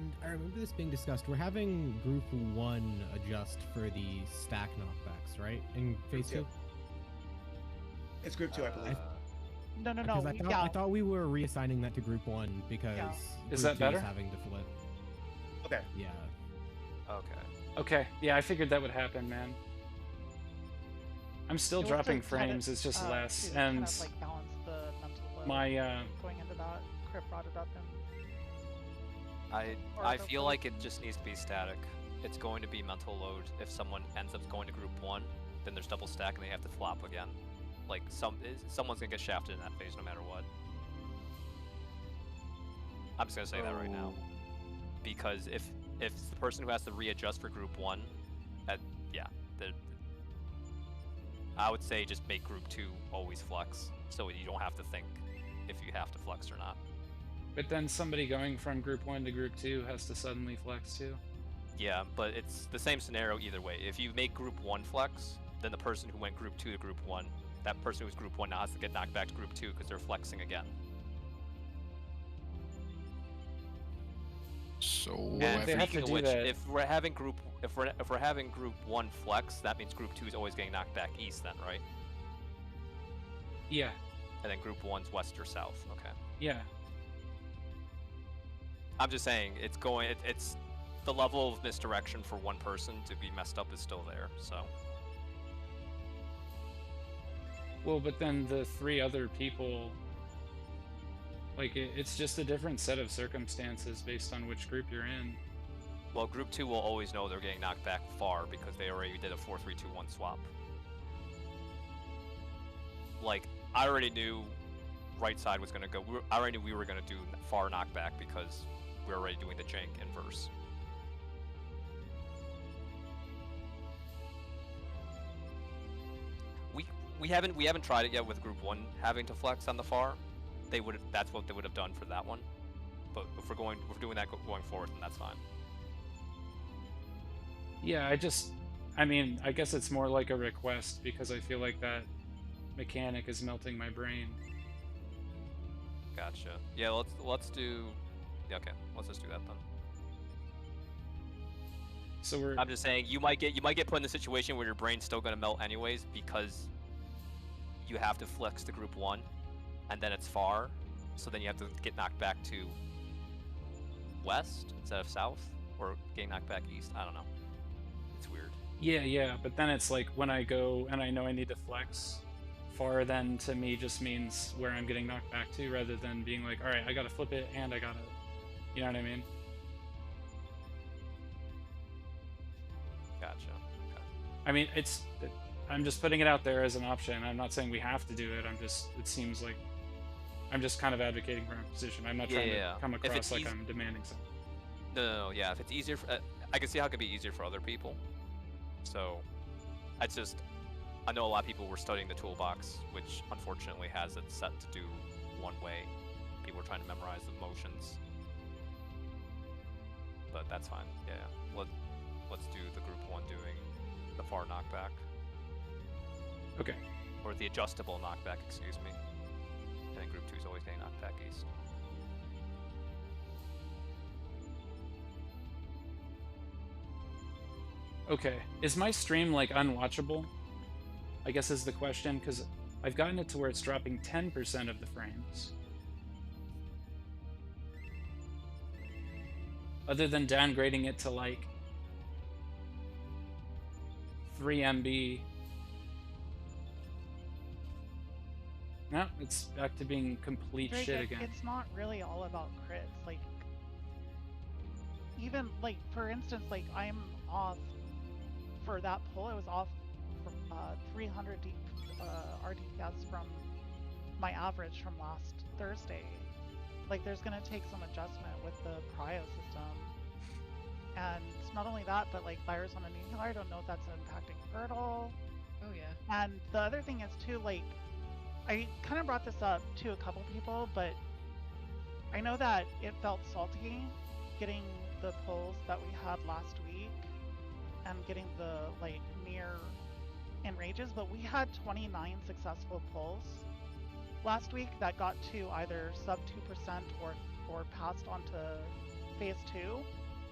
And I remember this being discussed. We're having Group 1 adjust for the stack knockbacks, right? In Phase 2? It's Group 2, I believe. No. Because I thought we were reassigning that to Group 1 because Is Group that 2 better? is having to flip. Okay. Yeah. Okay, yeah, I figured that would happen, man. I'm still dropping frames, it's just less, to and kind of, like, balance the mental load my going into that. Crip brought it up and I feel like it just needs to be static. It's going to be mental load. If someone ends up going to Group 1, then there's double stack and they have to flop again. Like, someone's gonna get shafted in that phase no matter what. I'm just gonna say that right now. Because if the person who has to readjust for Group 1, I would say just make Group 2 always flex, so you don't have to think if you have to flex or not. but then somebody going from Group 1 to Group 2 has to suddenly flex too. Yeah, but it's the same scenario either way. If you make Group 1 flex, then the person who went Group 2 to Group 1, that person who's Group 1 now has to get knocked back to Group 2 because they're flexing again. So And they have to speaking of do which, that. if we're having Group 1 flex, that means Group 2 is always getting knocked back east then, right? Yeah, And then Group 1's west or south. Okay. yeah. I'm just saying it's the level of misdirection for one person to be messed up is still there. So Well, but then the 3 other people, like, it's just a different set of circumstances based on which group you're in. well, Group 2 will always know they're getting knocked back far because they already did a 4-3-2-1 swap. Like, I already knew right side was going to go. I already knew we were going to do far knockback because we're already doing the jank inverse. We haven't tried it yet with Group 1 having to flex on the far. That's what they would have done for that one. But if we're doing that going forward, then that's fine. Yeah, I mean, I guess it's more like a request because I feel like that mechanic is melting my brain. Gotcha. Yeah, let's do. Yeah, okay, let's just do that then. So we're. I'm just saying you might get put in a situation where your brain's still gonna melt anyways because you have to flex to Group 1, and then it's far, so then you have to get knocked back to west instead of south, or getting knocked back east. I don't know. It's weird. Yeah, but then it's like when I go and I know I need to flex, far then to me just means where I'm getting knocked back to rather than being like, alright, I gotta flip it and I gotta. You know what I mean? Gotcha. Okay. I mean, I'm just putting it out there as an option. I'm not saying we have to do it. It seems like I'm just kind of advocating for my position. I'm not trying to come across like I'm demanding something. No, yeah. If it's easier, I can see how it could be easier for other people. So, I know a lot of people were studying the toolbox, which unfortunately has it set to do one way. People were trying to memorize the motions, but that's fine. Yeah. Let's do the Group 1 doing the far knockback. Okay. Or the adjustable knockback, excuse me. And then Group 2 is always getting knocked back east. Okay. Is my stream like unwatchable? I guess is the question, because I've gotten it to where it's dropping 10% of the frames. Other than downgrading it to like 3 MB. No, it's back to being complete Drake, shit again. It's not really all about crits. Like, even like for instance, like I'm off for that pull. I was off from 300 RDPS from my average from last Thursday. Like, there's gonna take some adjustment with the prio system, and not only that, but like virus on a new healer. I don't know if that's impacting hurdle. Oh yeah. And the other thing is too, like, I kind of brought this up to a couple people, but I know that it felt salty getting the pulls that we had last week and getting the like near enrages, but we had 29 successful pulls last week that got to either sub 2% or passed on to phase 2,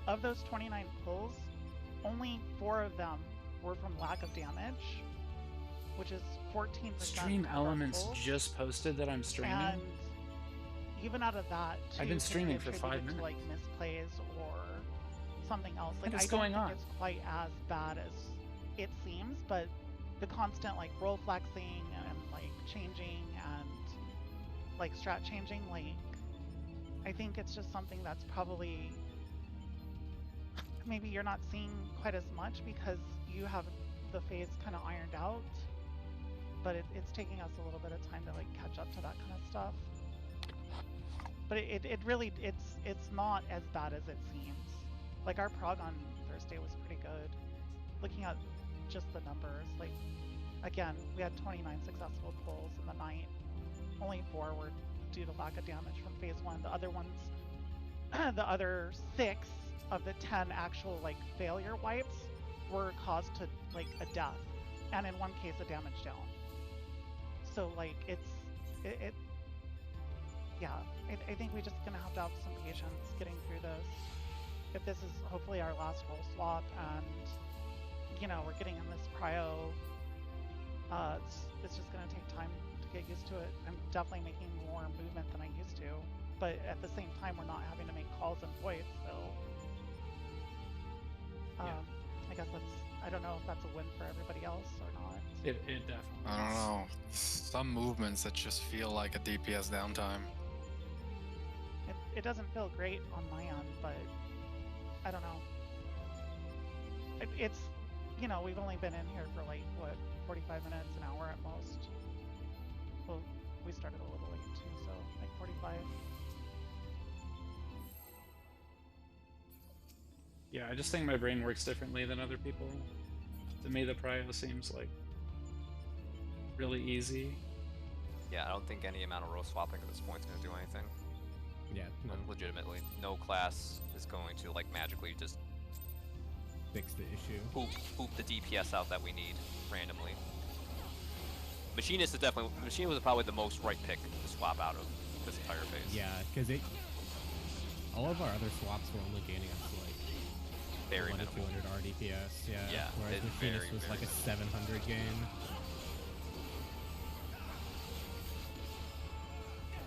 of those 29 pulls, only 4 of them were from lack of damage, which is 14%. Stream of our Elements pulls. just posted that I'm streaming. And even out of that, I've been streaming for 5 minutes. To, like, misplays or something else. Like, What is I don't going think on? it's quite as bad as it seems, but the constant, like, roll flexing and, like, changing and, like, strat changing, like, I think it's just something that's probably maybe you're not seeing quite as much because you have the phase kind of ironed out, but it's taking us a little bit of time to, like, catch up to that kind of stuff. But it really, it's not as bad as it seems. Like, our prog on Thursday was pretty good. Looking at just the numbers, like, again, we had 29 successful pulls in the night. Only 4 were due to lack of damage from phase 1. The other ones, the other 6 of the 10 actual, like, failure wipes were caused to, like, a death, and in one case a damage down. So, like, yeah, I think we're just gonna have to have some patience getting through this. If this is hopefully our last roll swap, and you know, we're getting in this cryo, it's just gonna take time to get used to it. I'm definitely making more movement than I used to, but at the same time, we're not having to make calls and voice, so I guess I don't know if that's a win for everybody else or not. It definitely I don't is. know. Some movements that just feel like a DPS downtime. It doesn't feel great on my end, but I don't know. It's, you know, we've only been in here for, like, what, 45 minutes, an hour at most. Well, we started a little late too, so like 45. Yeah, I just think my brain works differently than other people. To me, the prio seems like really easy. Yeah, I don't think any amount of row swapping at this point is going to do anything. Yeah, no. Like, legitimately, no class is going to, like, magically just Fix the issue. poop the DPS out that we need randomly. Machinist is definitely, Machinist was probably the most right pick to swap out of this entire phase. Yeah, because all of our other swaps were only gaining us like Very 1 to minimal. 200 RDPS. Yeah. Yeah, Whereas it's Machinist very, was very like a 700 gain.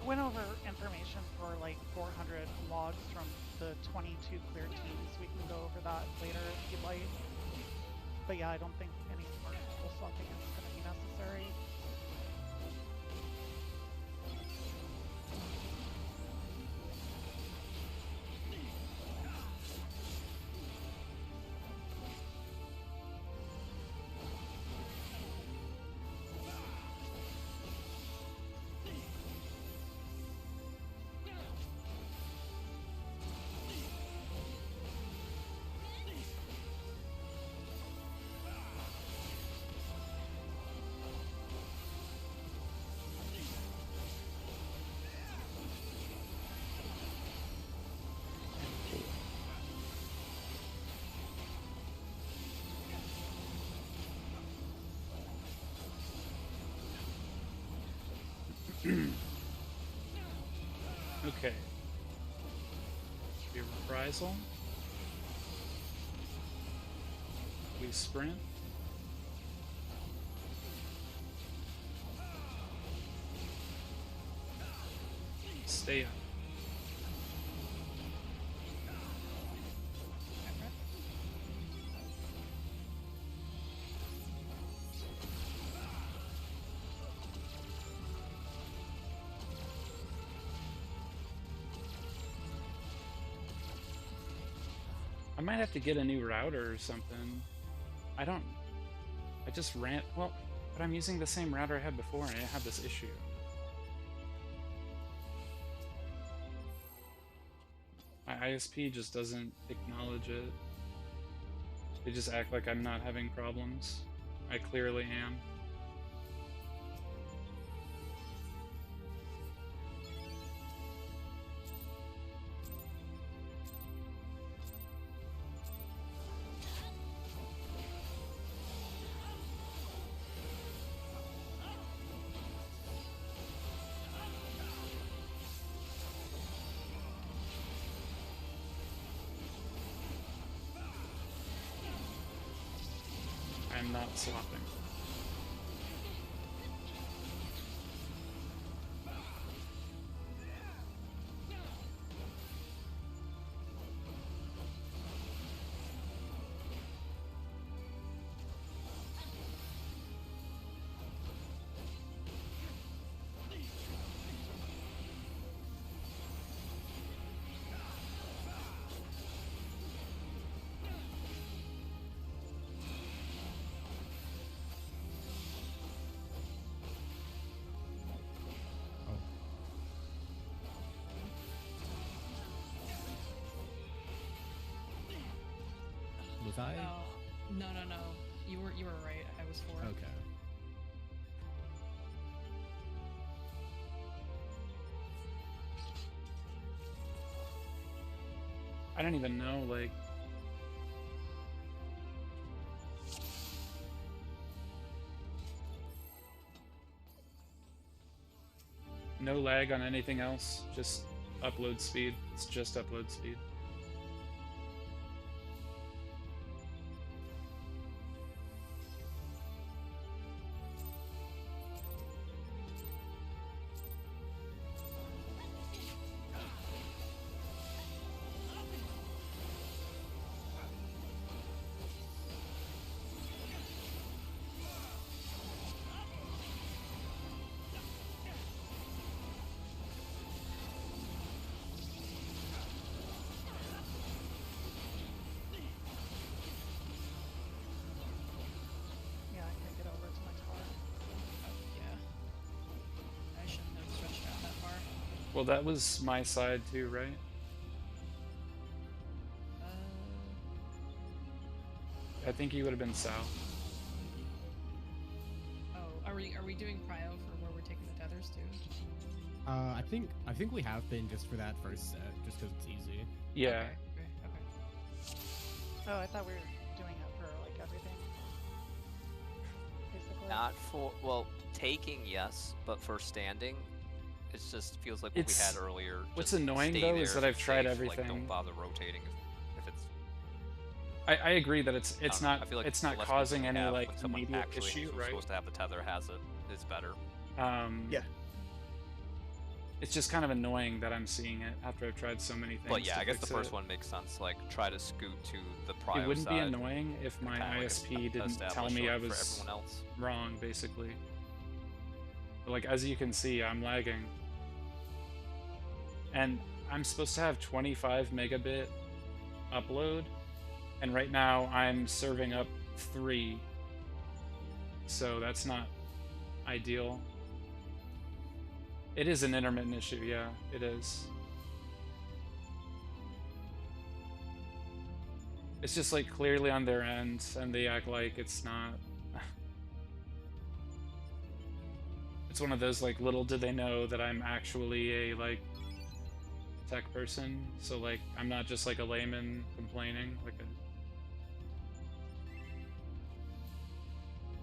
Went over information for like 400 logs from the 22 clear teams. We can go over that later if you'd like. But yeah, I don't think any more full swapping is going to be necessary. Okay. Should be a reprisal. We sprint. Stay up. I might have to get a new router or something. I just ran, well, but I'm using the same router I had before and I had this issue. My ISP just doesn't acknowledge it. They just act like I'm not having problems. I clearly am. I'm not swapping. Was I? No. You were right. I was 4. Okay. I don't even know, like... No lag on anything else, just upload speed. It's just upload speed. Yeah, I can't get over to my tower. Yeah. I shouldn't have stretched out that far. Well, that was my side too, right? I think you would have been south. Oh, are we doing prio for where we're taking the tethers too? I think we have been just for that first set, just because it's easy. Yeah. Okay. Oh, I thought we were doing it for like everything. Basically. Not for, well, taking, yes, but for standing, it just feels like what we had earlier. What's just annoying, stay though, there is that if I've it's tried safe, like, everything. don't bother rotating if it's. I agree that it's I not feel like it's the not less causing people any have like when someone immediate actually issue, who's right? supposed to have the tether has it is better. Yeah. It's just kind of annoying that I'm seeing it after I've tried so many things. But yeah, to I guess the fix first it. one makes sense. Like try to scoot to the prio It wouldn't be side. annoying if my kinda like ISP didn't tell establish me it I for was everyone else. wrong, basically. But like, as you can see, I'm lagging. And I'm supposed to have 25 megabit upload, and right now I'm serving up 3. So that's not ideal. It is an intermittent issue, yeah, it is. It's just like clearly on their end, and they act like it's not. It's one of those like little do they know that I'm actually a like tech person, so like I'm not just like a layman complaining, like a...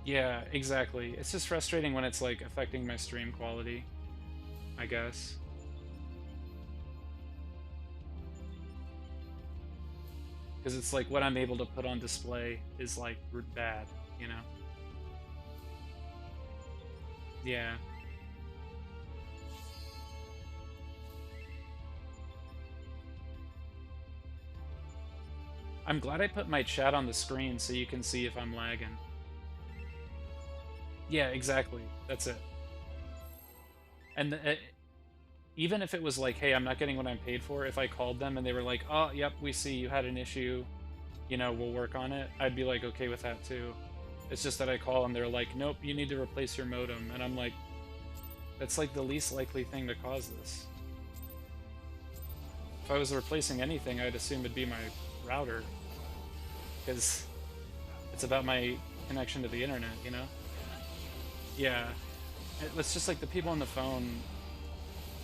Yeah, exactly. It's just frustrating when it's like affecting my stream quality, I guess. Because it's like what I'm able to put on display is like bad, you know? Yeah. I'm glad I put my chat on the screen so you can see if I'm lagging. Yeah, exactly. That's it. And even if it was like, hey, I'm not getting what I'm paid for, if I called them and they were like, oh, yep, we see you had an issue, you know, we'll work on it, I'd be like, okay with that too. It's just that I call and they're like, nope, you need to replace your modem. And I'm like, that's like the least likely thing to cause this. If I was replacing anything, I'd assume it'd be my router. Because it's about my connection to the internet, you know? Yeah. It's just like the people on the phone,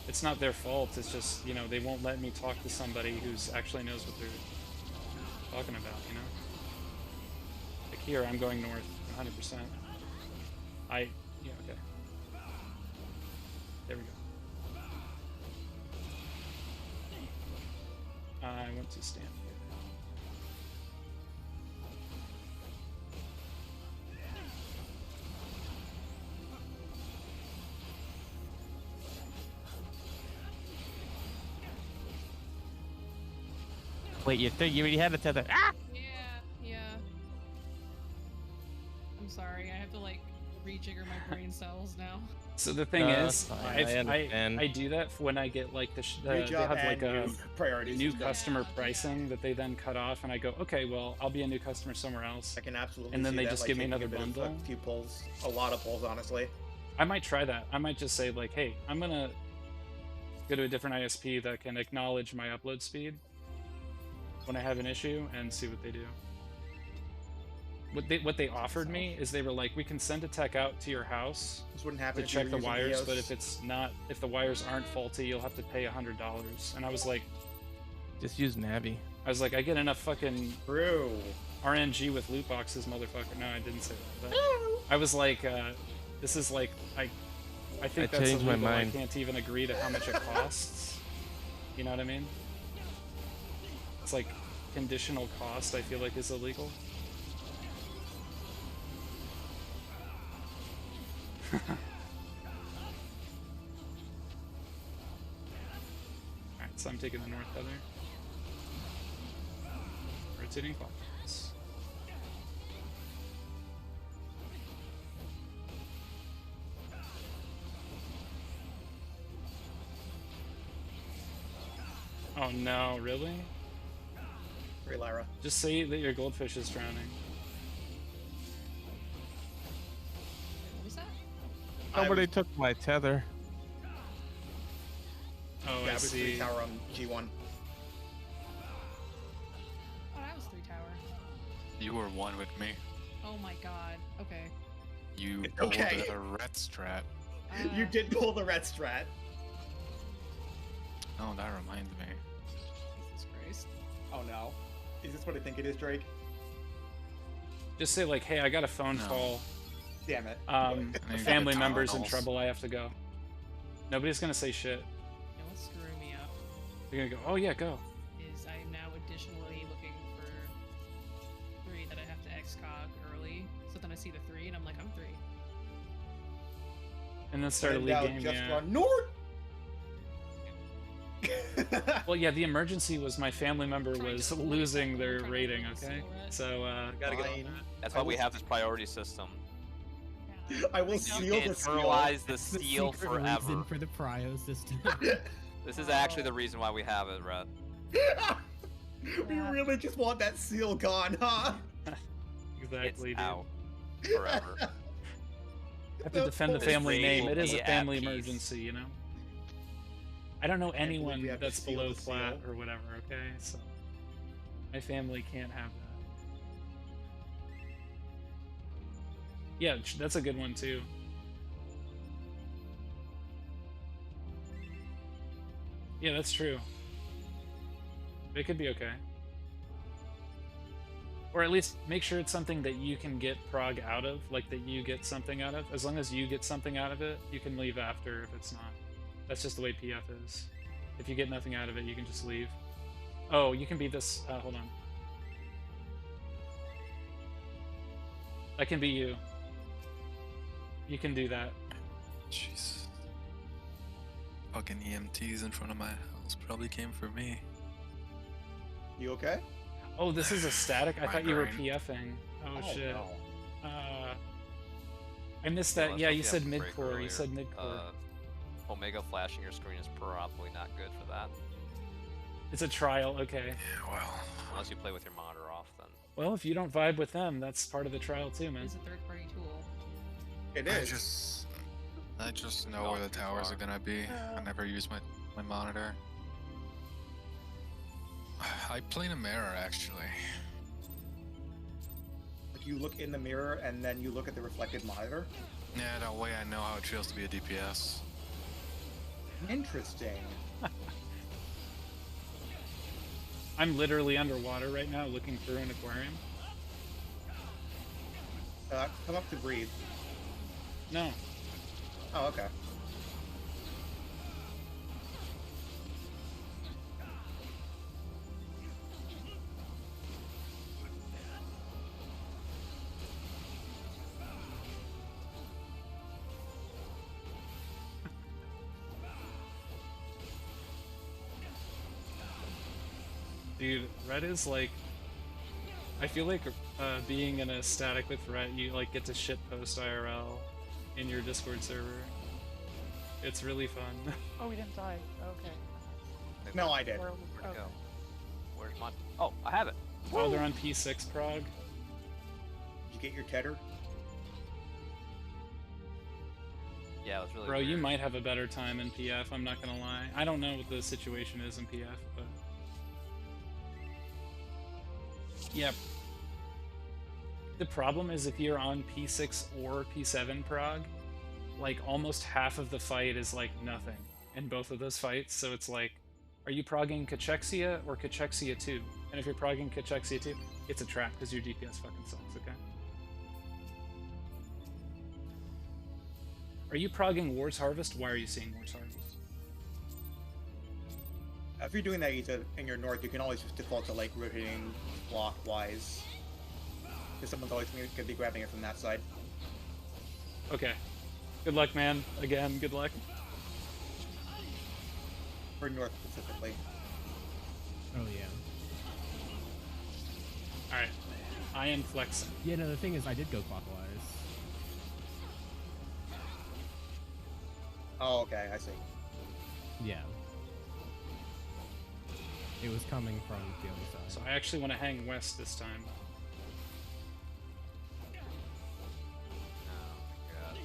it's not their fault, it's just, you know, they won't let me talk to somebody who's actually knows what they're talking about, you know? Like here, I'm going north, 100%. Yeah, okay. There we go. I want to stand here. Wait, you already had a tether. Ah! Yeah. I'm sorry. I have to like rejigger my brain cells now. So the thing No, is, that's fine, I understand. I do that when I get like Good they job, have like and a new priorities. new system. customer Yeah. pricing that they then cut off, and I go, okay, well, I'll be a new customer somewhere else. I can absolutely. And then see they that, just like, give me taking a another bit of bundle. A few pulls, a lot of pulls, honestly. I might try that. I might just say like, hey, I'm gonna go to a different ISP that can acknowledge my upload speed when I have an issue and see what they do. What they offered me is they were like, we can send a tech out to your house This wouldn't happen to if you check were the using wires, but EOS. if the wires aren't faulty, you'll have to pay $100. And I was like, Just use Navi. I get enough fucking True. RNG with loot boxes, motherfucker. No, I didn't say that. But I was like, this is like, I think I that's changed my illegal. mind. I can't even agree to how much it costs. You know what I mean? It's like conditional cost. I feel like is illegal. Alright, so I'm taking the north tether. Rotating clockwise. Oh no, really? Great, Lyra. Just say that your goldfish is drowning. What was that? Nobody took my tether. Oh, Yeah, I it was 3 see. tower on G1. Oh, that was 3 tower. You were one with me. Oh my god. Okay. You Okay. pulled a red strat. You did pull the red strat. Oh, that reminds me. Jesus Christ. Oh no. Is this what I think it is, Drake? Just say like, hey, I got a phone No. call. Damn it. A And you family got member's in tunnels. trouble. I have to go. Nobody's gonna say shit. You know what's screwing me up They're gonna go, oh yeah, go. is I am now additionally looking for 3 that I have to XCOG early. So then I see the 3 and I'm like, I'm 3. And then start a And league now game. just Yeah. run north. Well, yeah, the emergency was my family member Trying was to avoid losing that, their trying to rating. avoid the Okay, silhouette. so gotta get on Fine. that. That's why we have this priority system. I will You seal can the seal. internalize the The seal secret forever. reason for the prio system. This is actually the reason why we have it, Red. We really just want that seal gone, huh? Exactly, It's dude. out forever. I have to defend the This family raid name. will It is be a at family peace. emergency, you know. I don't know believe anyone we have to that's seal below the plat seal. or whatever. Okay, so my family can't have that. Yeah, that's a good one too. Yeah, that's true. It could be okay. Or at least make sure it's something that you can get Prog out of, like that you get something out of. As long as you get something out of it, you can leave after if it's not. That's just the way PF is. If you get nothing out of it, you can just leave. Oh, you can be this. Hold on. That can be you. You can do that. Jeez. Fucking EMTs in front of my house probably came for me. You okay? Oh, this is a static? I My thought you were brain. PFing. Oh, shit. No. I missed Well, that. that's Yeah, what you you said have to break mid-core. You earlier. said mid-core. Omega flashing your screen is probably not good for that. It's a trial. Okay. Yeah, well. Unless you play with your monitor off, then. Well, if you don't vibe with them, that's part of the trial too, man. It's a third-party tool. It I is. just know Gone where the too towers far. are gonna be. I never use my monitor. I play in a mirror actually. Like you look in the mirror and then you look at the reflected monitor. Yeah, that way I know how it feels to be a DPS. Interesting. I'm literally underwater right now looking through an aquarium. Come up to breathe. No. Oh, okay. Dude, Red is like... I feel like being in a static with Red, you like get to shitpost IRL in your Discord server. It's really fun. Oh, we didn't die. Okay. No, I did. Where'd Where'd it go? Where's my... Oh, I have it. Oh, they're on P6 Prog. Did you get your tether? Yeah, it was really Bro, weird. you might have a better time in PF, I'm not gonna lie. I don't know what the situation is in PF, but... Yeah. The problem is if you're on P6 or P7 Prog, like almost half of the fight is like nothing in both of those fights, so it's like, are you progging Cachexia or Cachexia 2? And if you're progging Cachexia 2, it's a trap because your DPS fucking sucks, okay? Are you progging War's Harvest? Why are you seeing War's Harvest? If you're doing that in your north, you can always just default to like rotating clockwise. Because someone's always going to be grabbing it from that side. Okay. Good luck, man. Again, good luck. For north specifically. Oh yeah. Alright. I am flexing. Yeah, no, the thing is I did go clockwise. Oh, okay, I see. Yeah. It was coming from the other side. So I actually want to hang west this time. Oh, my God.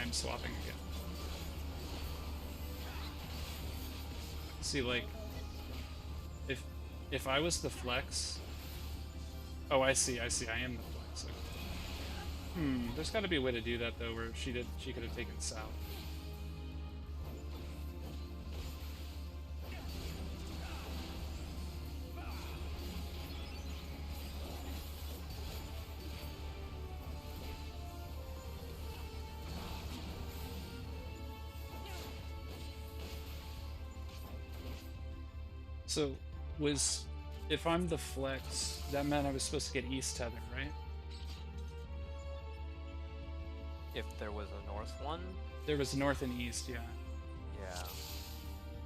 I'm swapping again. See, like, if I was the flex... Oh, I see, I am the flex. Okay. There's gotta be a way to do that, though, where she could have taken south. So, if I'm the flex, that meant I was supposed to get east tether, right? If there was a north one? There was north and east, yeah. Yeah.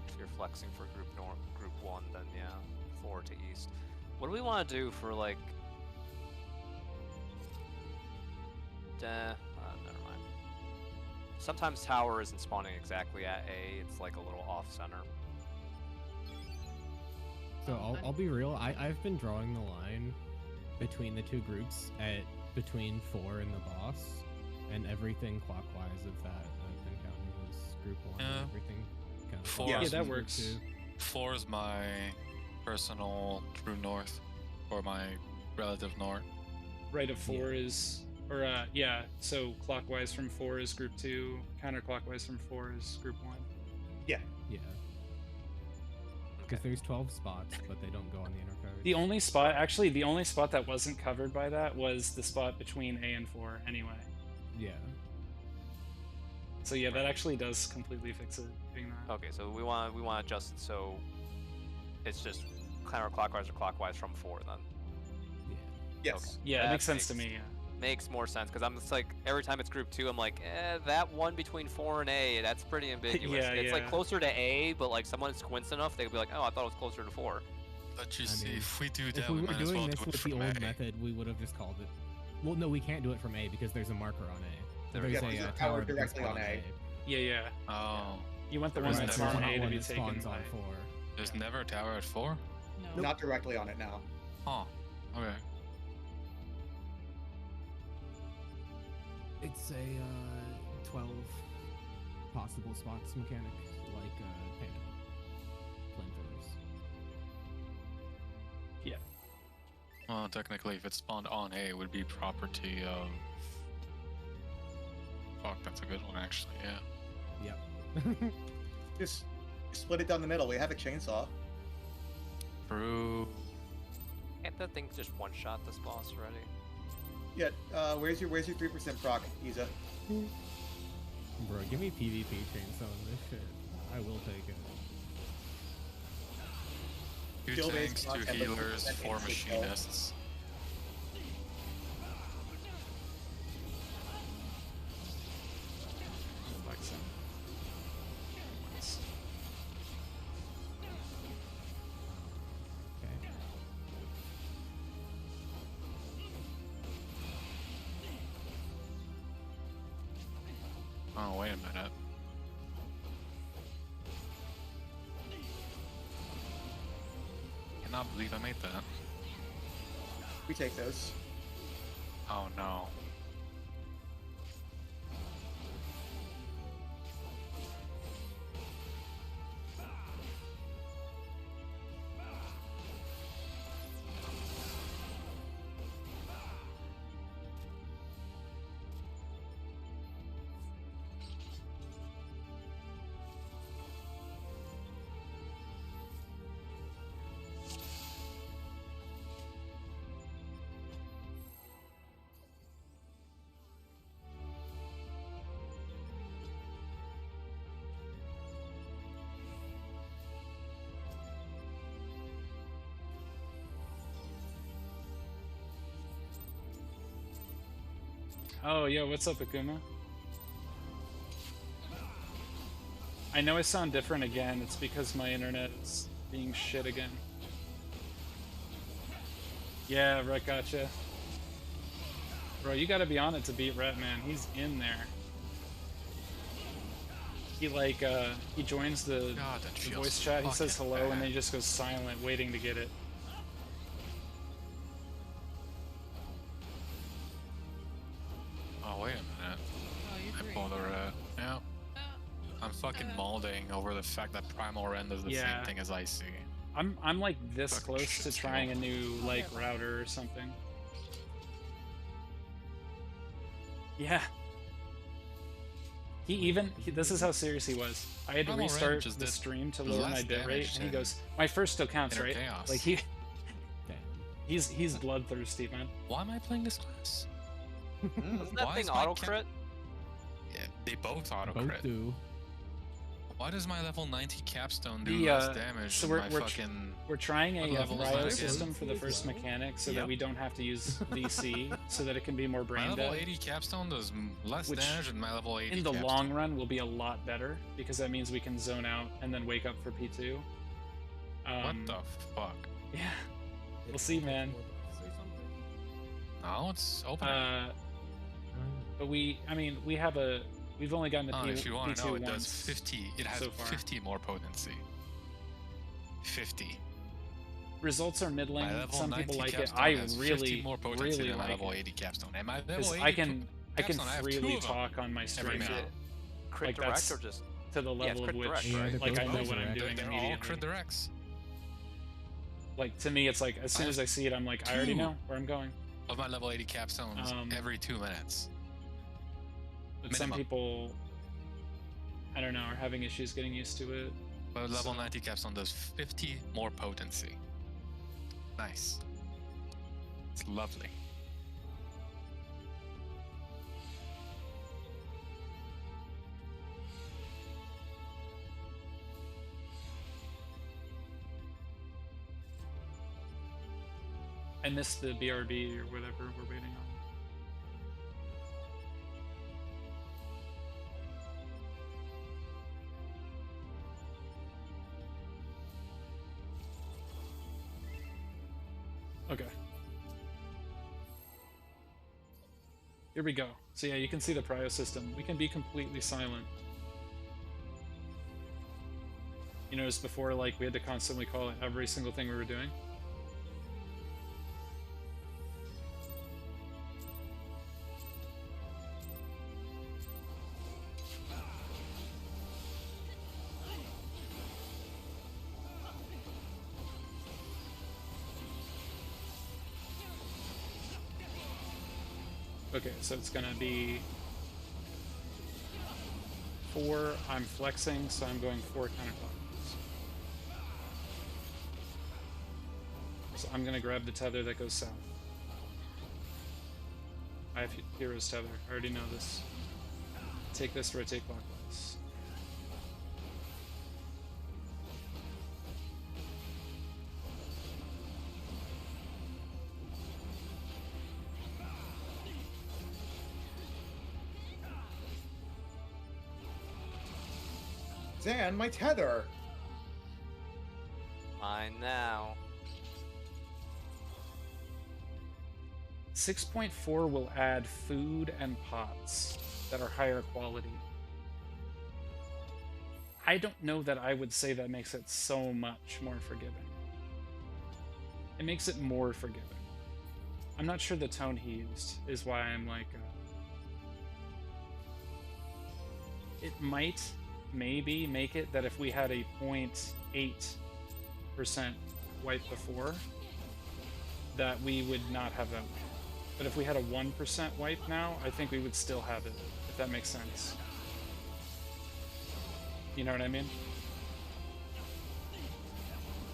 If you're flexing for group 1, then yeah, 4 to east. What do we want to do for like... never mind. Sometimes tower isn't spawning exactly at A, it's like a little off-center. So I'll be real. I've been drawing the line between the two groups at between 4 and the boss, and everything clockwise of that I've been counting as group 1. Yeah. And everything counts. 4 Yeah, is that group works. 2. 4 is my personal true north, or my relative north. Right of 4 is... Or, yeah, so clockwise from 4 is group 2, counterclockwise from 4 is group 1. Yeah. Yeah. Because there's 12 spots, but they don't go on the inner code. The only spot that wasn't covered by that was the spot between A and 4 anyway. Yeah. So yeah, that actually does completely fix it, being that. Okay, so we want to adjust it so it's just counterclockwise or clockwise from 4 then. Yeah. Yes. Okay. Yeah, it That makes sense to me, yeah. Makes more sense, because I'm just like, every time it's group 2, I'm like, that one between 4 and A, that's pretty ambiguous. Yeah, It's like yeah. closer to A, but like someone squints enough, they'll be like, oh, I thought it was closer to 4. But you I see, mean, if we do If that, we we were might as well doing this do it with the from old A. method, we would have just called it. Well, no, we can't do it from A because there's a marker on A. There There's is. a Yeah, there's a tower tower directly spawn on A. Yeah, yeah. Oh, You want the Right, one that's there's on not A to one be that taken spawns by. on 4. there's never a tower at 4? No. Not directly on it now. Huh. Okay. It's a 12 possible spots mechanic, like Panda. Flamethrowers. Yeah. Well, technically, if it spawned on A, it would be property of. Fuck, that's a good one, actually. Yeah. Yep. Just split it down the middle. We have a chainsaw. True. Can't that thing just one-shot this boss already? Yeah. Where's your 3% proc, Isa? Bro, give me PvP chainsaw on this shit. I will take it. 2 Skill-based tanks, proc 2 and the healers, 3% 4 instant kill. machinists. Like some. Okay. Oh, wait a minute. Cannot believe I made that. We take those. Oh no. Oh, yo, what's up, Akuma? I know I sound different again. It's because my internet is being shit again. Yeah, Rhett, gotcha. Bro, you gotta be on it to beat Rhett, man. He's in there. He he joins the, God, that the feels voice chat, he says fucking hello, and bad. then he just goes silent, waiting to get it. Oh, wait a minute. Oh, you're I great. pulled a red. Yeah. Uh, I'm fucking molding over the fact that Primal Rend is the Yeah. same thing as Icy. I'm like this Fucking close shit to skill. trying a new Oh, like yeah. router or something. Yeah. This is how serious he was. I had to Primal Rend restart just the did stream to lower my less bit rate, damage and he than goes, "My first still counts, Inner right?" Chaos. Like Damn. he's bloodthirsty, man. Why am I playing this class? Doesn't that Why thing is my auto ca- crit? Yeah, they both auto Both crit. do. Why does my level 90 capstone do The, less damage so than we're- my we're fucking... We're trying a What level is cryo that system again? for the first mechanic so that Yep. we don't have to use VC, so that it can be more My brain level dead. 80 capstone does less Which, damage than my level 80 In the capstone. long run, will be a lot better because that means we can zone out and then wake up for P2. What the fuck? Yeah. We'll see, man. No, it's open. But we we've only gotten to If you want to P2 know, it does once. 50. It has so far. 50 more potency. 50. Results are middling. My level Some 90 people like it. capstone I has 50 really, more potency really than my like level it. 80 capstone. And my level Because 80 I can capstone, I have two freely of them talk on my stream every now, minute. Crit Like, direct that's or just to the yeah, level of crit which direct, Yeah, right? they're like I both know what I'm direct. doing They're all immediately. crit directs. Like to me, it's like as soon I as I see it, I'm like, I already two. know where I'm going. Of my level 80 capstones every 2 minutes. But some Minimum. people, I don't know, are having issues getting used to it. But level So- 90 capstone does 50 more potency. Nice. It's lovely. I missed the BRB or whatever we're waiting on. Okay. Here we go. So yeah, you can see the prio system. We can be completely silent. You notice before, like, we had to constantly call it every single thing we were doing? Okay, so it's gonna be 4. I'm flexing, so I'm going 4 counterclockwise. So I'm gonna grab the tether that goes south. I have Hero's Tether. I already know this. Take this, rotate clockwise. Dan, my tether! Mine now. 6.4 will add food and pots that are higher quality. I don't know that I would say that makes it so much more forgiving. It makes it more forgiving. I'm not sure the tone he used is why I'm like... it might, maybe, make it that if we had a 0.8% wipe before, that we would not have that wipe. But if we had a 1% wipe now, I think we would still have it, if that makes sense. You know what I mean?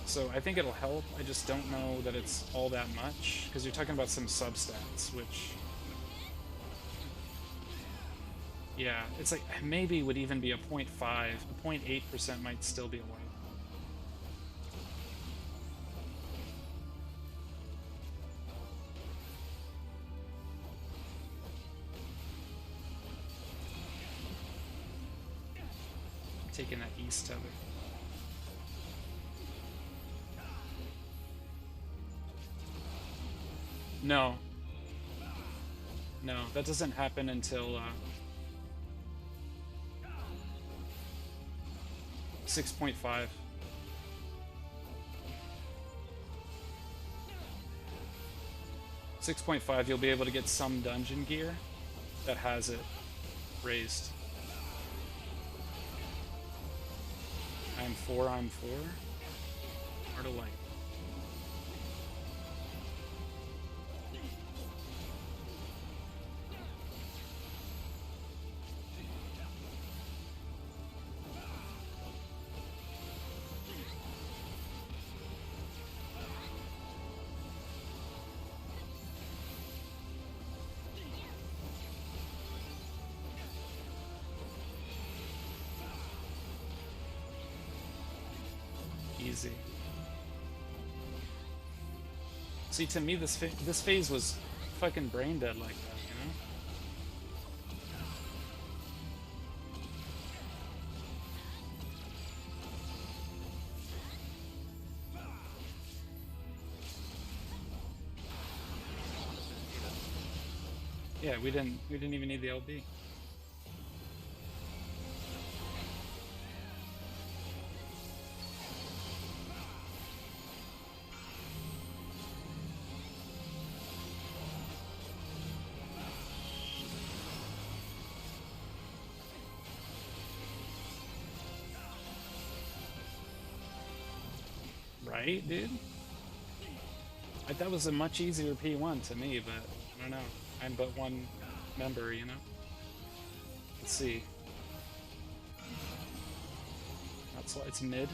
So I think it'll help. I just don't know that it's all that much, because you're talking about some substats, which... yeah, it's like, maybe would even be a 0.5. A 0.8% might still be a wipe. Taking that east tether. No. No, that doesn't happen until 6.5. You'll be able to get some dungeon gear that has it raised. I'm 4. Heart of Light. Easy. See, to me, this phase was fucking brain dead like that, you know? Yeah, we didn't even need the LB. Right, dude? That was a much easier P1 to me, but I don't know. I'm but one member, you know? Let's see. It's mid.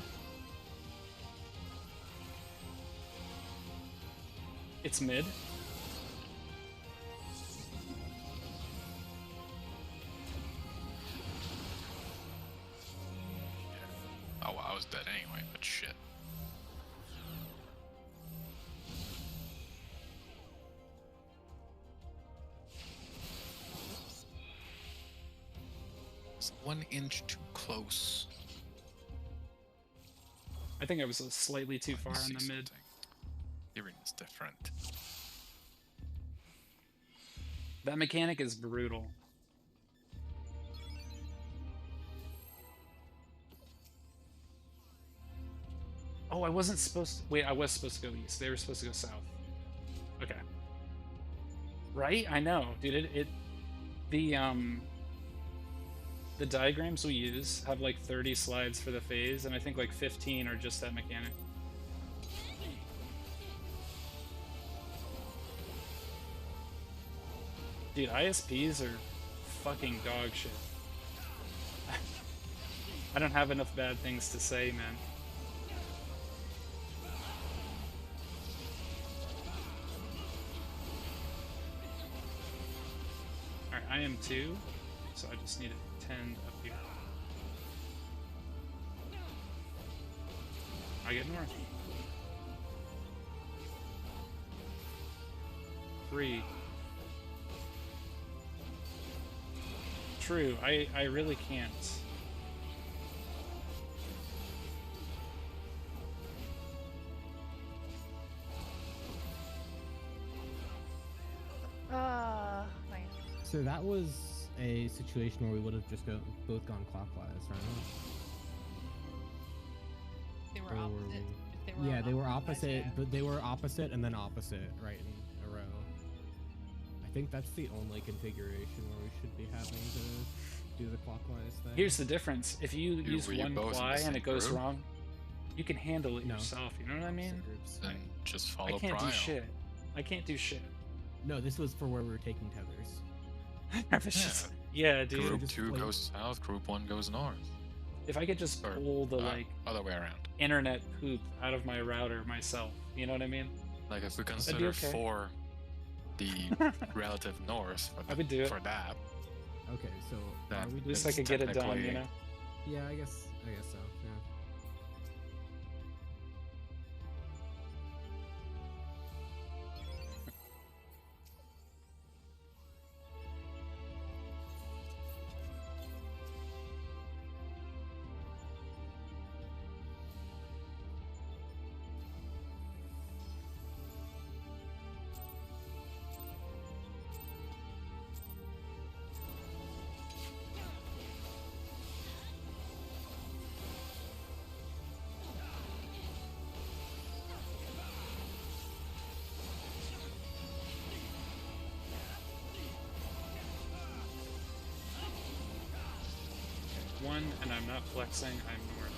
It's mid. Oh, well, I was dead anyway, but shit. It's 1 inch too close. I think I was slightly too far in the mid. Hearing is different. That mechanic is brutal. Oh, I wasn't supposed to... wait, I was supposed to go east. They were supposed to go south. Okay. Right? I know. Dude, the diagrams we use have like 30 slides for the phase, and I think like 15 are just that mechanic. Dude, ISPs are fucking dog shit. I don't have enough bad things to say, man. Alright, I am 2, so I just need to tend up here. I get north. 3. True, I really can't. Nice. So that was a situation where we would have just both gone clockwise, right? They were Or were opposite. we- If they were Yeah, on they were opposite sides, opposite, yeah. but they were opposite and then opposite, right in a row. I think that's the only configuration where we should be having to do the clockwise thing. Here's the difference. If you use were you one both in the ply and same it goes group? wrong, you can handle it No. yourself, you know what I mean? Opposite groups. Then just I follow can't do Prio. shit. I can't do shit. No, this was for where we were taking tethers. It's just- yeah, dude. Group just 2 like- goes south, Group 1 goes north. If I could just Or, pull the like other way around. internet poop out of my router myself, you know what I mean? Like if we be consider okay. 4 the relative north for, I would do it. for that, Okay, so That- are we At least It's I could get it done, technically- you know? Yeah, I guess so. Yeah. One, and I'm not flexing, I'm north.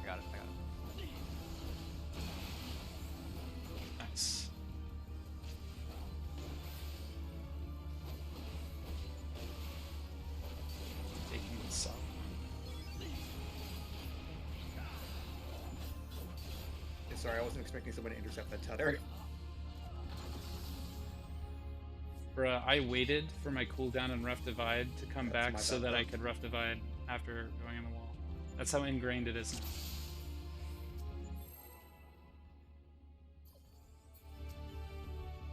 I got it. I got it. Nice. Taking the south. Sorry, I wasn't expecting someone to intercept that tether. Bruh, I waited for my cooldown and rough divide to come That's back my so bad, that though. I could rough divide after going on the wall. That's how ingrained it is now.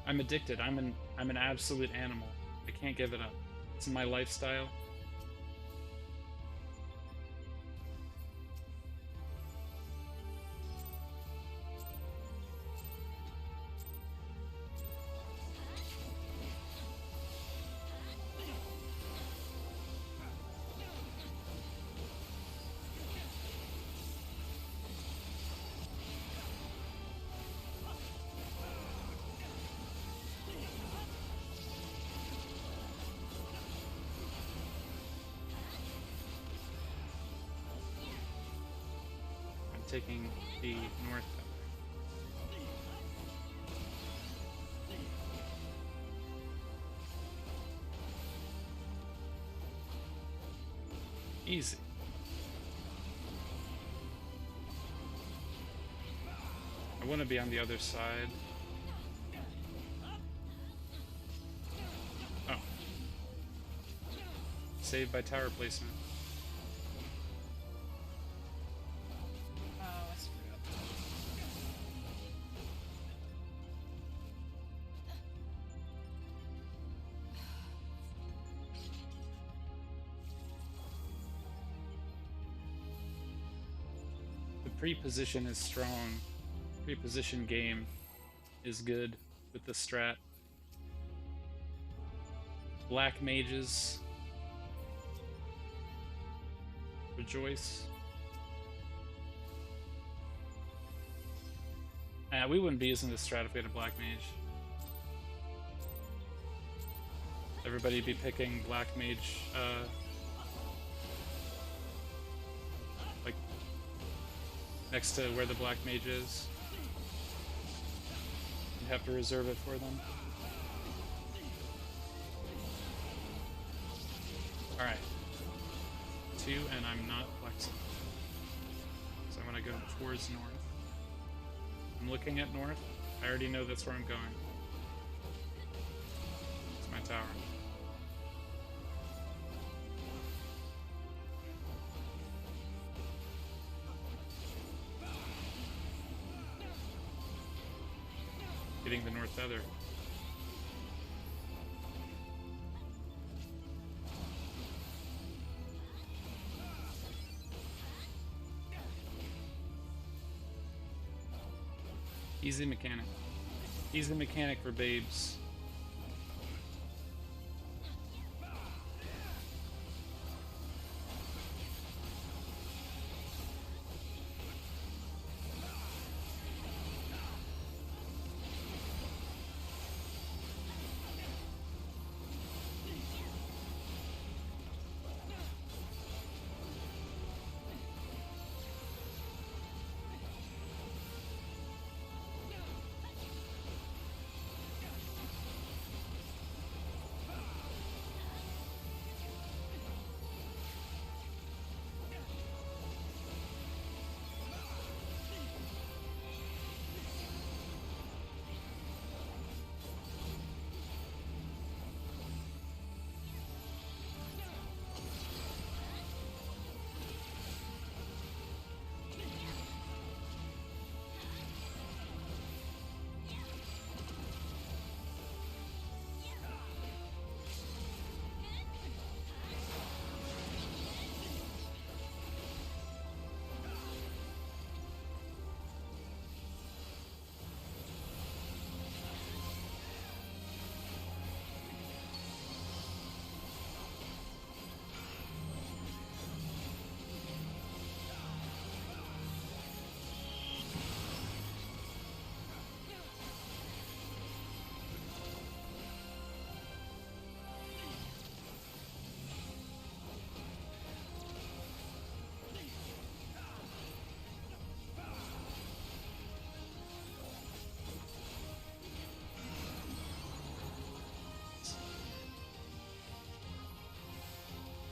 I'm addicted. I'm an absolute animal. I can't give it up. It's my lifestyle. I'm taking the north tether. Easy. I want to be on the other side. Oh. Saved by tower placement. Oh, I screwed up. The pre-position is strong. Pre-position game is good with the strat. Black mages. Rejoice. We wouldn't be using this strat if we had a black mage. Everybody be picking black mage, like next to where the black mage is. You have to reserve it for them. Alright. 2, and I'm not flexing. So I'm gonna go towards north. I'm looking at north. I already know that's where I'm going. It's my tower. Getting the north feather. Easy mechanic. Easy mechanic for babes.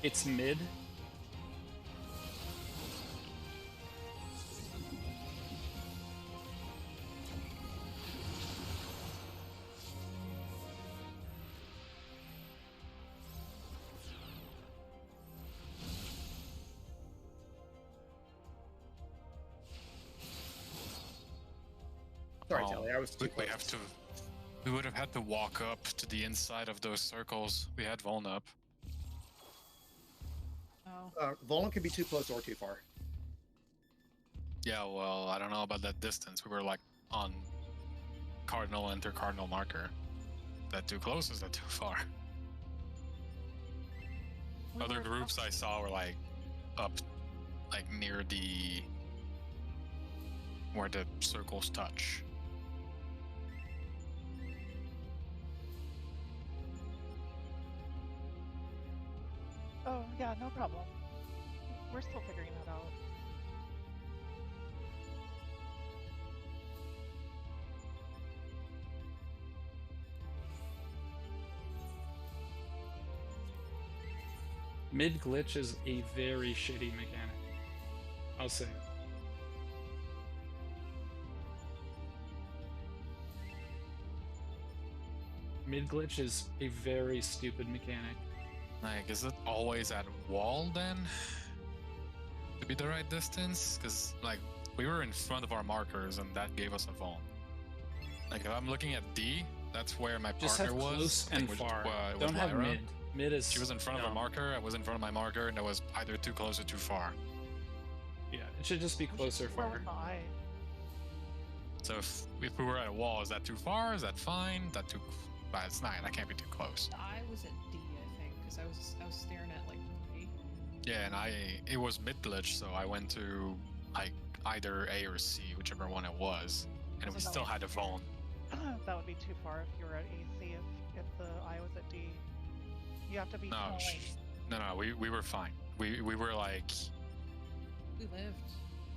It's mid. Sorry, Telly, I was too close. We would have had to walk up to the inside of those circles. We had Voln up. Oh. Voln could be too close or too far. Yeah, well, I don't know about that distance. We were like on cardinal, intercardinal marker. Is that too close? Is that too far? Other groups I saw were like up, like near the where the circles touch. Oh, yeah, no problem. We're still figuring that out. Mid glitch is a very shitty mechanic. I'll say it. Mid glitch is a very stupid mechanic. Like, is it always at wall then? To be the right distance? Because, like, we were in front of our markers and that gave us a Voln. Like, if I'm looking at D, that's where my Just partner have was. close and with, far. with Don't have Lyra. mid. Mid is. She was in front of no. a marker, I was in front of my marker, and it was either too close or too far. Yeah, it should just be closer, Where far. was the eye? So if we were at a wall, is that too far? Is that fine? Is that too... But it's not. That can't be too close. I was at D, I think, because I was staring at like D. Yeah, and it was mid glitch, so I went to like either A or C, whichever one it was, and we So still had a Voln. That would be too far if you were at AC if the eye was at D. You have to be No, pulling. no, we were fine. We were like, We lived.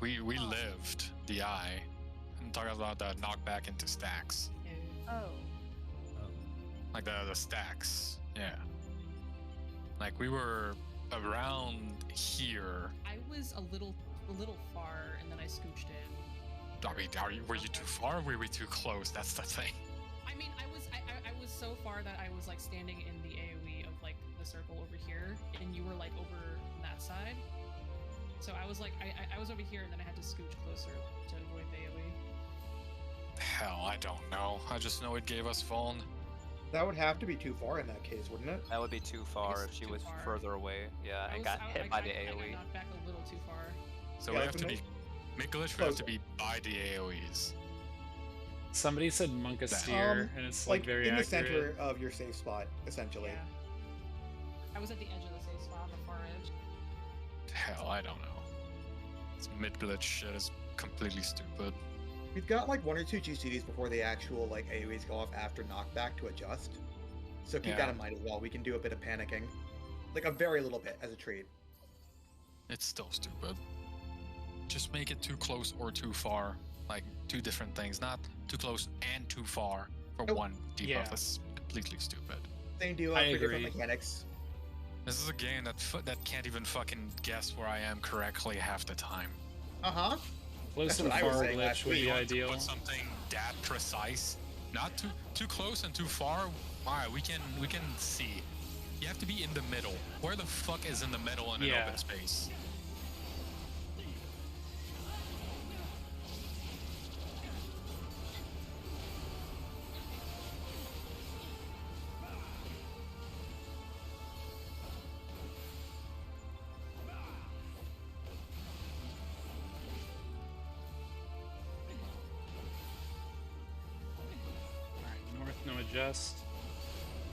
We lived the eye. I'm talking about the knockback into stacks. Oh. Like the stacks. Yeah. Like we were around here. I was a little far, and then I scooched in. Were you too far or were we too close? That's the thing. I mean, I was so far that I was like standing in the AoE of like the circle over here, and you were like over that side. So I was like, I was over here, and then I had to scooch closer to avoid the AoE. Hell, I don't know. I just know it gave us Vuln. That would have to be too far in that case, wouldn't it? That would be too far if she was further away. Yeah, and got hit by the I got AoE. knocked back a little too far. So Yeah, we have to that's be... Mikulish, we have to be by the AoEs. Somebody said Monka Steer, and it's like very in the accurate. center of your safe spot, essentially. Yeah. I was at the edge of the safe spot on the far edge. Hell, I don't know. This mid-glitch shit is completely stupid. We've got like 1 or 2 GCDs before the actual like AoEs go off after knockback to adjust. So keep that in mind as well. We can do a bit of panicking. Like a very little bit as a treat. It's still stupid. Just make it too close or too far. Like, 2 different things. Not too close and too far for one debuff. Yeah. That's completely stupid. Same deal I for different agree. mechanics. This is a game that can't even fucking guess where I am correctly half the time. Uh-huh. Close That's to what I was far saying glitch last would week. be You want to ideal. put something that precise, not too close and too far. Alright, we can see. You have to be in the middle. Where the fuck is in the middle in an Yeah. open space? Alright, north, no adjust.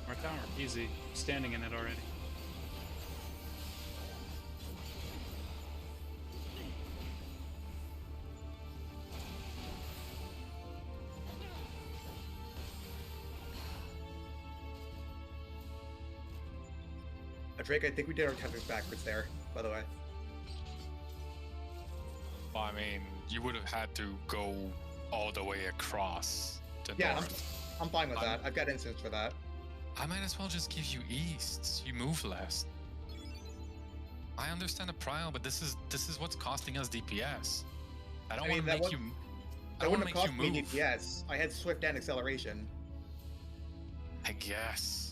North tower, easy. Standing in it already. Drake, I think we did our tethers backwards there, by the way. Well, I mean, you would have had to go all the way across to Yeah, north. I'm fine with that. I've got instance for that. I might as well just give you east. You move less. I understand the prio, but this is what's costing us DPS. I don't want to make you. I That don't want wouldn't to have make you cost move. me DPS. I had swift and acceleration. I guess.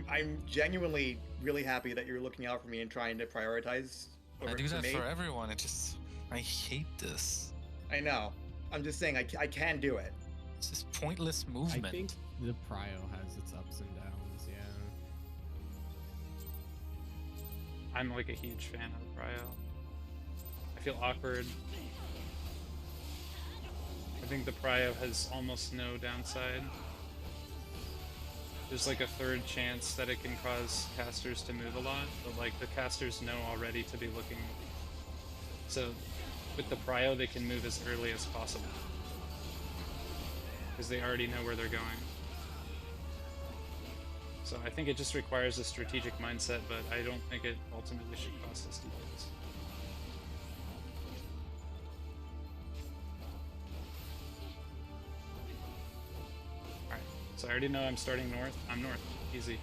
I'm genuinely really happy that you're looking out for me and trying to prioritize over I do that me. for everyone. I hate this. I know. I'm just saying I can do it. It's just pointless movement. I think the prio has its ups and downs, yeah. I'm like a huge fan of the prio. I feel awkward. I think the prio has almost no downside. There's like a third chance that it can cause casters to move a lot, but like the casters know already to be looking. So with the prio, they can move as early as possible because they already know where they're going. So I think it just requires a strategic mindset, but I don't think it ultimately should cost us DPS. Alright, so I already know I'm starting north. I'm north. Easy.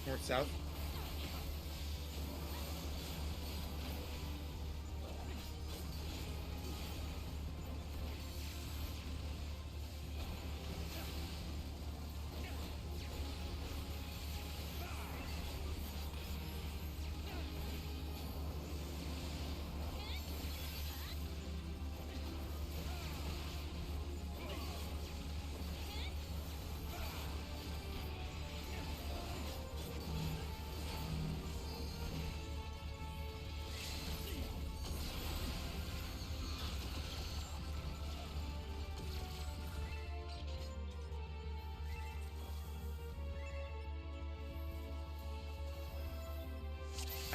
North-south.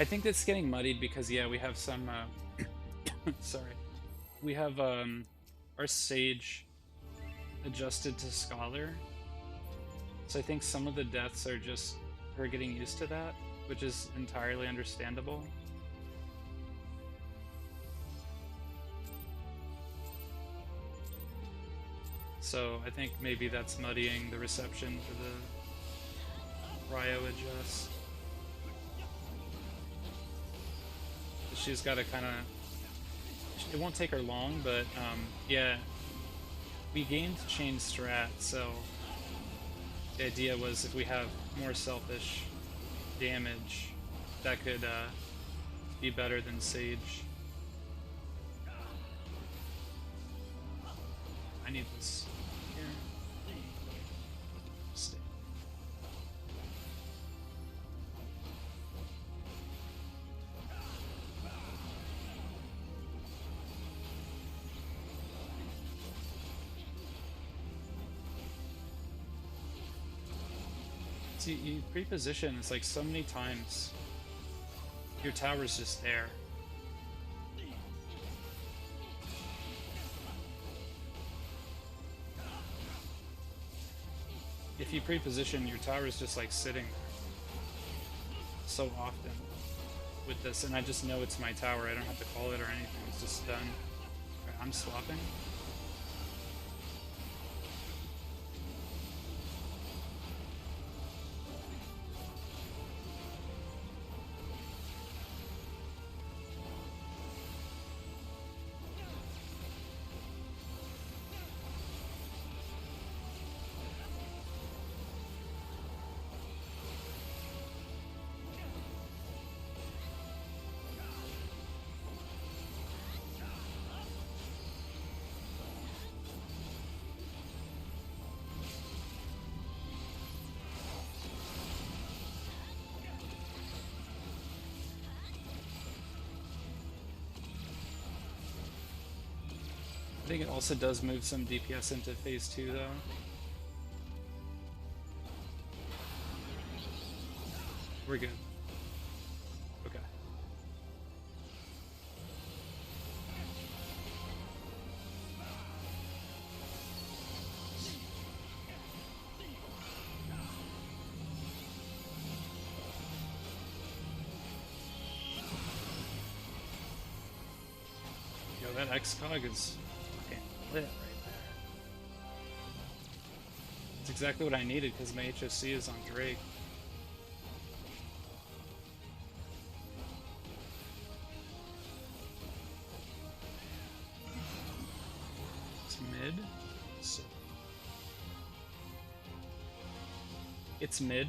I think that's getting muddied because yeah, we have some. Sorry, we have our sage adjusted to scholar, so I think some of the deaths are just her getting used to that, which is entirely understandable. So I think maybe that's muddying the reception for the Ryo adjust. She's got to kind of... It won't take her long, but yeah. We gained chain strat, so the idea was if we have more selfish damage, that could be better than Sage. I need this here. Stay. See, you pre-position, it's like so many times your tower's just there. If you pre-position, your tower's just like sitting there so often with this, and I just know it's my tower. I don't have to call it or anything, it's just done. Okay, I'm swapping. I think it also does move some DPS into phase 2 though. We're good. Okay. Yo, that X-Cog is lit right there. It's exactly what I needed because my HOC is on Drake. It's mid. So it's mid.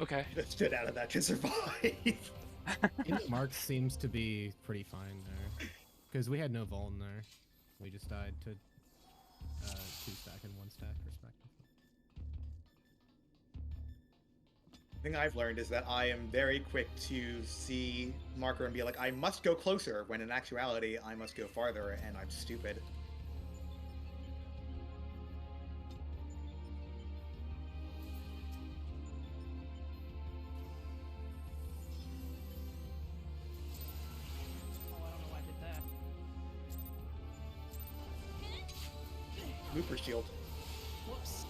Okay. That stood out of that to survive. Mark seems to be pretty fine there. Because we had no Vuln there. We just died to 2 stack and 1 stack respectively. The thing I've learned is that I am very quick to see marker and be like, I must go closer, when in actuality I must go farther, and I'm stupid. Looper shield. Whoops.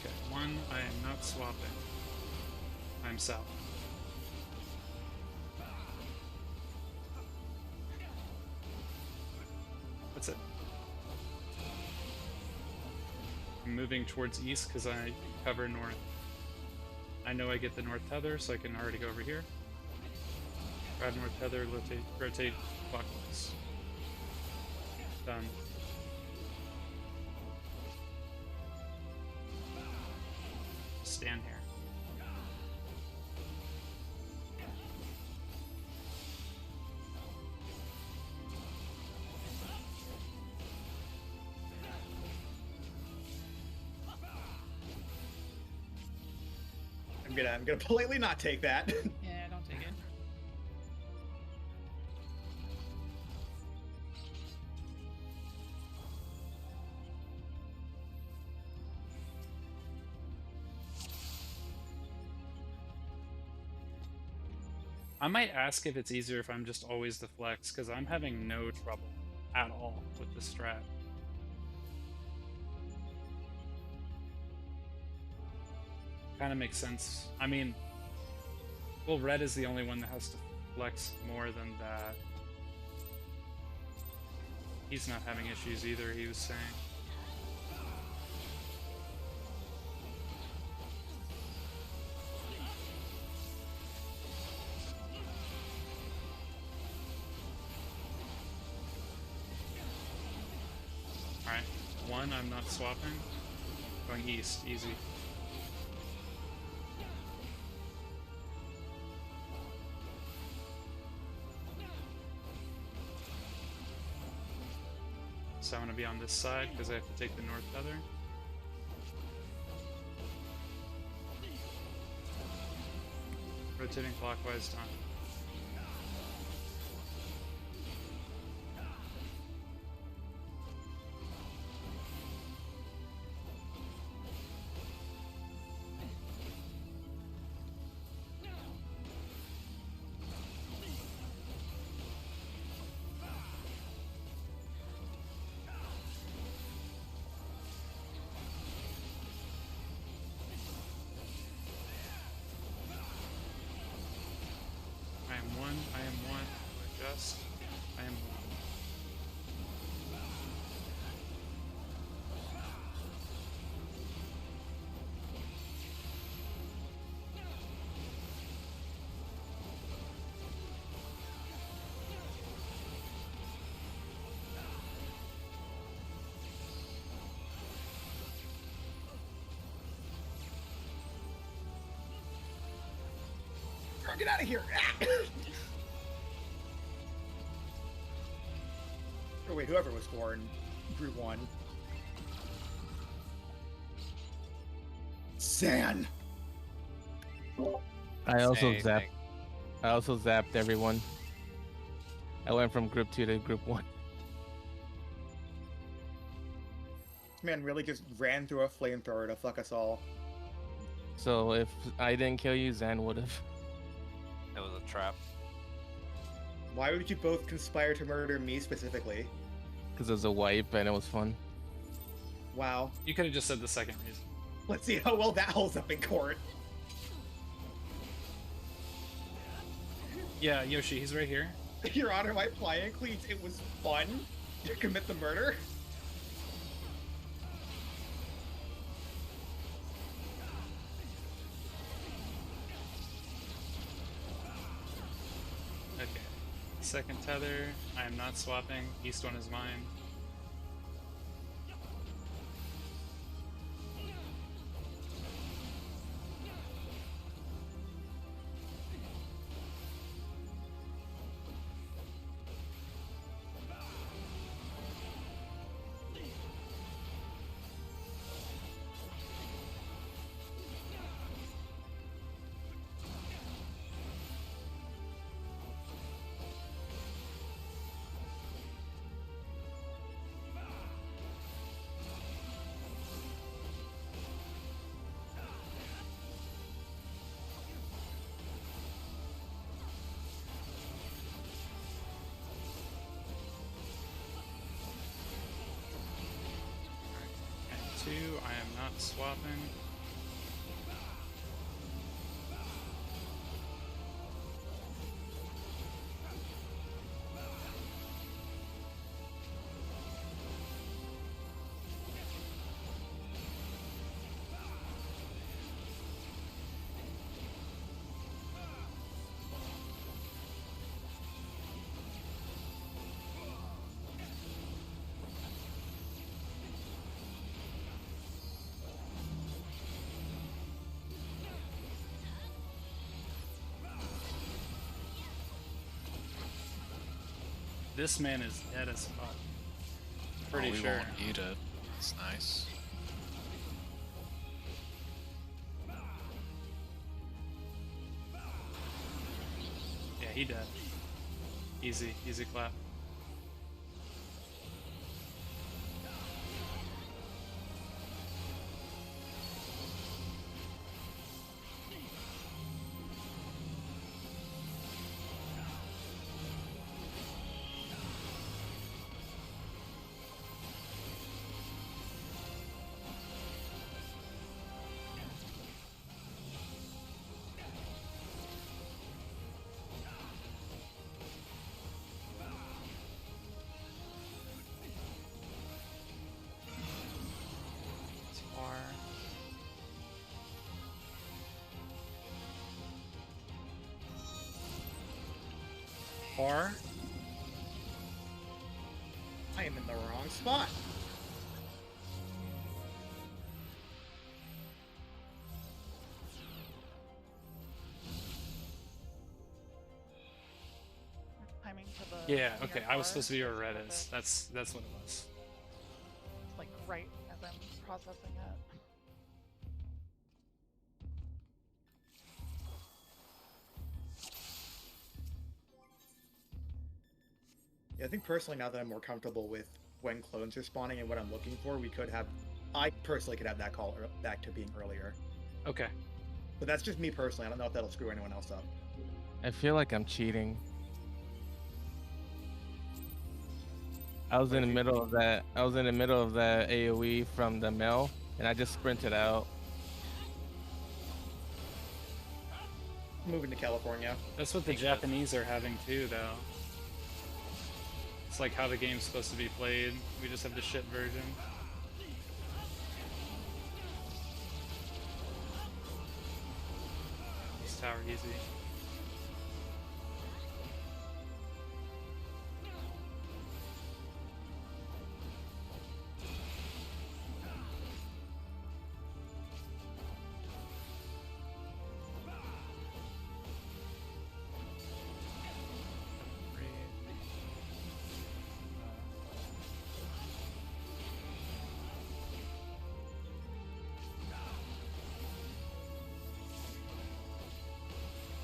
Okay, 1, I am not swapping. I'm south. That's it. I'm moving towards east because I cover north. I know I get the north tether, so I can already go over here. Grab north tether, rotate clockwise. Done. Stand here. gonna politely not take that. Yeah, don't take it. I might ask if it's easier if I'm just always the flex, because I'm having no trouble at all with the strat. Kind of makes sense. I mean, well, red is the only one that has to flex more than that. He's not having issues either, he was saying. Alright, one, I'm not swapping. Going east, easy. So I'm going to be on this side because I have to take the north feather. Rotating clockwise time. I am one, adjust, I am one. Get out of here! Oh wait, whoever was score in Group 1. San! I also Same zapped. thing. I also zapped everyone. I went from Group 2 to Group 1. This man really just ran through a flamethrower to fuck us all. So if I didn't kill you, Zan would have. It was a trap. Why would you both conspire to murder me specifically? Because it was a wipe and it was fun. Wow. You could have just said the second reason. Let's see how well that holds up in court. Yeah, Yoshi, he's right here. Your Honor, my client pleads it was fun to commit the murder. Okay. Second tether. I am not swapping. East one is mine. Two, I am not swapping. This man is dead as fuck. Pretty we sure. won't eat it. It's nice. he dead. Easy, easy clap. Far. I am in the wrong spot. Timing to the Yeah, near okay, I was bar supposed to be where is red a is. bit, That's what it was. like right as I'm processing it. Yeah, I think personally, now that I'm more comfortable with when clones are spawning and what I'm looking for, we could have. I personally could have that call back to being earlier. Okay. But that's just me personally. I don't know if that'll screw anyone else up. I feel like I'm cheating. I was in the middle of that. I was in the middle of that AOE from the mill, and I just sprinted out. Moving to California. That's what the Japanese are having too, though. It's like how the game's supposed to be played. We just have the shit version. This tower easy.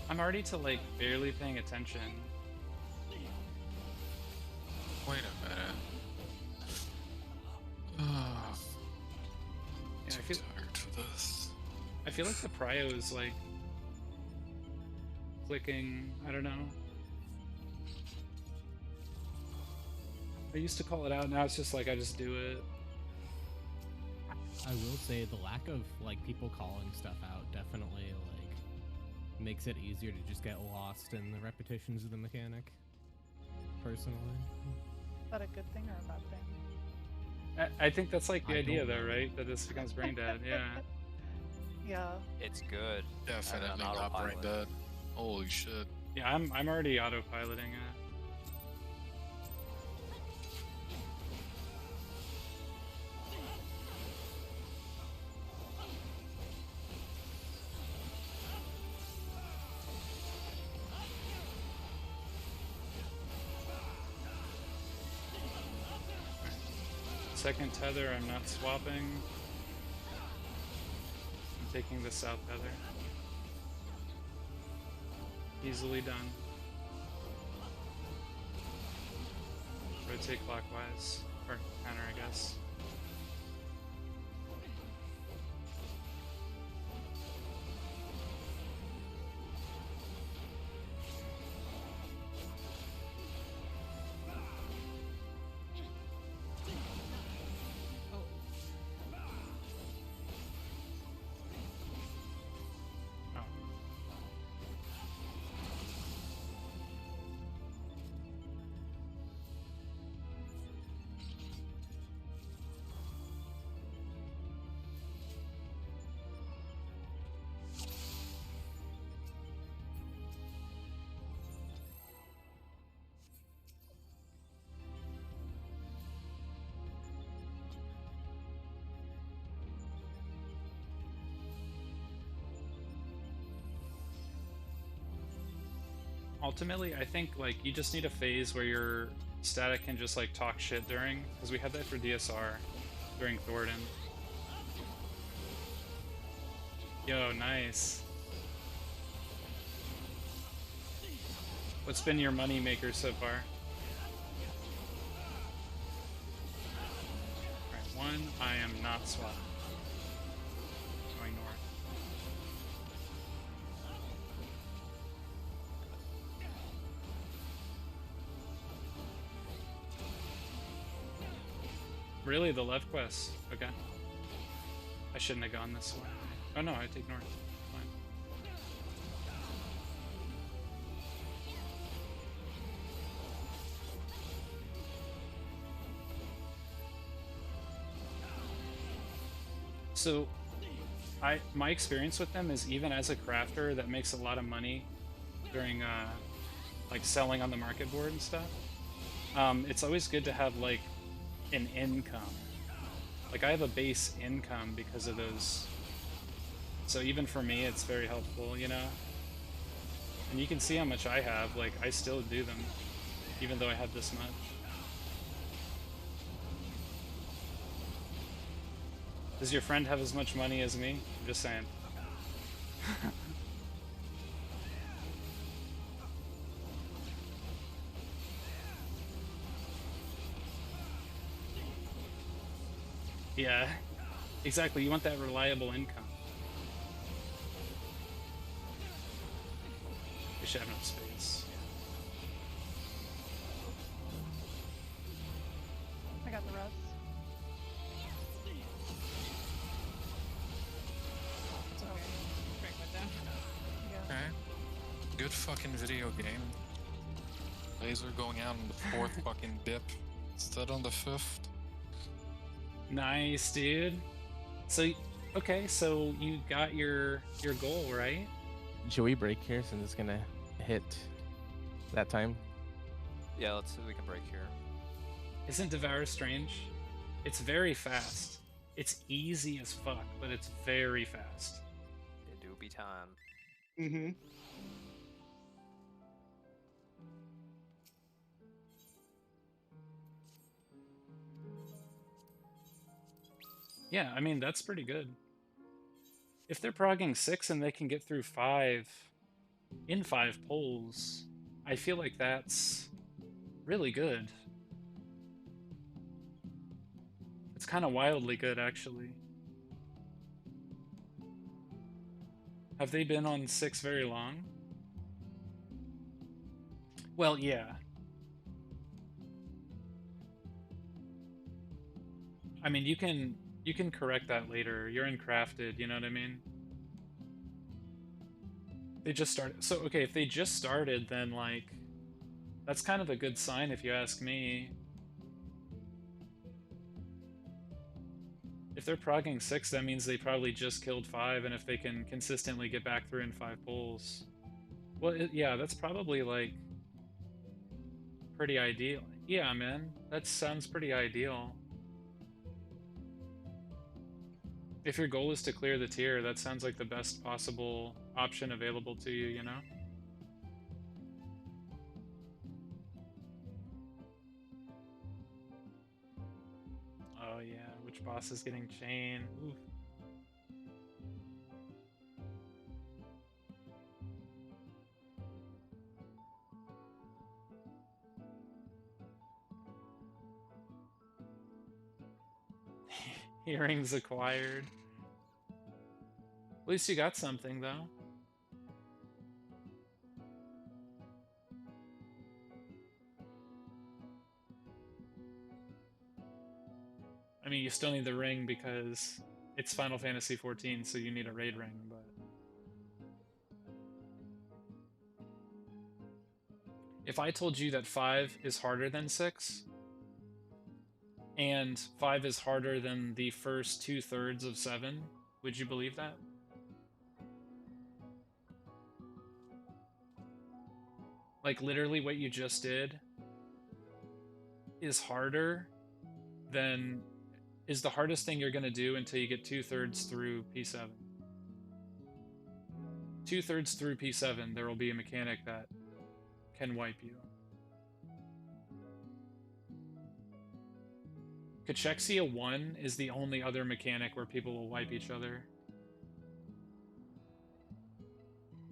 I'm already to like barely paying attention. Wait a minute. Yeah, Too tired for this. I feel like the prio is like clicking. I don't know. I used to call it out. Now it's just like I just do it. I will say the lack of like people calling stuff out definitely like makes it easier to just get lost in the repetitions of the mechanic. Personally, Is that a good thing or a bad thing? I think that's like the I idea, don't though, know. right? That this becomes brain dead. Yeah. Yeah. It's good. Definitely on not brain autopilot. dead. Holy shit. Yeah, I'm already autopiloting it. Second tether, I'm not swapping. I'm taking the south tether. Easily done. Rotate clockwise. Or counter, I guess. Oh. Ultimately, I think like you just need a phase where your static can just like talk shit during, because we had that for DSR during Thornton. Yo, nice. What's been your money maker so far? Alright, one, I am not swapping. Going north. Really? The left quest? Okay. I shouldn't have gone this way. Oh no, I take north. Fine. So, my experience with them is even as a crafter that makes a lot of money during like selling on the market board and stuff. It's always good to have like an income. Like I have a base income because of those. So even for me, it's very helpful, you know? And you can see how much I have. Like I still do them, even though I have this much. Does your friend have as much money as me? I'm just saying. Yeah, exactly. You want that reliable income. We should have enough space. I got the rest. It's okay. Break that down. Yeah. Okay. Good fucking video game. Laser going out on the 4th fucking dip instead on the 5th. Nice, dude. So, okay, so you got your goal, right? Should we break here since it's gonna hit that time? Yeah, let's see if we can break here. Isn't Devour strange? It's very fast. It's easy as fuck, but it's very fast. It do be time. Mm-hmm. Yeah, I mean, that's pretty good. If they're progging 6 and they can get through 5 in 5 polls, I feel like that's really good. It's kind of wildly good, actually. Have they been on 6 very long? Well, yeah. I mean, you can correct that later. You're in crafted, you know what I mean? They just started. So, okay, if they just started, then, like, that's kind of a good sign if you ask me. If they're progging 6, that means they probably just killed 5, and if they can consistently get back through in 5 pulls. Well, yeah, that's probably, like, pretty ideal. Yeah, man, that sounds pretty ideal. If your goal is to clear the tier, that sounds like the best possible option available to you, you know? Oh yeah, which boss is getting chain? Oof. Hearings acquired. At least you got something, though. I mean, you still need the ring because it's Final Fantasy XIV, so you need a raid ring, but... If I told you that 5 is harder than 6, and 5 is harder than the first 2/3 of 7, would you believe that? Like, literally what you just did is harder than... is the hardest thing you're going to do until you get 2/3 through P7. 2/3 through P7, there will be a mechanic that can wipe you. Cachexia 1 is the only other mechanic where people will wipe each other.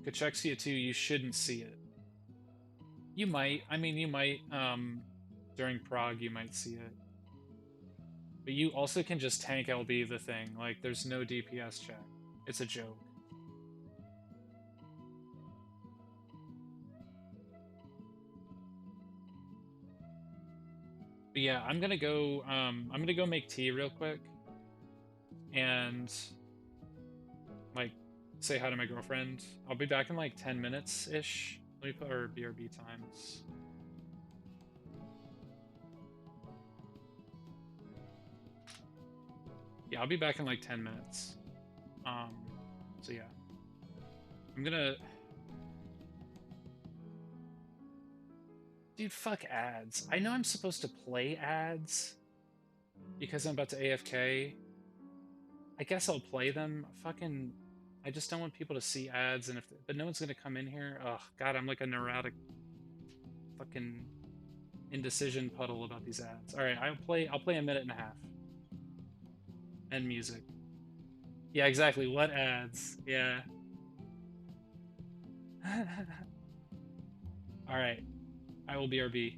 Cachexia 2, you shouldn't see it. You might. I mean, you might. During Prog, you might see it. But you also can just tank LB the thing. Like, there's no DPS check. It's a joke. But yeah, I'm gonna go. I'm gonna go make tea real quick, and like say hi to my girlfriend. I'll be back in like 10 minutes ish. Let me put our BRB times. Yeah, I'll be back in like 10 minutes. So yeah, I'm gonna. Dude, fuck ads. I know I'm supposed to play ads because I'm about to AFK. I guess I'll play them. Fucking, I just don't want people to see ads, and but no one's gonna come in here. Oh God, I'm like a neurotic, fucking indecision puddle about these ads. All right, I'll play a minute and a half. And music. Yeah, exactly. What ads? Yeah. All right, I will BRB.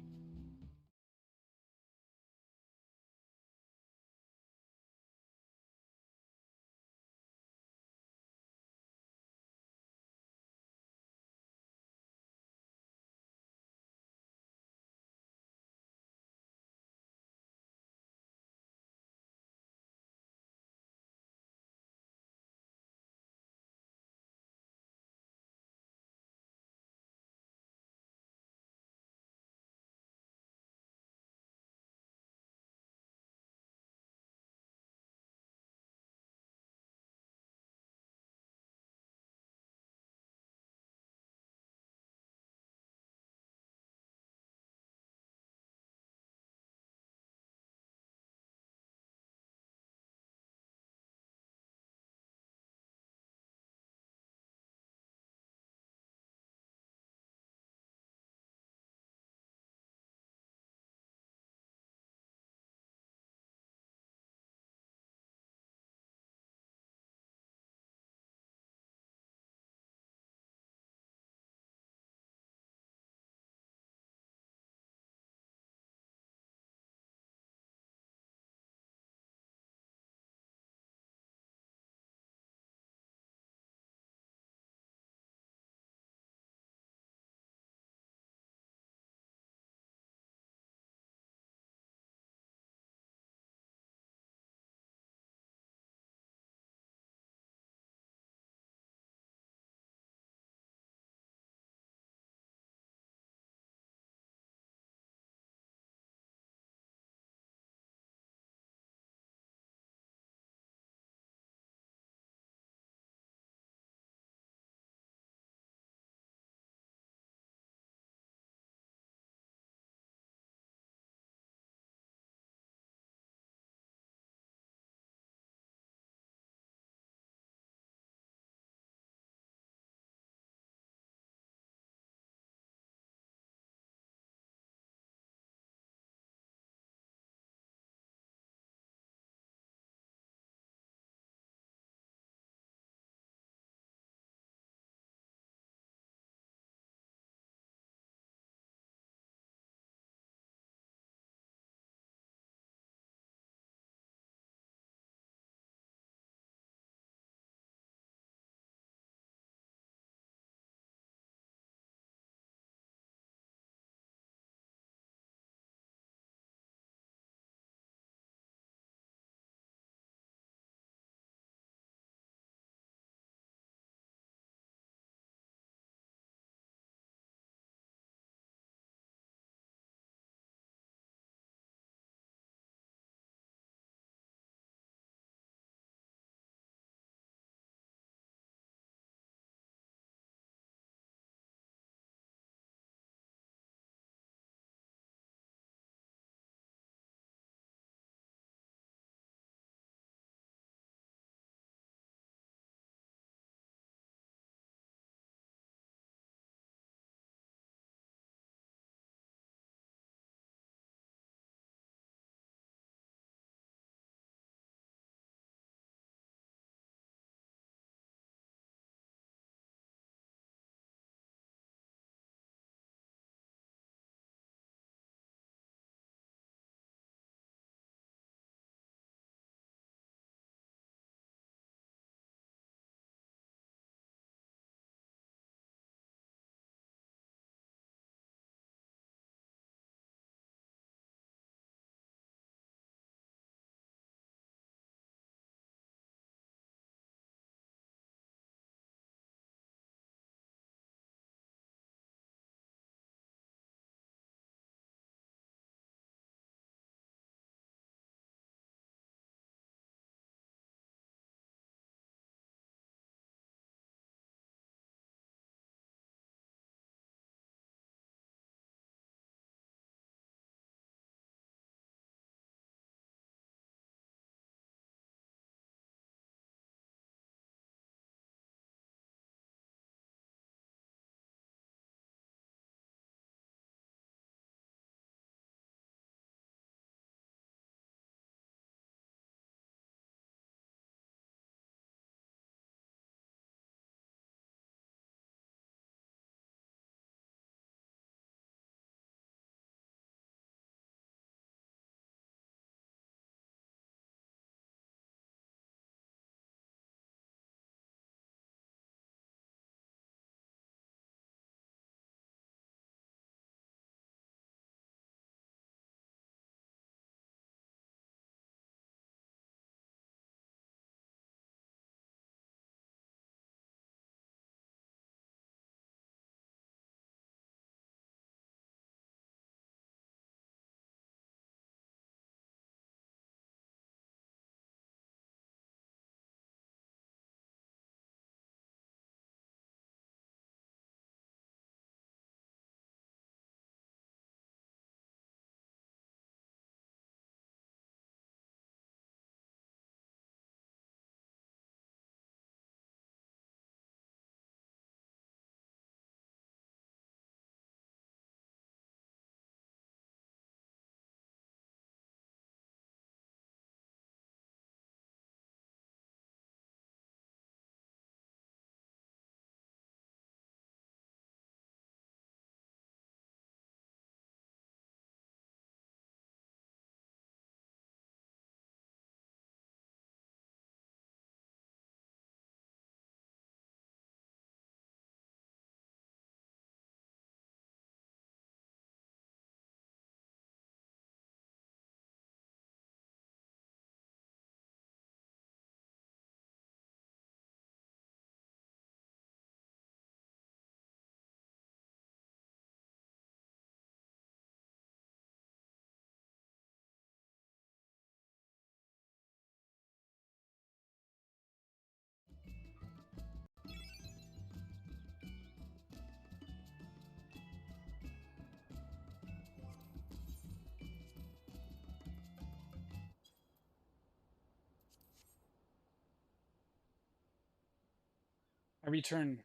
I return.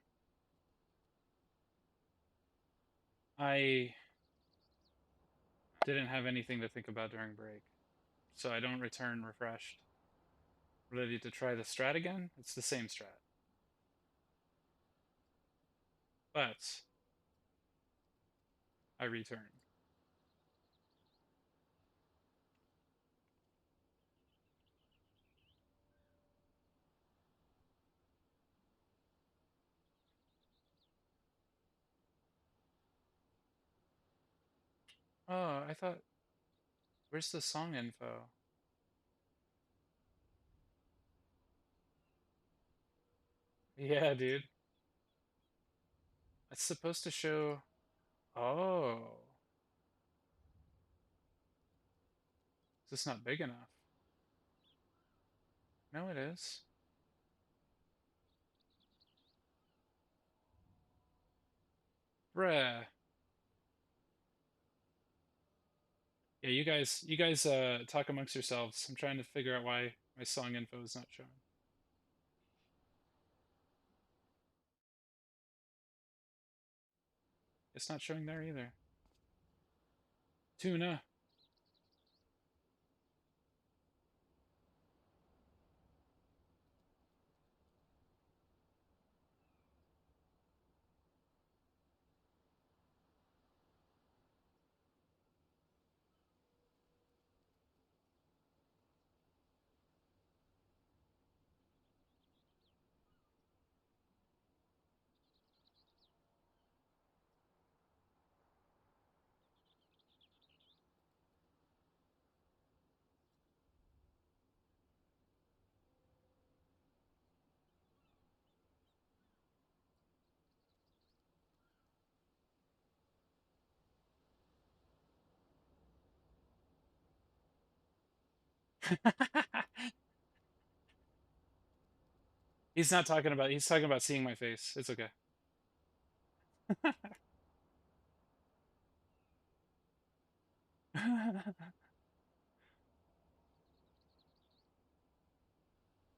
I didn't have anything to think about during break, so I don't return refreshed. Ready to try the strat again? It's the same strat. But I return. Oh, I thought... Where's the song info? Yeah, dude. It's supposed to show... Oh. Is this not big enough? No, it is. Bruh. Yeah, you guys talk amongst yourselves. I'm trying to figure out why my song info is not showing. It's not showing there either. Tuna. He's not talking about... He's talking about seeing my face. It's okay.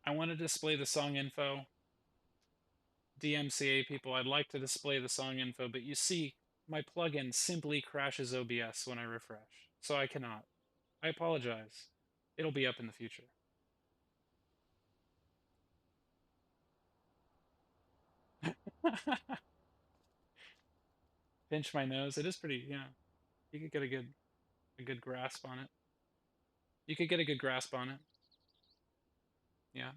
I want to display the song info. DMCA people, I'd like to display the song info, but you see, my plugin simply crashes OBS when I refresh, so I cannot. I apologize. It'll be up in the future. Pinch my nose. It is pretty, yeah. You could get a good grasp on it. You could get a good grasp on it. Yeah.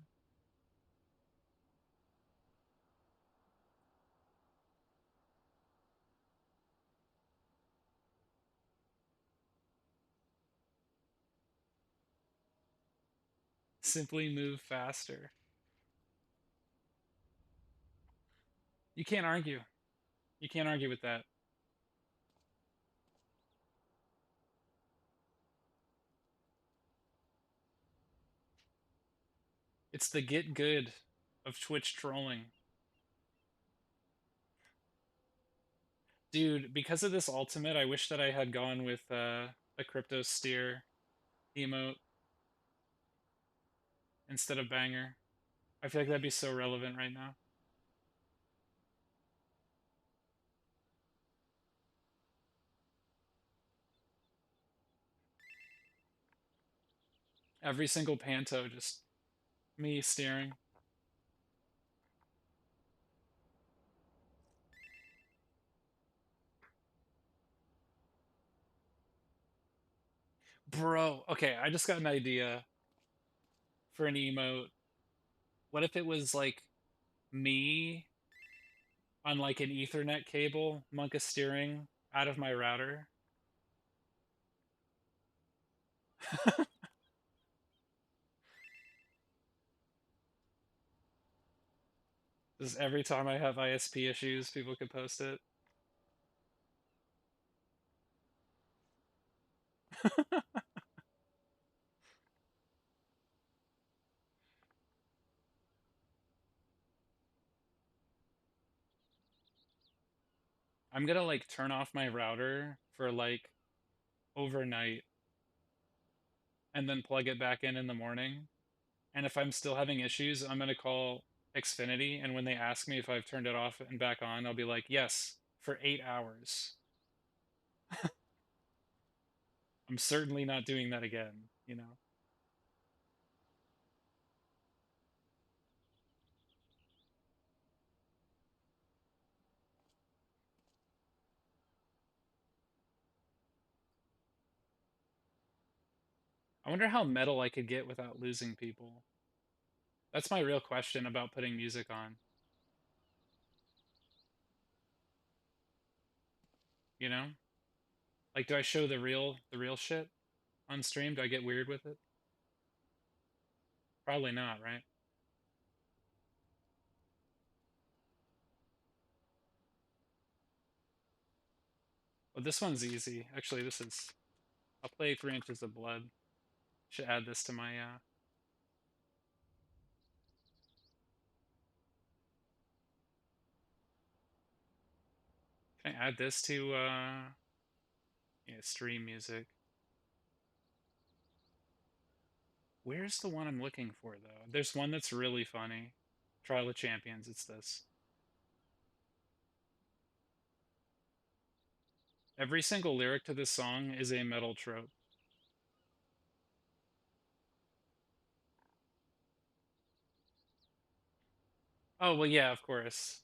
Simply move faster. You can't argue. You can't argue with that. It's the get good of Twitch trolling. Dude, because of this ultimate, I wish that I had gone with a crypto steer emote instead of banger. I feel like that'd be so relevant right now. Every single panto, just me steering. Bro, okay, I just got an idea for an emote. What if it was like me on like an Ethernet cable, Monka steering out of my router? Just every time I have ISP issues, people could post it. I'm gonna like turn off my router for like overnight and then plug it back in the morning. And if I'm still having issues, I'm gonna call Xfinity, and when they ask me if I've turned it off and back on, I'll be like, yes, for 8 hours. I'm certainly not doing that again, you know? I wonder how metal I could get without losing people. That's my real question about putting music on. You know? Like, do I show the real shit on stream? Do I get weird with it? Probably not, right? Well, this one's easy. Actually, this is... I'll play 3 Inches of Blood. Should add this to my, Can I add this to, yeah, stream music? Where's the one I'm looking for, though? There's one that's really funny. Trial of Champions, it's this. Every single lyric to this song is a metal trope. Oh, well, yeah, of course.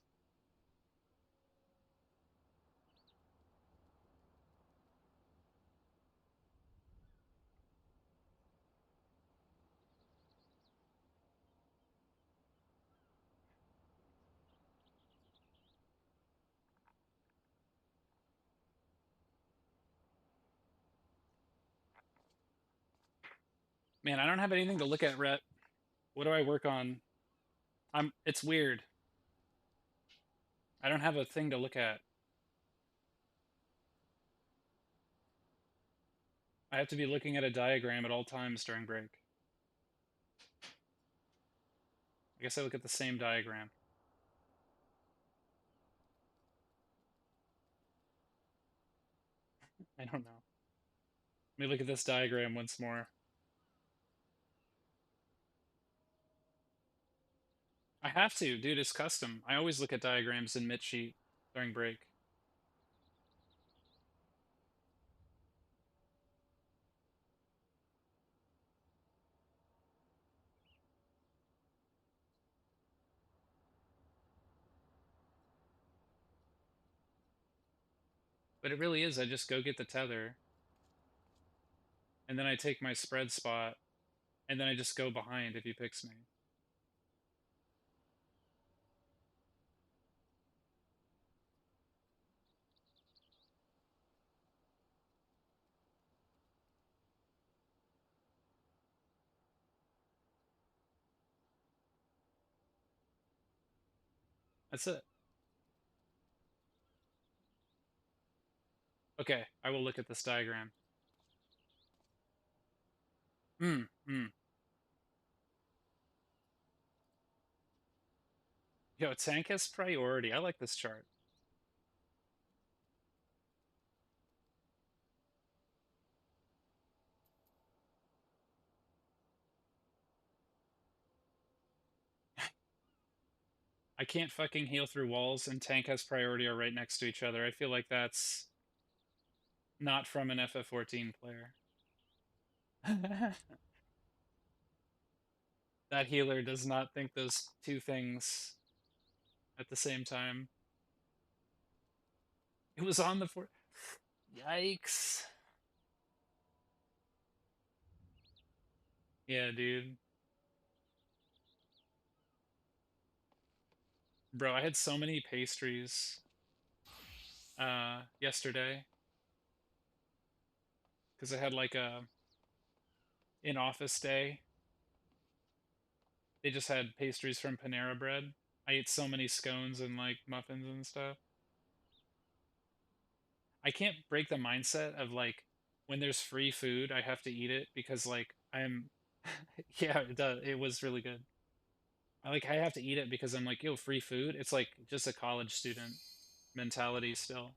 Man, I don't have anything to look at, Rhett. What do I work on? It's weird. I don't have a thing to look at. I have to be looking at a diagram at all times during break. I guess I look at the same diagram. I don't know. Let me look at this diagram once more. I have to, dude, it's custom. I always look at diagrams in mid-sheet during break. But it really is, I just go get the tether, and then I take my spread spot, and then I just go behind if he picks me. That's it. Okay, I will look at this diagram. Yo, tank has priority. I like this chart. I can't fucking heal through walls, and tank has priority are right next to each other. I feel like that's not from an FF14 player. That healer does not think those two things at the same time. It was on the floor. Yikes. Yeah, dude. Bro, I had so many pastries yesterday. Because I had like a in-office day. They just had pastries from Panera Bread. I ate so many scones and like muffins and stuff. I can't break the mindset of like when there's free food, I have to eat it because like I'm yeah, it does. It was really good. I have to eat it because I'm like, yo, free food. It's like just a college student mentality still.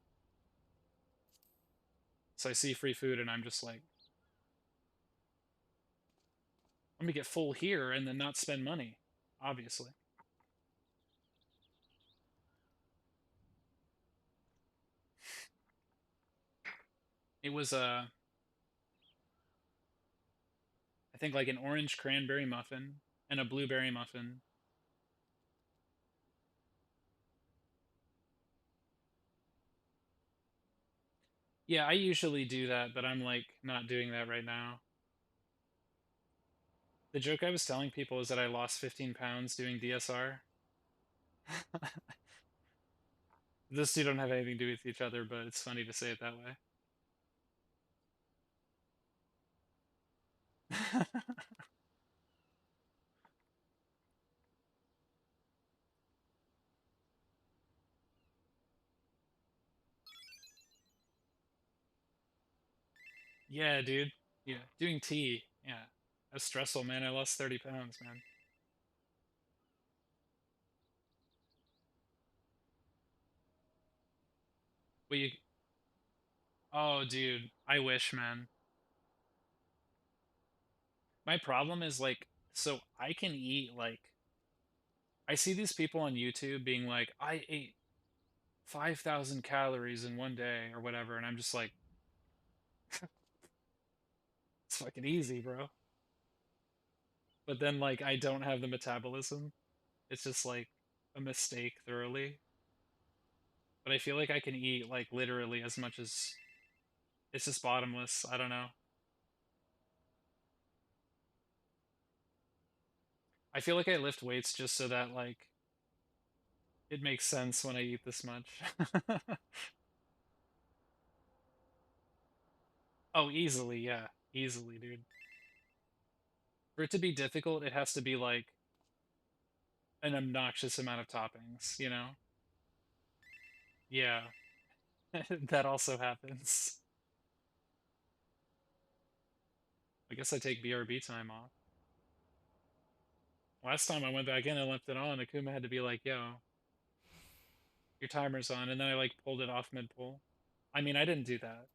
So I see free food and I'm just like, I'm gonna get full here and then not spend money, obviously. It was I think like an orange cranberry muffin and a blueberry muffin. Yeah, I usually do that, but I'm like not doing that right now. The joke I was telling people is that I lost 15 pounds doing DSR. Those two don't have anything to do with each other, but it's funny to say it that way. Yeah, dude. Yeah, doing tea. Yeah, that's stressful, man. I lost 30 pounds, man. But you, oh, dude, I wish, man. My problem is like, so I can eat like, I see these people on YouTube being like, I ate 5,000 calories in one day or whatever, and I'm just like, it's fucking easy, bro. But then like, I don't have the metabolism. It's just like a mistake thoroughly. But I feel like I can eat like literally as much as it's just bottomless. I don't know. I feel like I lift weights just so that like it makes sense when I eat this much. Oh, easily, yeah. Easily, dude. For it to be difficult, it has to be like an obnoxious amount of toppings, you know? Yeah. That also happens. I guess I take BRB time off. Last time I went back in and left it on, Akuma had to be like, yo, your timer's on, and then I like pulled it off mid pull. I mean, I didn't do that.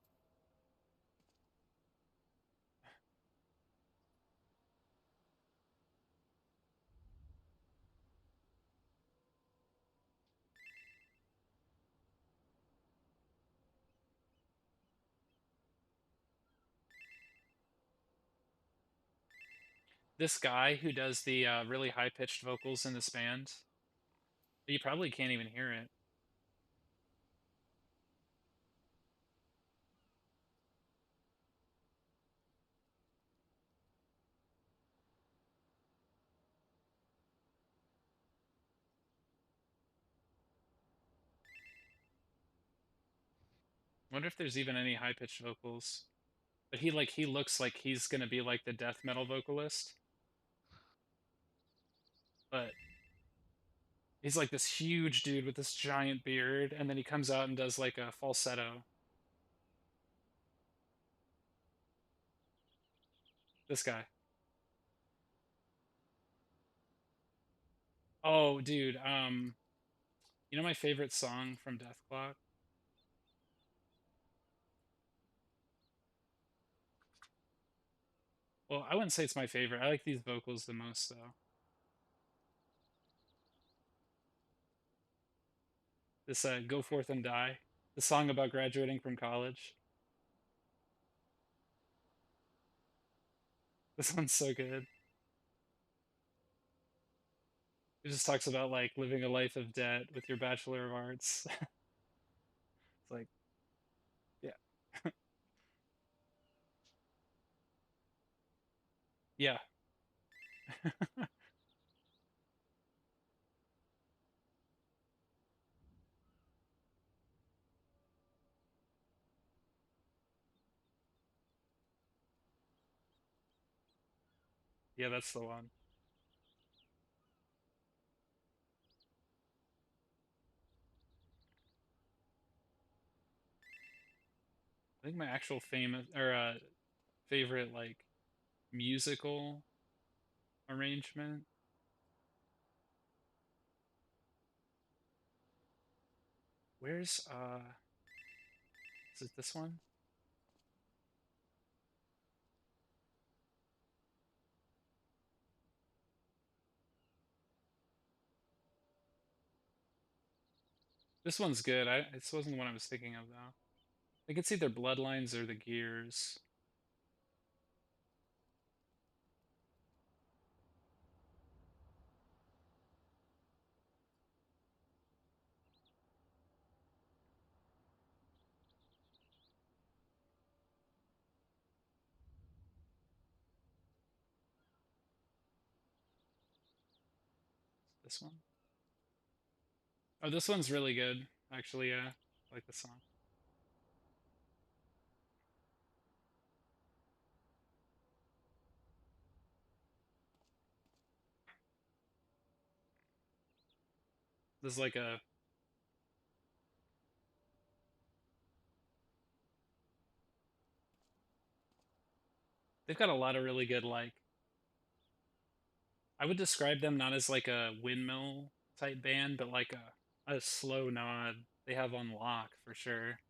This guy who does the really high pitched vocals in this band, you probably can't even hear it. Wonder if there's even any high pitched vocals. But he looks like he's gonna be like the death metal vocalist. But he's like this huge dude with this giant beard, and then he comes out and does like a falsetto. This guy. Oh, dude. You know my favorite song from Death Clock? Well, I wouldn't say it's my favorite. I like these vocals the most, though. This "Go Forth and Die," the song about graduating from college. This one's so good. It just talks about like living a life of debt with your Bachelor of Arts. It's like, yeah, yeah, yeah. That's the one. I think my actual famous or favorite like musical arrangement. Where's is it this one? This one's good. This wasn't the one I was thinking of though. think it's either Bloodlines or the Gears. This one? Oh, this one's really good. Actually, yeah. I like the song. This is like a... They've got a lot of really good, like... I would describe them not as like a windmill type band, but like a slow nod they have on lock for sure.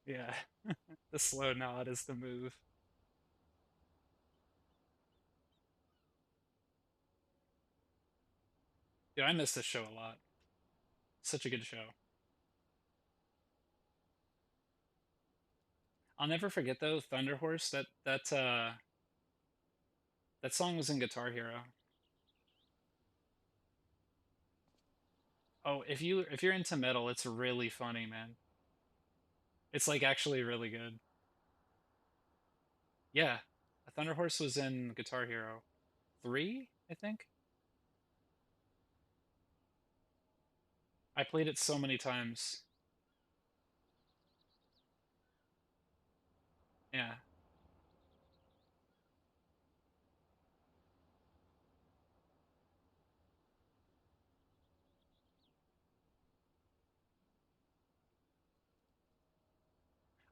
Yeah. The slow nod is the move. Yeah, I miss this show a lot. Such a good show. I'll never forget though, Thunder Horse. That song was in Guitar Hero. Oh, if you're into metal, it's really funny, man. It's like actually really good. Yeah, Thunder Horse was in Guitar Hero 3, I think. I played it so many times. Yeah.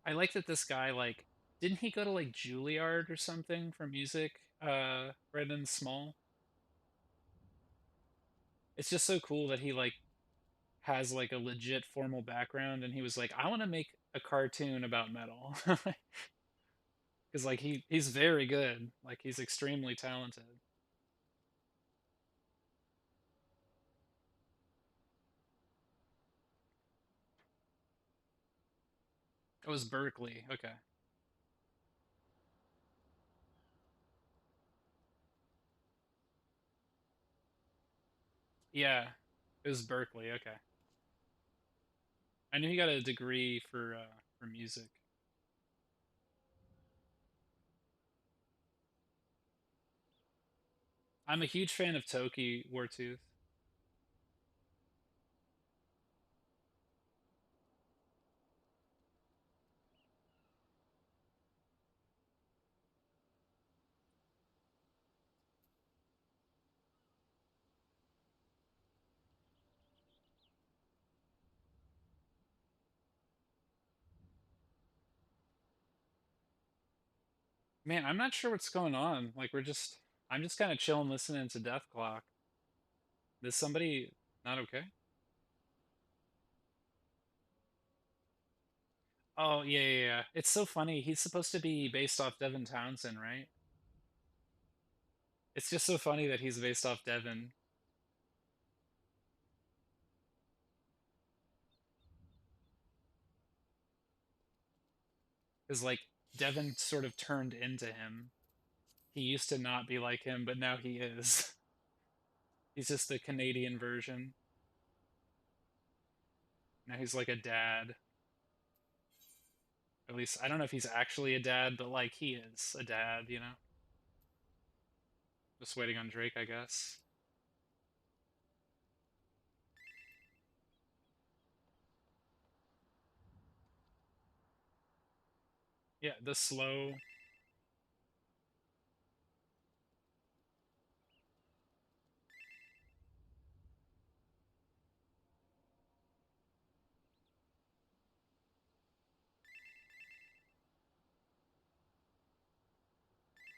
I like that this guy like didn't he go to like Juilliard or something for music? Brendan Small. It's just so cool that he like has like a legit formal background and he was like, I want to make a cartoon about metal. Because like he's very good. Like he's extremely talented. It was Berkeley. Okay. Yeah. It was Berkeley. Okay. I knew he got a degree for music. I'm a huge fan of Toki Wartooth. Man, I'm not sure what's going on. Like I'm just kind of chilling listening to Death Clock. Is somebody not okay? Oh, yeah, yeah, yeah. It's so funny. He's supposed to be based off Devin Townsend, right? It's just so funny that he's based off Devin. Because, like, Devin sort of turned into him. He used to not be like him, but now he is. He's just the Canadian version. Now he's like a dad. At least, I don't know if he's actually a dad, but, like, he is a dad, you know? Just waiting on Drake, I guess. Yeah, the slow.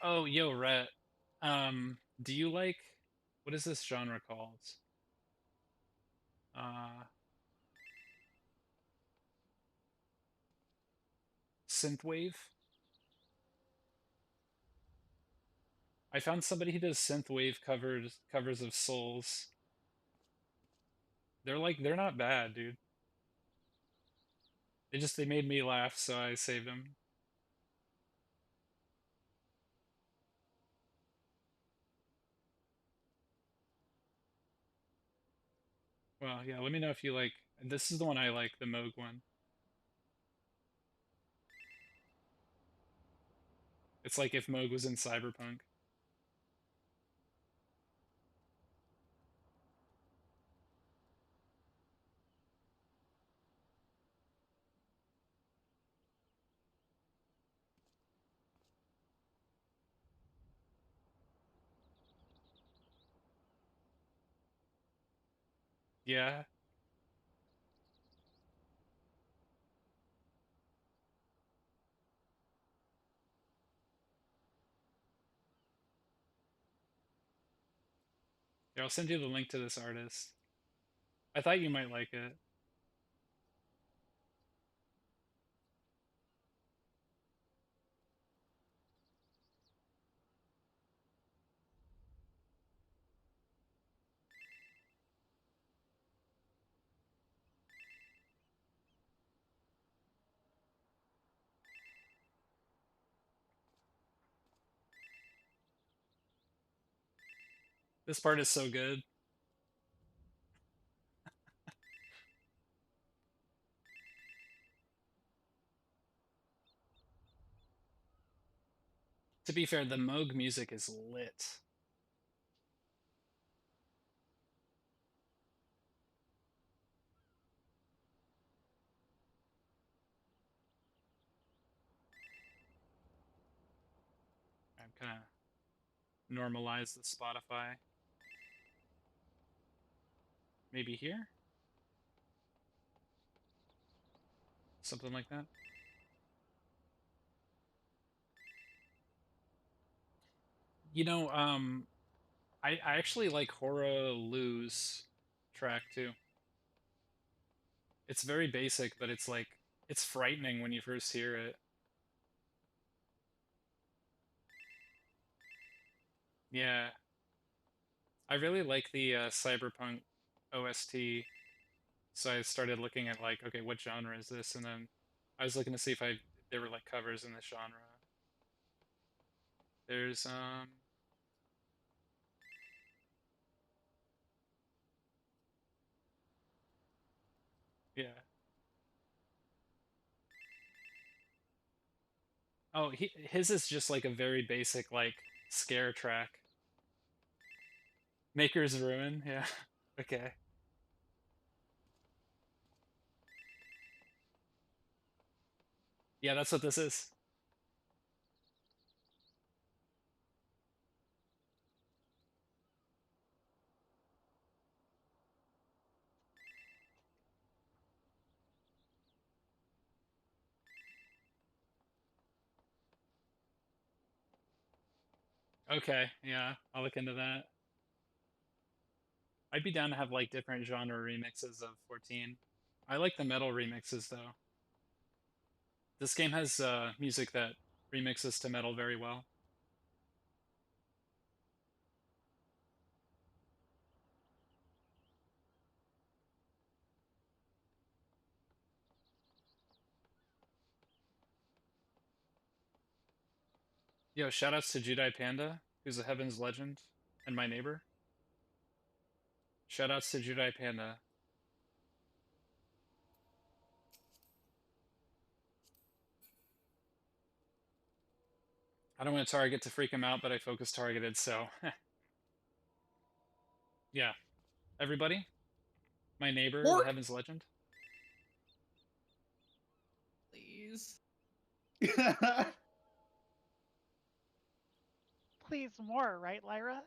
Oh, yo, Rhett. Do you like what is this genre called? Uh, synthwave. I found somebody who does synthwave covers of Souls. they're not bad, dude. They made me laugh, so I saved them. Well, yeah, let me know if you like. This is the one I like, the Moog one. It's like if Moog was in Cyberpunk. Yeah. Yeah, I'll send you the link to this artist. I thought you might like it. This part is so good. To be fair, the Moog music is lit. I'm kind of normalize the Spotify. Maybe here? Something like that. You know, I actually like Hora Lu's track too. It's very basic, but it's like it's frightening when you first hear it. Yeah, I really like the Cyberpunk OST, so I started looking at like, okay, what genre is this? And then I was looking to see if there were like covers in this genre. There's yeah. Oh, his is just like a very basic like scare track. Maker's Ruin, yeah. Okay. Yeah, that's what this is. Okay, yeah, I'll look into that. I'd be down to have like different genre remixes of 14. I like the metal remixes though. This game has music that remixes to metal very well. Yo, shoutouts to Jedi Panda, who's a Heaven's Legend and my neighbor. Shoutouts to Jedi Panda. I don't want to target to freak him out, but I focus targeted, so yeah. Everybody, my neighbor, the Heaven's Legend. Please. Please more, right, Lyra?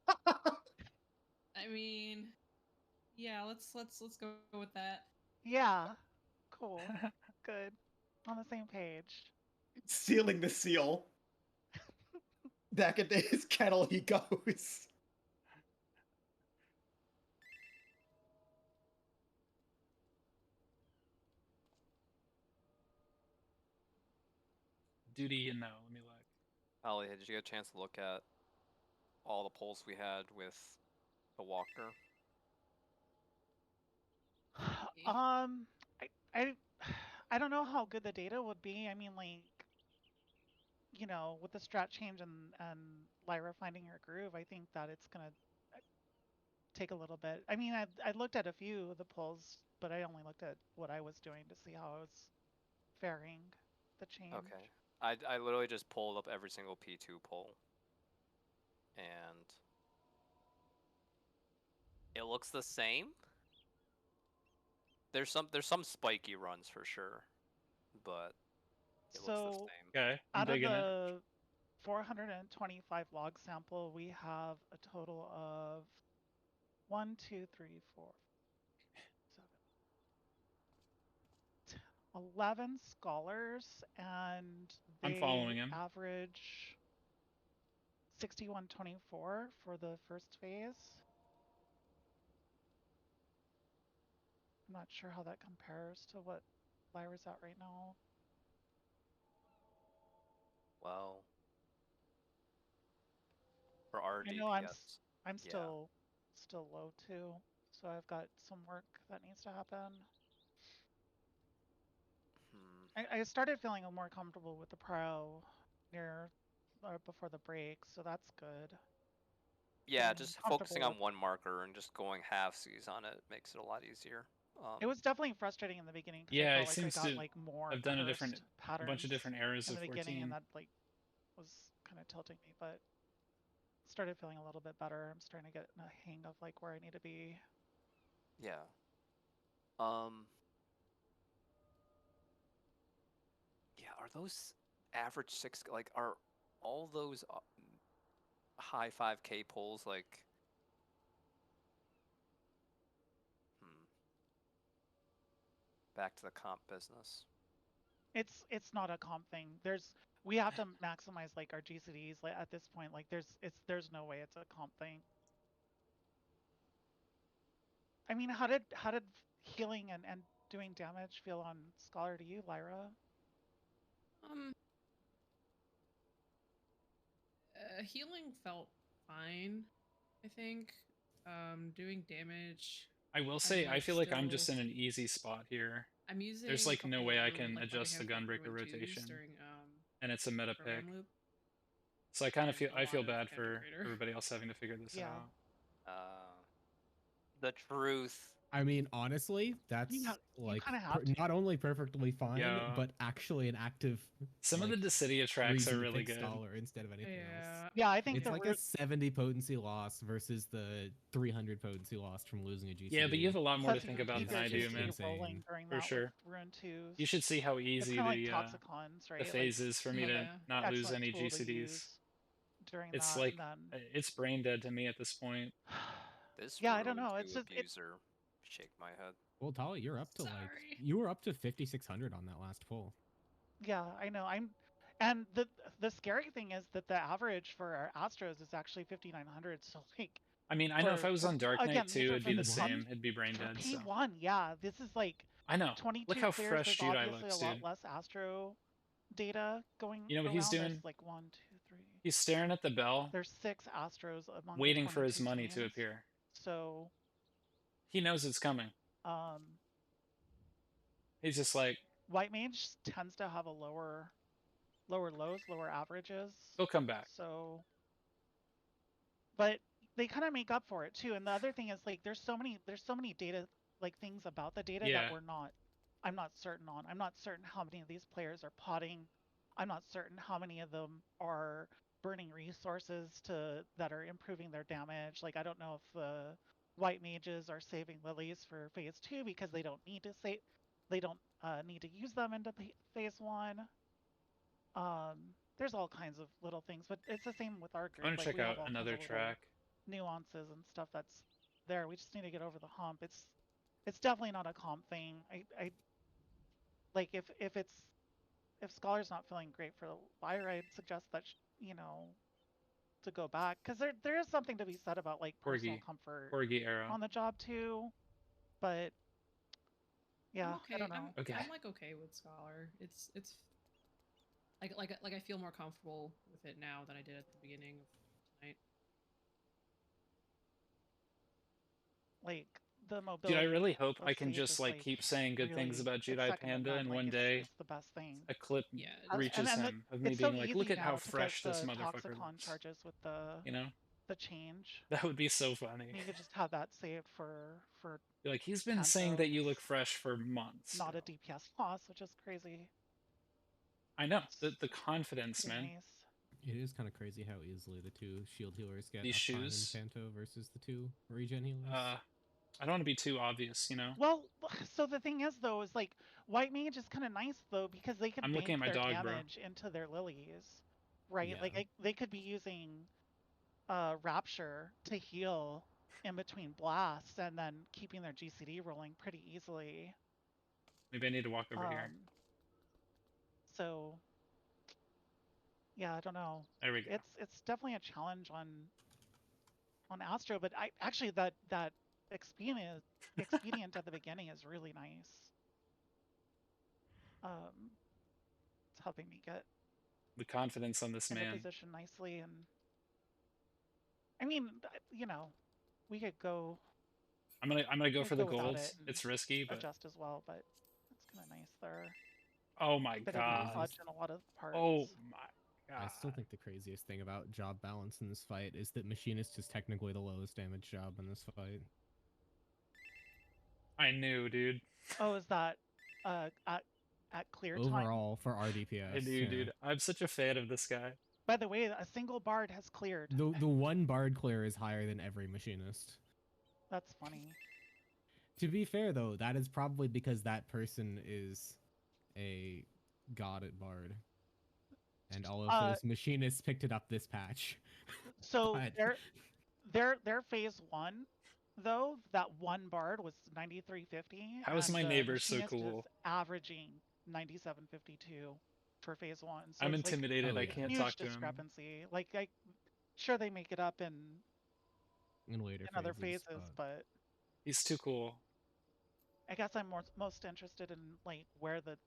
I mean, yeah, let's go with that. Yeah. Cool. Good. On the same page. Sealing the seal. Back into his kettle he goes. Duty, you know. Let me look. Ali, did you get a chance to look at all the polls we had with the walker? I, I, I don't know how good the data would be. I mean, like, you know, with the strat change and Lyra finding her groove, I think that it's gonna take a little bit. I mean, I looked at a few of the polls, but I only looked at what I was doing to see how I was faring the change. Okay. I literally just pulled up every single P2 poll. And it looks the same. There's some spiky runs for sure, but it looks the So same. Okay, I'm out of digging it. the 425 log sample, we have a total of 1, 2, 3, 4, 7, 11 scholars, and I'm they following him. average 6124 for the first phase. I'm not sure how that compares to what Lyra's at right now. Well, for our I know DPS, I'm yeah. still low too, so I've got some work that needs to happen. I started feeling more comfortable with the pro near before the break, so that's good. Yeah, Feeling just focusing comfortable on one marker and just going halfsies on it makes it a lot easier. It was definitely frustrating in the beginning because I Yeah, it felt like I seems got to like more have done a cursed bunch patterns of different eras in of the beginning, and 14. that like was kind of tilting me, but started feeling a little bit better. I'm starting to get a hang of like where I need to be. Yeah. Yeah, are those average 6, like, are all those high 5K pulls, like, back to the comp business? It's not a comp thing. We have to maximize like our GCDs like at this point. Like there's no way it's a comp thing. I mean, how did healing and doing damage feel on Scholar to you, Lyra? Healing felt fine, I think. Doing damage. I will say, I feel like I'm just still- in an easy spot here. I'm using There's a like no couple way I of can like bumping adjust the heads like gunbreaker Ruin 2s rotation, during and it's a meta pick. program loop. So I kind of and feel a lot of bad Captain for Crater. everybody else having to figure this Yeah. out. The truth. I mean, honestly, that's You like kind of have to. not only perfectly fine, Yeah. but actually an active. Some of like, the Dissidia tracks reason are to really pick good. Scholar instead of anything else. Yeah, I think It's the like a 70 potency loss versus the 300 potency loss from losing a GCD. Yeah, but you have a lot more to plus think you about keep than your I do, GCD man. rolling during For that sure. with Ruin 2s. You should see how It's easy kind of the like Toxicons, right? the phase like, is for me to not lose any tool to GCDs. use during It's that, like and then... it's brain dead to me at this point. This yeah, I don't know. It's just abuser. Shake my head. Well, Tali, you're up to you were up to 5,600 on that last pull. Yeah, I know. And the scary thing is that the average for our Astros is actually 5,900. So like, I mean, I know if I was on Dark Knight again, too, it'd be the same. It'd be brain dead. P1, So. yeah, this is like I know. 22 Look how clears. fresh There's Jedi obviously looks, a lot dude. less Astro data going You know what around. he's doing? There's like 1, 2, 3. He's staring at the bell. There's 6 Astros among waiting for his 22 money to teams. appear. So he knows it's coming. He's just like, White Mage tends to have a lower lows, lower averages. He'll come back. So, but they kind of make up for it too. And the other thing is like, there's so many data, like things about the data that I'm not certain on. I'm not certain how many of these players are potting. I'm not certain how many of them are burning resources that are improving their damage. Like, I don't know if the White Mages are saving lilies for phase 2 because they don't need to need to use them into phase 1. There's all kinds of little things, but it's the same with our group. I want to check out another track. Nuances and stuff that's there. We just need to get over the hump. It's definitely not a comp thing. I like if Scholar's not feeling great for Lyra, I'd suggest that to go back, because there is something to be said about like personal comfort on the job too. But yeah, okay. I don't know. I'm like okay with Scholar. It's like I feel more comfortable with it now than I did at the beginning of tonight. Like the mobility. Dude, I really hope of I can Sage just is, like keep saying good things really- about it's Jedi second to Panda, none, and like, one it's, day it's the best thing. a clip Yeah. reaches and him of me it's so being like, easy "Look at now how to fresh get this the motherfucker Toxicon looks." charges with You know, the change. that would be so funny. You could just have that saved for You're like, he's been saying that you look fresh for months. not a DPS loss, which is crazy. I know the confidence, Pretty man. nice. It is kind of crazy how easily the two shield healers get These uptime shoes. in Panto versus the two regen healers. I don't want to be too obvious, you know. Well, so the thing is though, is like white mage is kind of nice though because they can I'm looking bank at my their dog, bro. damage into their lilies, right? Yeah. Like they could be using rapture to heal in between blasts and then keeping their GCD rolling pretty easily. Maybe I need to walk over here. So yeah, I don't know. There we go. It's definitely a challenge on Astro, but I actually that expedient at the beginning is really nice. It's helping me get The confidence on this into man. position nicely, and I mean, you know, we could go. I'm gonna go for the without gold. it and It's risky, but adjust as well, but it's kind of nice there. oh my Bit of god. fudge in a lot of parts. Oh my god. I still think the craziest thing about job balance in this fight is that Machinist is technically the lowest damage job in this fight. I knew, dude. Oh, is that at clear time? Overall for RDPS. I knew, dude. I'm such a fan of this guy. By the way, a single bard has cleared. The one bard clear is higher than every Machinist. That's funny. To be fair though, that is probably because that person is a god at bard. And all of those Machinists picked it up this patch. So But- their phase one, though, that one bard was 9350. How is my neighbor so Machinist cool? Is averaging 9752 for phase one. So I'm it's intimidated. oh, I yeah. can't huge talk to him. discrepancy. Like, sure they make it up in in other phases, but He's too cool. I guess I'm most interested in like where the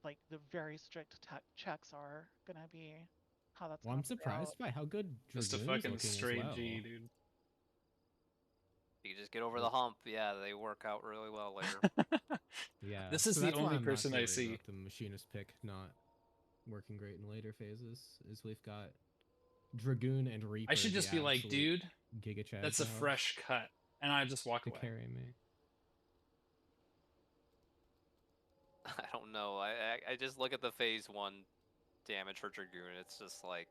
very strict checks are gonna be. How that's. Well, gonna I'm play surprised out. by how good Just a Dragoon's fucking looking as straight well. G, dude. You just get over the hump. Yeah, they work out really well later. Yeah. This is so the that's why only I'm not person too I worried see. about the Machinist pick not working great in later phases. Is we've got Dragoon and Reaper. I should just the be like, absolute dude, Giga Chad that's a now fresh cut. And I just walk to away. carry me. I don't know. I just look at the phase one damage for Dragoon. It's just like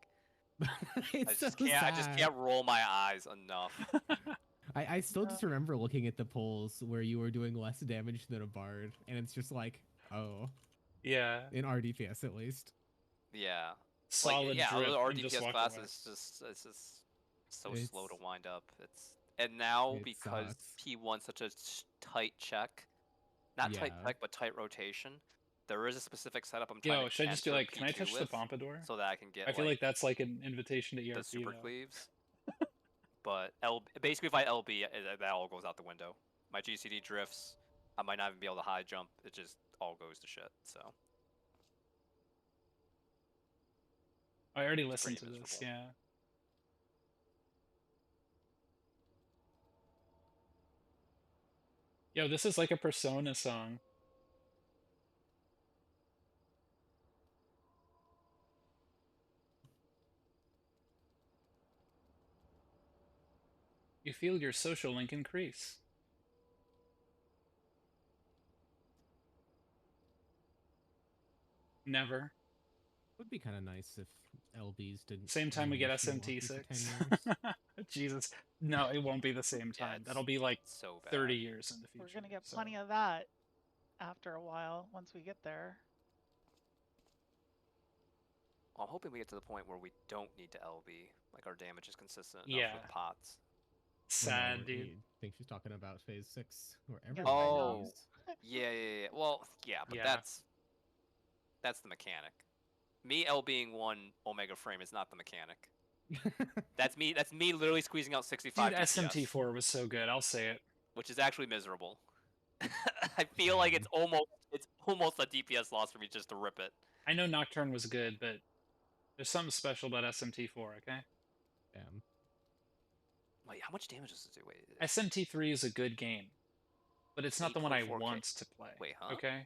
It's I so just sad. can't roll my eyes enough. I still just remember looking at the polls where you were doing less damage than a bard, and it's just like, oh, Yeah. in RDPS at least. Yeah. Solid yeah, drip. the and just RDPS walk class away. is it's just so It's- slow to wind up. And now it because sucks. P1's such a tight check, not tight Yeah. check but tight rotation, there is a specific setup I'm trying Yo, to should I just be enter like, can I P2 touch the with pompadour? so that I can get I feel like that's like an invitation to ERP. the super though. cleaves. But basically if I LB, that all goes out the window. My GCD drifts. I might not even be able to high jump. It just all goes to shit. So I already It's listened to pretty this, miserable. yeah. Yo, this is like a Persona song. You feel your social link increase. Never. Would be kind of nice if LBs didn't. Same time we get animation walk you for 10 SMT6. years. Jesus. No, it won't be the same Yeah, time. it's That'll be like so bad. 30 years in the future. We're gonna get so- plenty of that after a while once we get there. Well, I'm hoping we get to the point where we don't need to LB. Like our damage is consistent enough Yeah. with pots. Sad, Or dude. you think she's talking about phase 6 where Yes, everyone I Oh. LBs. Yeah. Well, yeah, but Yeah. that's the mechanic. Me LBing one Omega frame is not the mechanic. That's me literally squeezing out 65 Dude, DPS, SMT4 was so good. I'll say it. which is actually miserable. I feel like it's almost a DPS loss for me just to rip it. I know Nocturne was good, but there's something special about SMT4, okay? Damn. Wait, how much damage does it do? Wait, SMT3 is a good game. but it's not the one I 8.4K. want to play. Wait, huh? Okay.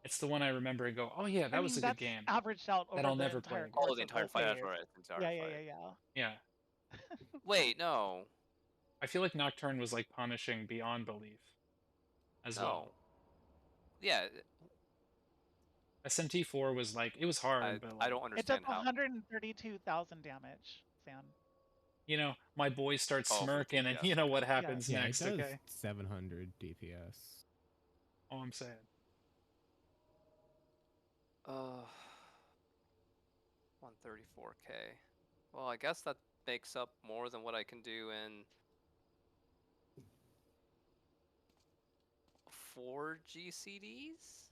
It's the one I remember and go, oh yeah, that I was mean, a good that's game. average out over I'll the never play entire again. course Oh, the of entire both fight. That's days. right. The entire Yeah, yeah, fight. yeah, yeah. Yeah. Wait, no. I feel like Nocturne was like punishing beyond belief as No. well. Yeah, SMT4 was like, it was hard, but like, I don't It does understand how. 132,000 damage, Sam. you know, my boys start Oh, for the smirking, and DPS. you know what happens Yeah, next, it does okay? 700 DPS. All I'm saying. 134K. Well, I guess that makes up more than what I can do in 4 GCDs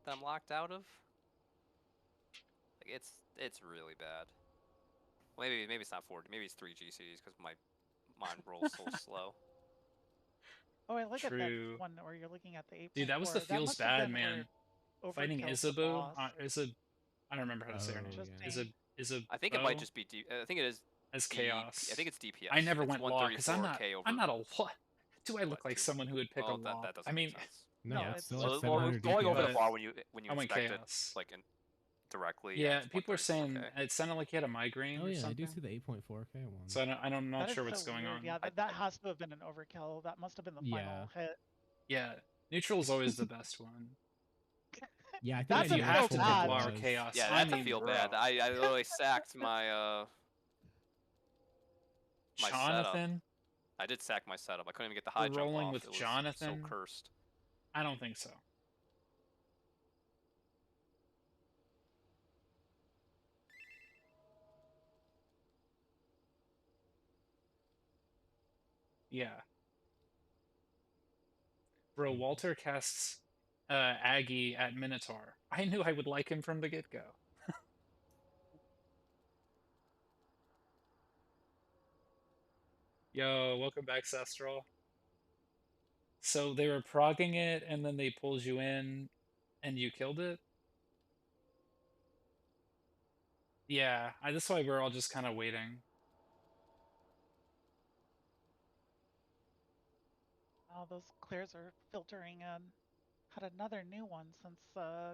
that I'm locked out of. Like it's really bad. Well, maybe it's not 4. Maybe it's 3 GCDs because my mind rolls so slow. Oh, I look at that True. one where you're looking at the 8.4. Dude, that was the That feels must have bad, been man. where Fighting Overkill the Isabu, boss. I don't remember how to say her Oh, name. Interesting. Is a I think it might just be I think it is as D- chaos. I think it's DPS. I never It's went law because I'm 134K over. not a law. Do I look what, like 2? someone who would pick Well, a law? that doesn't I mean, make sense. No, No, it's it's- still Well, at 700 going over the DPS. bar when you I went inspect chaos. it like directly. yeah, it's people are saying 134K. it sounded like he had a migraine Oh or yeah, I something. do see the 8.4K one. So I'm not That is sure what's so going weird. on. Yeah, that has to have been an overkill. That must have been the final hit. Yeah, neutral is always the best one. Yeah, I think That's I a knew you feel have which to one bad. it pick law or was. chaos. Yeah, I that's mean, feel bro. bad. I literally sacked my my setup. Jonathan, I did sack my setup. I couldn't even get the high We're jump rolling off. with It was Jonathan? so cursed. I don't think so. Yeah. Bro, Walter casts Aggie at Minotaur. I knew I would like him from the get-go. Yo, welcome back, Sestral. So they were progging it, and then they pulled you in, and you killed it? Yeah, that's why we're all just kind of waiting. Oh, those clears are filtering in. Had another new one since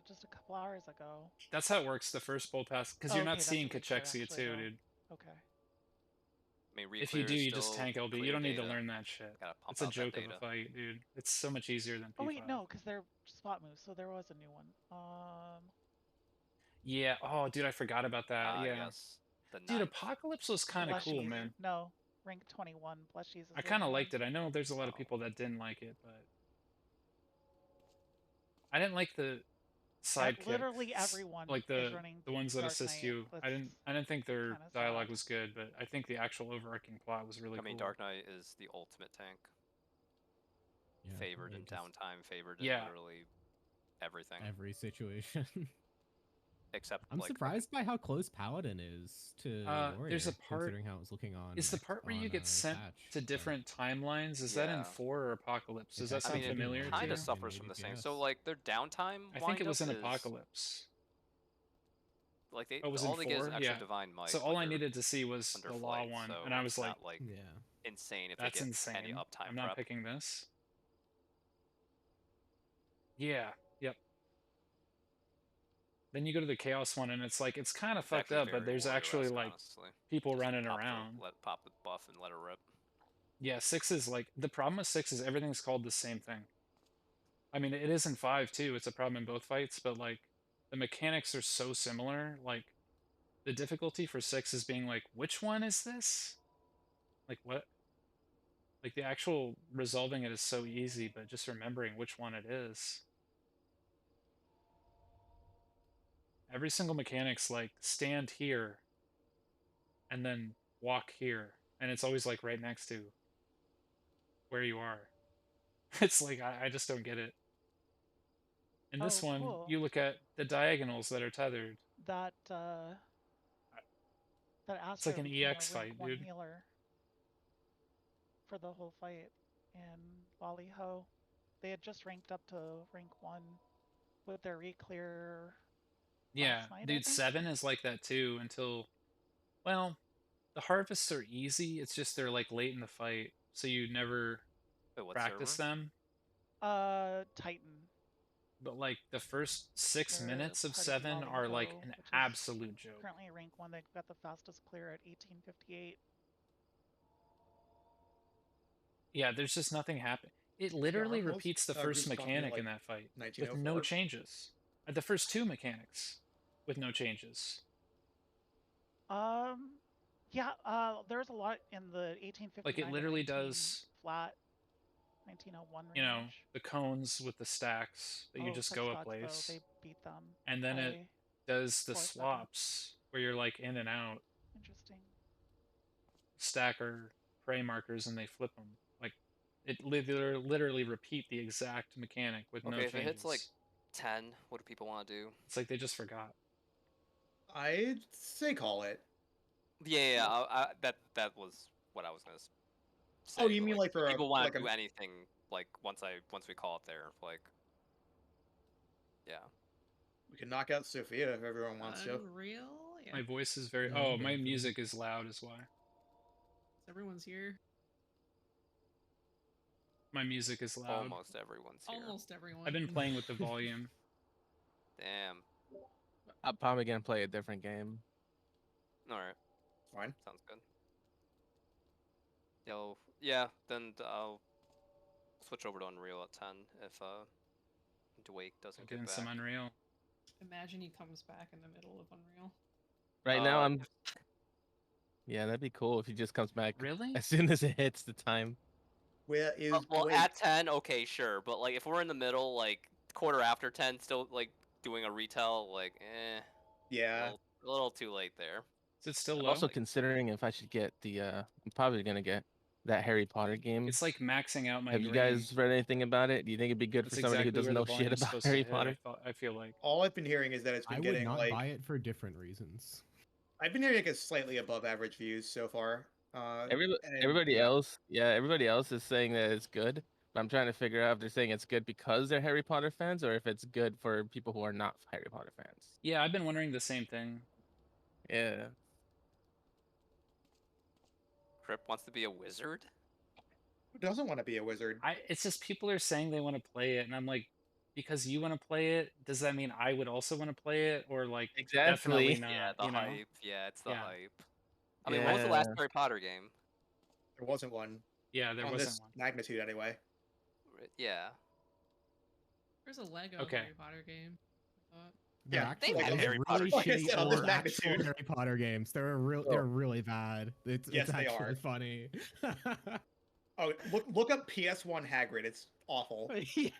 just a couple hours ago. That's how it works, the first bull pass, because you're Okay, not that's seeing a reclear, Cachexia actually, too, though. dude. Okay. I mean, If you do, Reclear is you just still tank LB. You clear don't need to data. learn that shit. Gotta pump It's a out that joke of data. a fight, dude. It's so much easier than P5. Oh wait, no, because they're spot moves, so there was a new one. Yeah. Oh, dude, I forgot about that. Yeah. Yes. The Dude, 9th. Apocalypse was kind of cool, Plushies. man. No, rank 21 plushies. I kind of liked it. I know there's a lot of people that didn't like it, but I didn't like the sidekick. Literally everyone like is running the ones that Dark assist Knight. you. I didn't think their kinda dialogue sad. was good, but I think the actual overarching plot was really I mean, cool. Dark Knight is the ultimate tank. Yeah, Favored in just downtime, favored in Yeah. literally everything. every situation. Except I'm like surprised by how close Paladin is to Warrior, there's a part- considering how it was looking on. Is the part where you get sent patch, to but- different timelines? Is that in Yeah. 4 or Apocalypse? Does It that I sound mean, familiar it to kind you? of suffers from the same. So DPS. like their downtime. I think it was in windup is- Apocalypse. Like they Oh, it was all in they get is 4? extra Yeah. divine might. So all I under- needed to see was under the law flight, one, so and I was it's like, not, like Yeah. insane if that's they get insane. any uptime I'm not prep. picking this. Yeah. Yep. Then you go to the Chaos one, and it's like, it's kind of It's fucked actually up, but very there's actually Warrior-esque, like honestly. people Just running pop the- around. pop the buff and let it rip. Yeah, 6 is like, the problem with 6 is everything's called the same thing. I mean, it is in 5 too. It's a problem in both fights, but like the mechanics are so similar. Like the difficulty for 6 is being like, which one is this? Like what? Like the actual resolving it is so easy, but just remembering which one it is. Every single mechanic's like stand here and then walk here. And it's always like right next to where you are. It's like, I just don't get it. In this Oh, one, cool. you look at the diagonals that are tethered. That Astro like an became a EX rank fight, 1 dude. healer for the whole fight in Wally Ho. They had just ranked up to rank 1 with their reclear. Yeah, night, I dude, think? 7 is like that too until, well, the harvests are easy. It's just they're like late in the fight, so you never. Wait, what practice server? them. Titan. But like the first 6 They're minutes of part 7 Evolving are like Co, an which is absolute joke. Currently rank 1. They've got the fastest clear at 1858. Yeah, there's just nothing happening. It literally aren't most, repeats the groups first talking mechanic like in that fight with 1904? no changes. The first 2 mechanics with no changes. Yeah, there's a lot in the 1859 Like it literally does, flat 1901 range. you know, the cones with the stacks that you just such go a thoughts, though. place. They beat them. And then it by does the 4-7. swaps where you're like in and out, Interesting. stacker prey markers, and they flip them. Like it literally repeat the exact mechanic with no Okay, if changes. it hits like 10, what do people want to do? It's like they just forgot. I'd say call it. Yeah, that was what I was gonna say. Oh, you but, mean like for a people want like to do a, anything like once we call it there, like yeah. we can knock out Sophia if everyone wants to. Unreal? Yeah. My voice is very. Yeah, Oh, I'm my down for music is loud, is why. Everyone's here. My music is loud. Almost everyone's here. Almost everyone. I've been playing with the volume. Damn. I'm probably gonna play a different game. All right. Fine. Sounds good. Yeah. Then I'll switch over to Unreal at 10 if Dwake doesn't get Getting back. some Unreal. Imagine he comes back in the middle of Unreal. Right now, I'm. Yeah, that'd be cool if he just comes back Really? as soon as it hits the time. Where is Well, Dwayne? at 10, okay, sure, but like if we're in the middle, like quarter after 10, still like doing a retell, like Yeah. a little too late there. Is it still I'm low? also considering if I should get the. I'm probably gonna get that Harry Potter game. It's like maxing out my. Have you green. guys read anything about it? Do you think it'd be good That's for somebody exactly who doesn't where know the shit volume's about supposed to Harry hit, Potter? I feel like. All I've been hearing is that it's been I would getting not like buy it for different reasons. I've been hearing it gets slightly above average views so far. And Everybody yeah. else, everybody else is saying that it's good. But I'm trying to figure out if they're saying it's good because they're Harry Potter fans or if it's good for people who are not Harry Potter fans. Yeah, I've been wondering the same thing. Yeah. Crip wants to be a wizard? Who doesn't want to be a wizard? It's just people are saying they want to play it, and I'm like, because you want to play it, does that mean I would also want to play it, or like Exactly. definitely not? Yeah, the you know? hype. Yeah, it's the Yeah. hype. I mean, what was the last Harry Potter game? There wasn't one. Yeah, there on wasn't this one. magnitude anyway. Yeah. There's a Lego Okay. Harry Potter game. I thought. They're Yeah, actually they had those Harry really Potter games. Like I shitty said, on this old actual magnitude. Harry Potter games. They're really bad. It's Yes, they actually are. funny. Oh, look up PS1 Hagrid. It's awful. Yeah.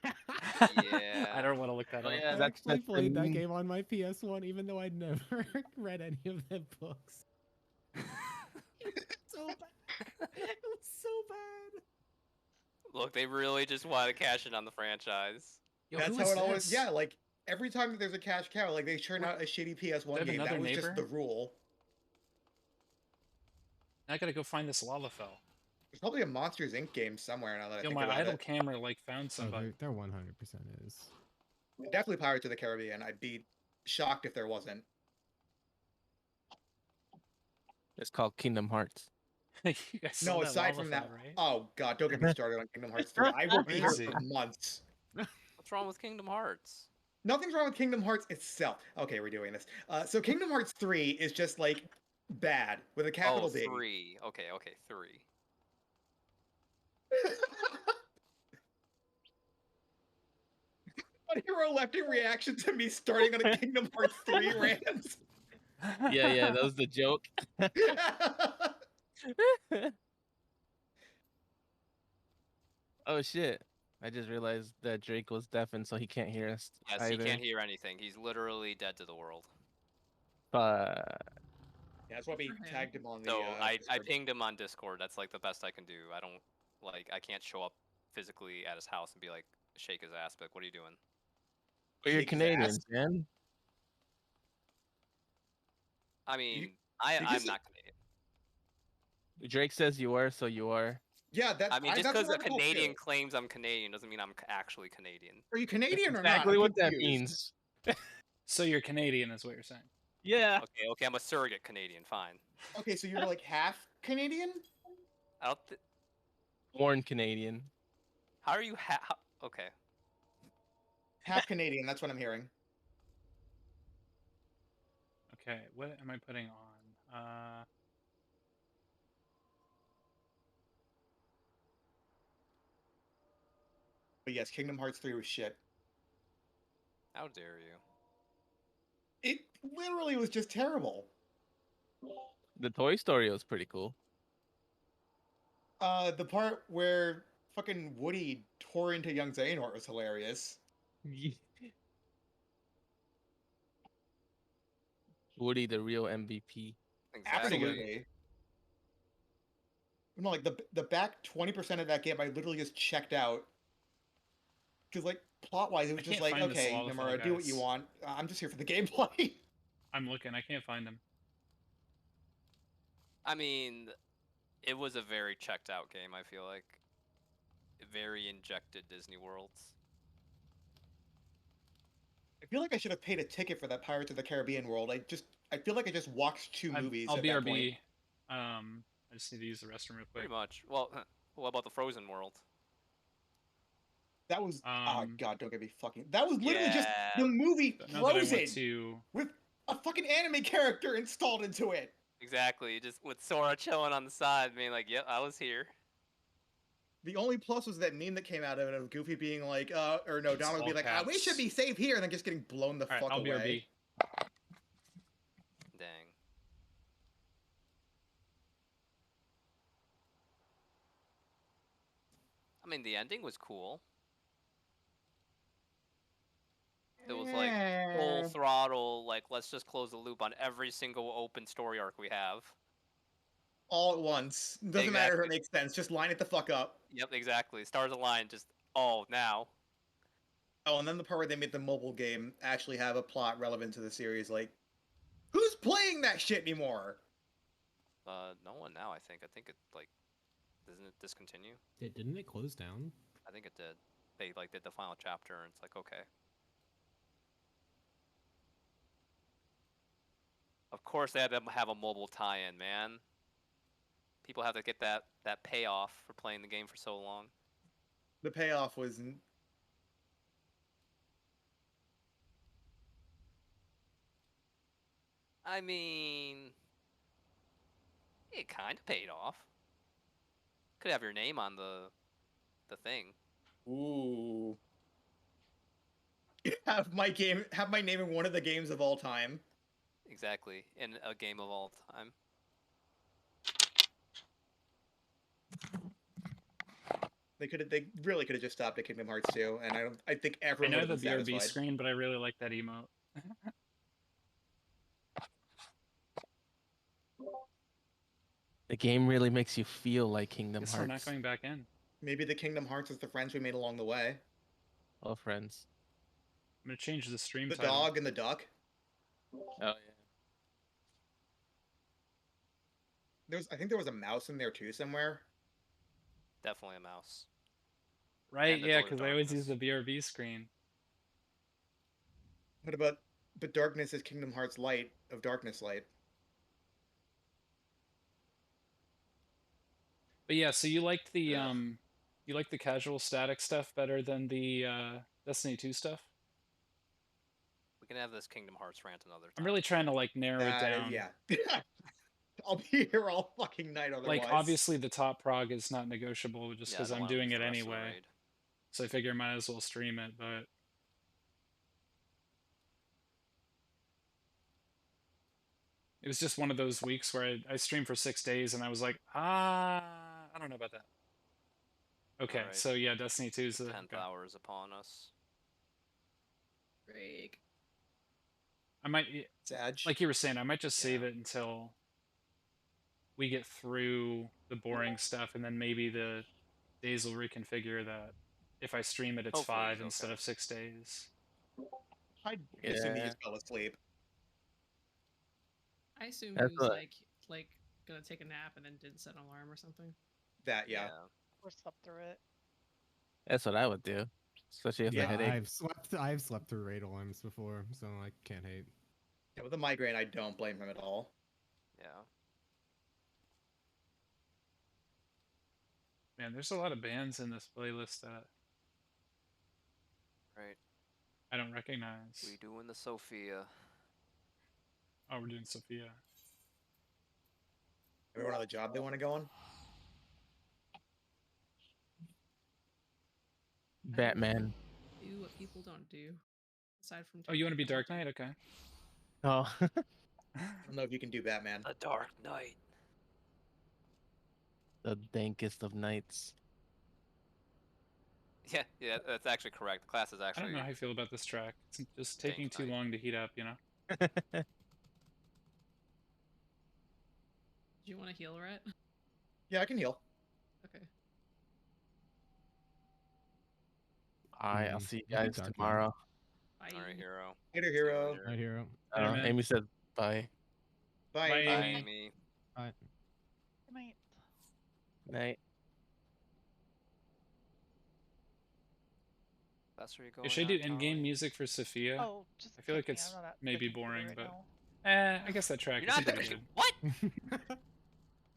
Yeah. I don't want to look that Oh, up. yeah, I that's actually played that thing. game on my PS1, even though I'd never read any of the books. So bad. It was so bad. Look, they really just want to cash in on the franchise. Yo, That's who how is it always. this? Yeah, like every time that there's a cash cow, like they churn out a shitty PS1 have game. That another was just neighbor? the rule. I gotta go find this lava fell. There's probably a Monsters Inc. game somewhere now that I Yo, think my about idle it. camera like found Oh, somebody. there 100% is. Definitely Pirates of the Caribbean. I'd be shocked if there wasn't. It's called Kingdom Hearts. You guys saw No, that aside lava from fell, that, right? oh god, don't get me started on Kingdom Hearts 3. I will be here Crazy. for months. What's wrong with Kingdom Hearts? Nothing's wrong with Kingdom Hearts itself. Okay, we're doing this. So Kingdom Hearts 3 is just like bad with a capital Oh, B. 3. Okay, 3. A hero lefty reaction to me starting on a Kingdom Hearts 3 rant. Yeah, that was the joke. Oh shit! I just realized that Drake was deafened, so he can't hear us. Yes, either. he can't hear anything. He's literally dead to the world. But Yeah, that's why we For him. tagged him on the. So I Discord. pinged him on Discord. That's like the best I can do. I don't I can't show up physically at his house and be like shake his ass. But what are you doing? you're Shake his Canadian, ass. man. I mean, you I'm just- not Canadian. Drake says you are, so you are. Yeah, that. I mean, just that's because what a I'm told, Canadian too. claims I'm Canadian doesn't mean I'm actually Canadian. Are you Canadian or not? Exactly I'm what that confused. means. So you're Canadian, is what you're saying. Yeah. Okay, I'm a surrogate Canadian. Fine. Okay, so you're like half Canadian? I don't. Born Canadian. How are you okay. Half Canadian, that's what I'm hearing. Okay, what am I putting on? But yes, Kingdom Hearts 3 was shit. How dare you? It literally was just terrible. The Toy Story was pretty cool. The part where fucking Woody tore into young Xehanort was hilarious. Woody, the real MVP. Exactly. Absolutely. No, like the back 20% of that game, I literally just checked out. Because like plot wise, it was I just can't like, find the okay, Swallowfly Nomura, do what you guys. want. I'm just here for the gameplay. I'm looking. I can't find him. I mean, it was a very checked out game, I feel like. Very injected Disney Worlds. I feel like I should have paid a ticket for that Pirates of the Caribbean world. I feel like I just watched two movies I'll at that point. BRB. I just need to use the restroom real quick. Pretty much. Well, what about the Frozen world? That was oh god, don't get me fucking. That was literally just Yeah. the movie Now that I Frozen went to with a fucking anime character installed into it. Exactly. Just with Sora chilling on the side, being like, "Yep, I was here." The only plus was that meme that came out of it of Goofy being like, or no, It's Donald would be all like, we caps. should be safe here, and then just getting blown the all right, fuck I'll away. BRB. Dang. I mean, the ending was cool. It was like full throttle, like let's just close the loop on every single open story arc we have. All at once. Doesn't matter if it Exactly. makes sense. Just line it the fuck up. Yep, exactly. Stars align, just now. Oh, and then the part where they made the mobile game actually have a plot relevant to the series. Like, who's playing that shit anymore? No one now. I think it like doesn't it discontinue? Didn't it close down? I think it did. They like did the final chapter, and it's like okay. Of course, they had to have a mobile tie-in, man. People have to get that payoff for playing the game for so long. The payoff was. I mean, it kind of paid off. Could have your name on the thing. Ooh. Have my name in one of the games of all time. Exactly, in a game of all time. They really could have just stopped at Kingdom Hearts 2, and I think I everyone know would the have been BRB satisfied. screen, but I really like that emote. The game really makes you feel like Kingdom Guess we're not Hearts. going back in. Maybe the Kingdom Hearts is the friends we made along the way. Oh, friends. I'm gonna change the stream The title. dog and the duck. Oh yeah. I think there was a mouse in there too somewhere. Definitely a mouse. Right? And the Yeah, Door to because I always use Darkness. the BRB screen. What about? But darkness is Kingdom Hearts Light of Darkness Light. But yeah, so you liked the Ugh. you liked the casual static stuff better than the Destiny 2 stuff? We can have this Kingdom Hearts rant another time. I'm really trying to like narrow it down. Yeah. I'll be here all fucking night otherwise. Like obviously the top prog is not negotiable just because I I'm wanna doing lose it the rest of the anyway. raid. So I figure I might as well stream it, but it was just one of those weeks where I streamed for 6 days and I was like, I don't know about that. Okay, Alright. so yeah, Destiny 2 is the 10th hour is upon us. Break. I might, Sag. like you were saying, I might just save Yeah. it until we get through the boring stuff, and then maybe the days will reconfigure that. If I stream it, it's Hopefully, 5 instead okay. of 6 days. I assume he Yeah. just fell asleep. I assume That's he was what- like gonna take a nap and then didn't set an alarm or something. That yeah. Or slept through it. That's what I would do, especially if Yeah, I had a headache. I've slept through raid alarms before, so I can't hate. Yeah, with a migraine, I don't blame him at all. Yeah. Man, there's a lot of bands in this playlist that I don't recognize. We doing the Sophia. Oh, we're doing Sophia. Everyone on the job they want to go on? Batman. Do what people don't do. Aside from. Oh, you want to be technical Dark Knight? Okay. Oh. I don't know if you can do Batman. The Dark Knight. The dankest of nights. Yeah, yeah, that's actually correct. The class is I actually. don't know how I feel about this track. It's just taking Dank too Knight. long to heat up, you know? Do you want to heal, Rhett? Yeah, I can heal. Okay. I'll see you I think guys Dark Knight. tomorrow. Bye. All right, hero. Later, See you hero. later. Right, hero. Later, man. Amy said bye. Bye. Bye, Bye, Amy. Amy. Bye. Good night. Night. That's where you go. Should I do in-game music for Sophia? Oh, just. I feel like kick me. it's I'm not at the maybe computer boring, right but now. I guess that track You're is not the pretty good. what?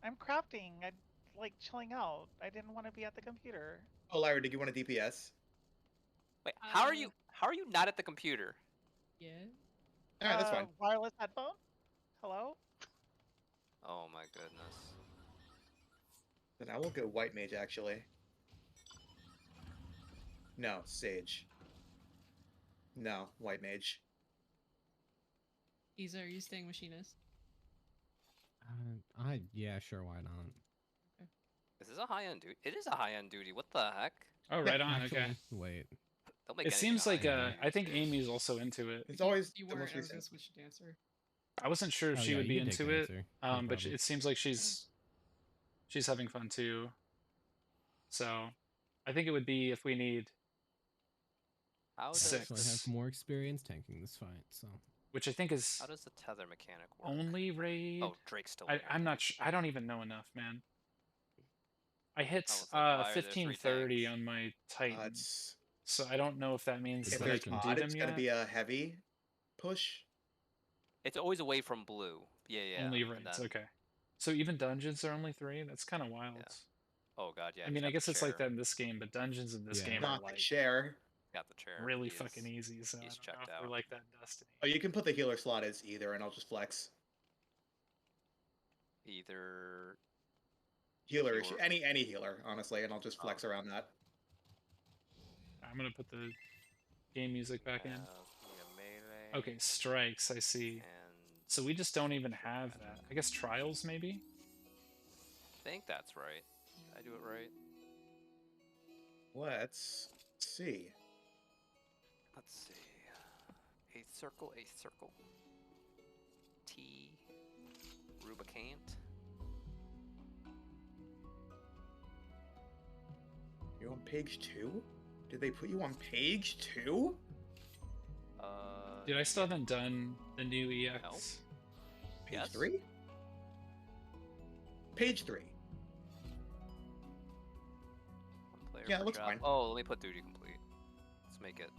I'm crafting. I like chilling out. I didn't want to be at the computer. Oh, Lyra, did you want a DPS? Wait, how are you not at the computer? Yeah. All right, that's fine. Wireless headphone. Hello. Oh my goodness. Then I will go white mage actually. No, sage. No, white mage. Isa, are you staying machinist? Yeah, sure, why not? Is this a high-end duty? It is a high-end duty. What the heck? Oh, right on. Actually, Okay. wait. Don't make It anything seems a like high-end I duty think dude. Amy's also into it. It's always You the weren't. most I was gonna recent. switch to dancer. I wasn't sure if Oh, she yeah, would you be can take into it, Dancer, no but problem. it seems like she's having fun too. So, I think it would be if we need How I does, actually have 6, more experience tanking this fight, so. which I think is how does the tether mechanic work? only raid. Oh, Drake's still in here. I'm not. I don't even know enough, man. I hit Oh, it's like, why are there 3 1530 tanks? on my Titan, It's so I don't know if that means It's if that I it's can like do odd, them it's yet. gonna be a heavy push. It's always away from blue. Yeah, yeah. Only and raids, then- okay. So even dungeons are only 3. That's kind of wild. Yeah. Oh god, yeah. I he's mean, I got the guess it's like chair. that in this game, but dungeons in this Yeah. game are Not the like chair. Got the chair. really He is- fucking easy. So I he's don't know checked if we're out. like that in Destiny. Oh, you can put the healer slot as either, and I'll just flex. Either Healer, Healer. any healer, honestly, and I'll just flex Oh. around that. I'm gonna put the game music back in. have melee. Okay, strikes. I see. And So we just don't even have that. I guess trials maybe. I think that's right. Did I do it right? Let's see. Let's see. Eighth circle, eighth circle. T. Rubicant. You on page 2? Did they put you on page 2? Dude, I still haven't done the new EX. No. Page Yes. 3? Page 3. One player Yeah, it per looks job. fine. Oh, let me put duty complete. Let's make it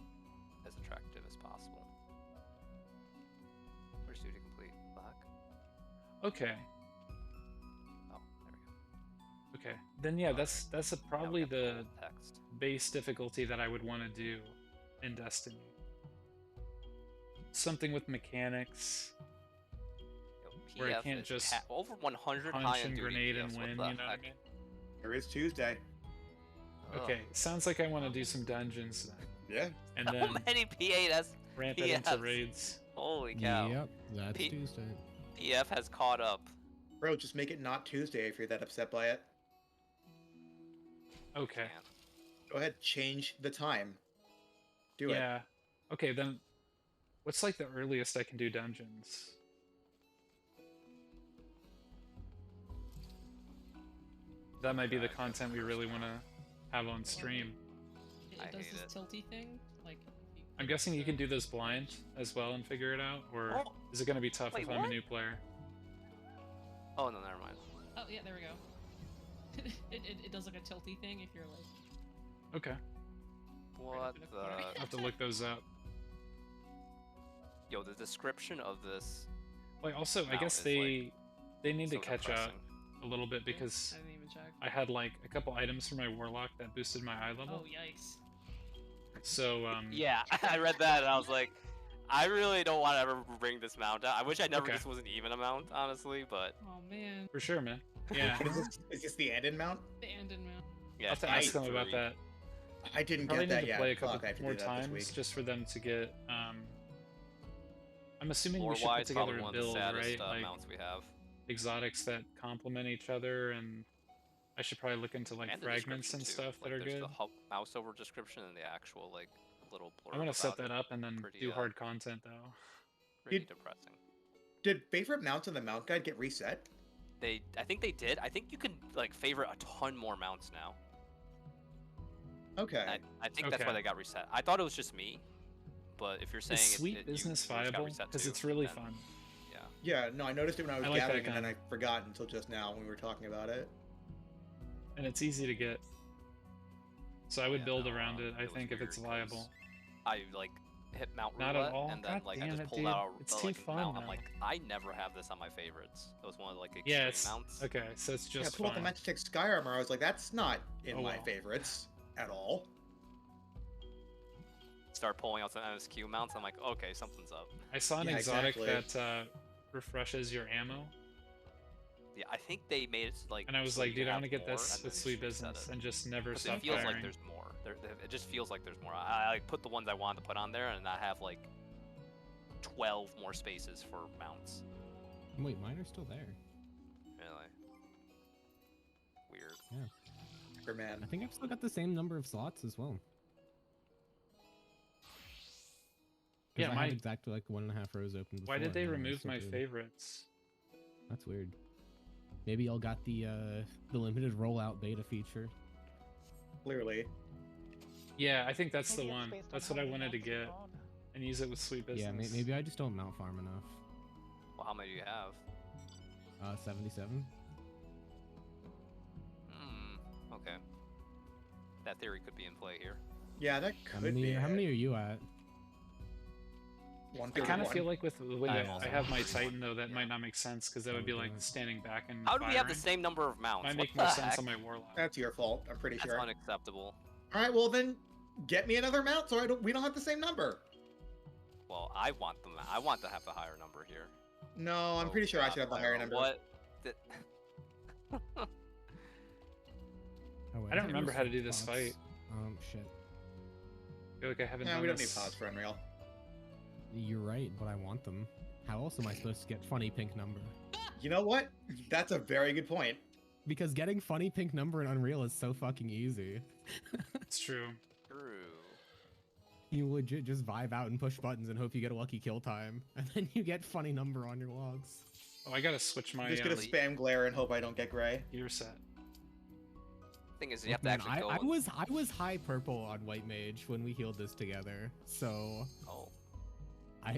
as attractive as possible. Where's duty complete? Black? Okay. Oh, there we go. Okay. Then yeah, Alright. that's Now we probably got the gold text. base difficulty that I would want to do in Destiny. Something with mechanics, Yo, where I PF can't is just over 100 punch high-end and duty grenade PFs. and What win. the You know what I heck? mean? There is Tuesday. Ugh. Okay. Sounds like I want to do some dungeons then, Yeah. and How then many P8s? ramp it into PFs? raids. Holy cow. Yep, that's Pete- Tuesday. PF has caught up. Bro, just make it not Tuesday if you're that upset by it. Okay. Man. Go ahead, change the time. Do it. Yeah. Okay, then what's like the earliest I can do dungeons? That might be the content we really want to have on stream. It I does hate this it. tilty thing. Like. if you I'm click guessing you the- can do those blind as well and figure it out, or Oh, is it going to be tough wait, if I'm a what? new player? Oh, no, never mind. Oh yeah, there we go. it does like a tilty thing if you're like. Okay, What up in the corner. I'll have to look those up. Yo, the description of this. Like, also, I Now guess is, they need so to catch up depressing. a little bit Yeah, because I didn't even check. I had like a couple items for my warlock that boosted my eye level. Oh yikes! So Yeah, I read that and I was like, I really don't want to ever bring this mount out. I wish I never Okay. just wasn't even a mount, honestly, but Oh man, for sure, man. Yeah. Is this the Andon mount? the Andon mount. yeah. I'll have to I- ask them about that. I didn't Probably get need that to yet. play a couple Fuck, I have to more do that this times week. just for them to get. I'm assuming we Lore should put wise, together probably a one of the build, saddest right? Like mounts we have. exotics that complement each other, and I should probably look into like And the fragments and description, too. stuff Like, that are there's good. the mouse over description and the actual like little blurb. I'm gonna set about that it. up and then Pretty, do hard content though. Pretty Did- depressing. Did favorite mounts in the mount guide get reset? I think they did. I think you can like favorite a ton more mounts now. Okay. I think that's why Okay. they got reset. I thought it was just me, but if you're saying Is sweet you business just got viable? reset Because too, it's really then- fun. Yeah. Yeah, no, I noticed it when I was I like that gathering, and then I gun. forgot until just now when we were talking about it. And it's easy to get. So I would Yeah, build no, around it, I was think, if it's weird 'cause viable. I like hit Mount Not Roulette at all? and then God like I damn just it, pulled dude. out It's the too like fun mount. I'm now. like, I never have this on my favorites. It was one of like extreme Yeah, it's mounts. okay. So it's Yeah, I just pulled out the fun. Magic Sky Armor. I was like, that's not in Oh, my well. favorites at all. Start pulling out some MSQ mounts. I'm like, okay, something's up. I saw an Yeah, exotic exactly. that refreshes your ammo, Yeah, I think they made it like. and I was so like, you dude, I have want to get more, this and then with they sweet just reset business, it. and just never 'Cause stop it feels firing. like there's more. It just feels like there's more. I like put the ones I wanted to put on there, and I have like 12 more spaces for mounts. Wait, mine are still there. Really weird. For man. I think I've still got the same number of slots as well. 'Cause Yeah, I my- had exactly like 1.5 rows open before. Why did they and I remove still my do. favorites? That's weird. Maybe y'all got the limited rollout beta feature. Clearly. Yeah, I think that's Maybe the it's one. based on That's how what I many wanted to mounts you get own. and use it with sweet business. Yeah, maybe I just don't mount farm enough. Well, how many do you have? 77. Okay. That theory could be in play here. Yeah, that How could many? be. How many are you at? I 131. kind of feel like with the way I I also have my have 31. Titan though, that Yeah. might not make sense because that would be like standing back and How do we have the firing. same number of mounts? Might What make the more sense heck? on my Warlock. That's your fault. I'm pretty That's sure. unacceptable. All right, well then, get me another mount so we don't have the same number. Well, I want them. I want to have the higher number here. No, I'm Oh, pretty sure I God, should have the higher Lyra, number. What? The- Oh, wait, I don't thought it remember was how to do this pods. fight. Shit. I feel like I haven't No, done we don't need this. pods for Unreal. You're right, but I want them. How else am I supposed to get funny pink number? You know what? That's a very good point. Because getting funny pink number in Unreal is so fucking easy. It's true. True. You legit just vibe out and push buttons and hope you get a lucky kill time, and then you get funny number on your logs. Oh, I gotta switch my I'm just gonna spam glare and hope I don't get gray. gear set. Thing is, you have to Man, actually go. I was high purple on White Mage when we healed this together, so Oh, I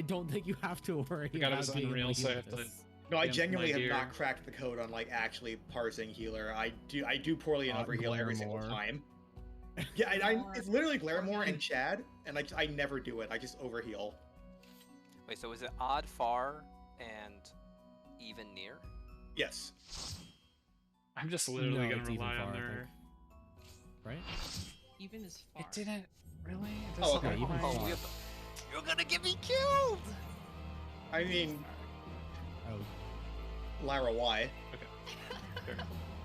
don't think you have to worry Forgot it about was being able Unreal, to so I heal have to- this. No, I Yeah, genuinely my have gear. not cracked the code on like actually parsing healer. I do poorly in overheal every single Glaremoor. time. Yeah, it's literally Glaremoor Fucking- and Chad, and I never do it. I just overheal. wait. So is it odd far and even near? Yes. I'm just literally No, gonna it's even rely on far, I their. think. Right? Even is far. It didn't really. It Oh, doesn't okay, have even my- far. Oh, you're gonna get me killed. I mean, Oh, Lyra, why? Sure.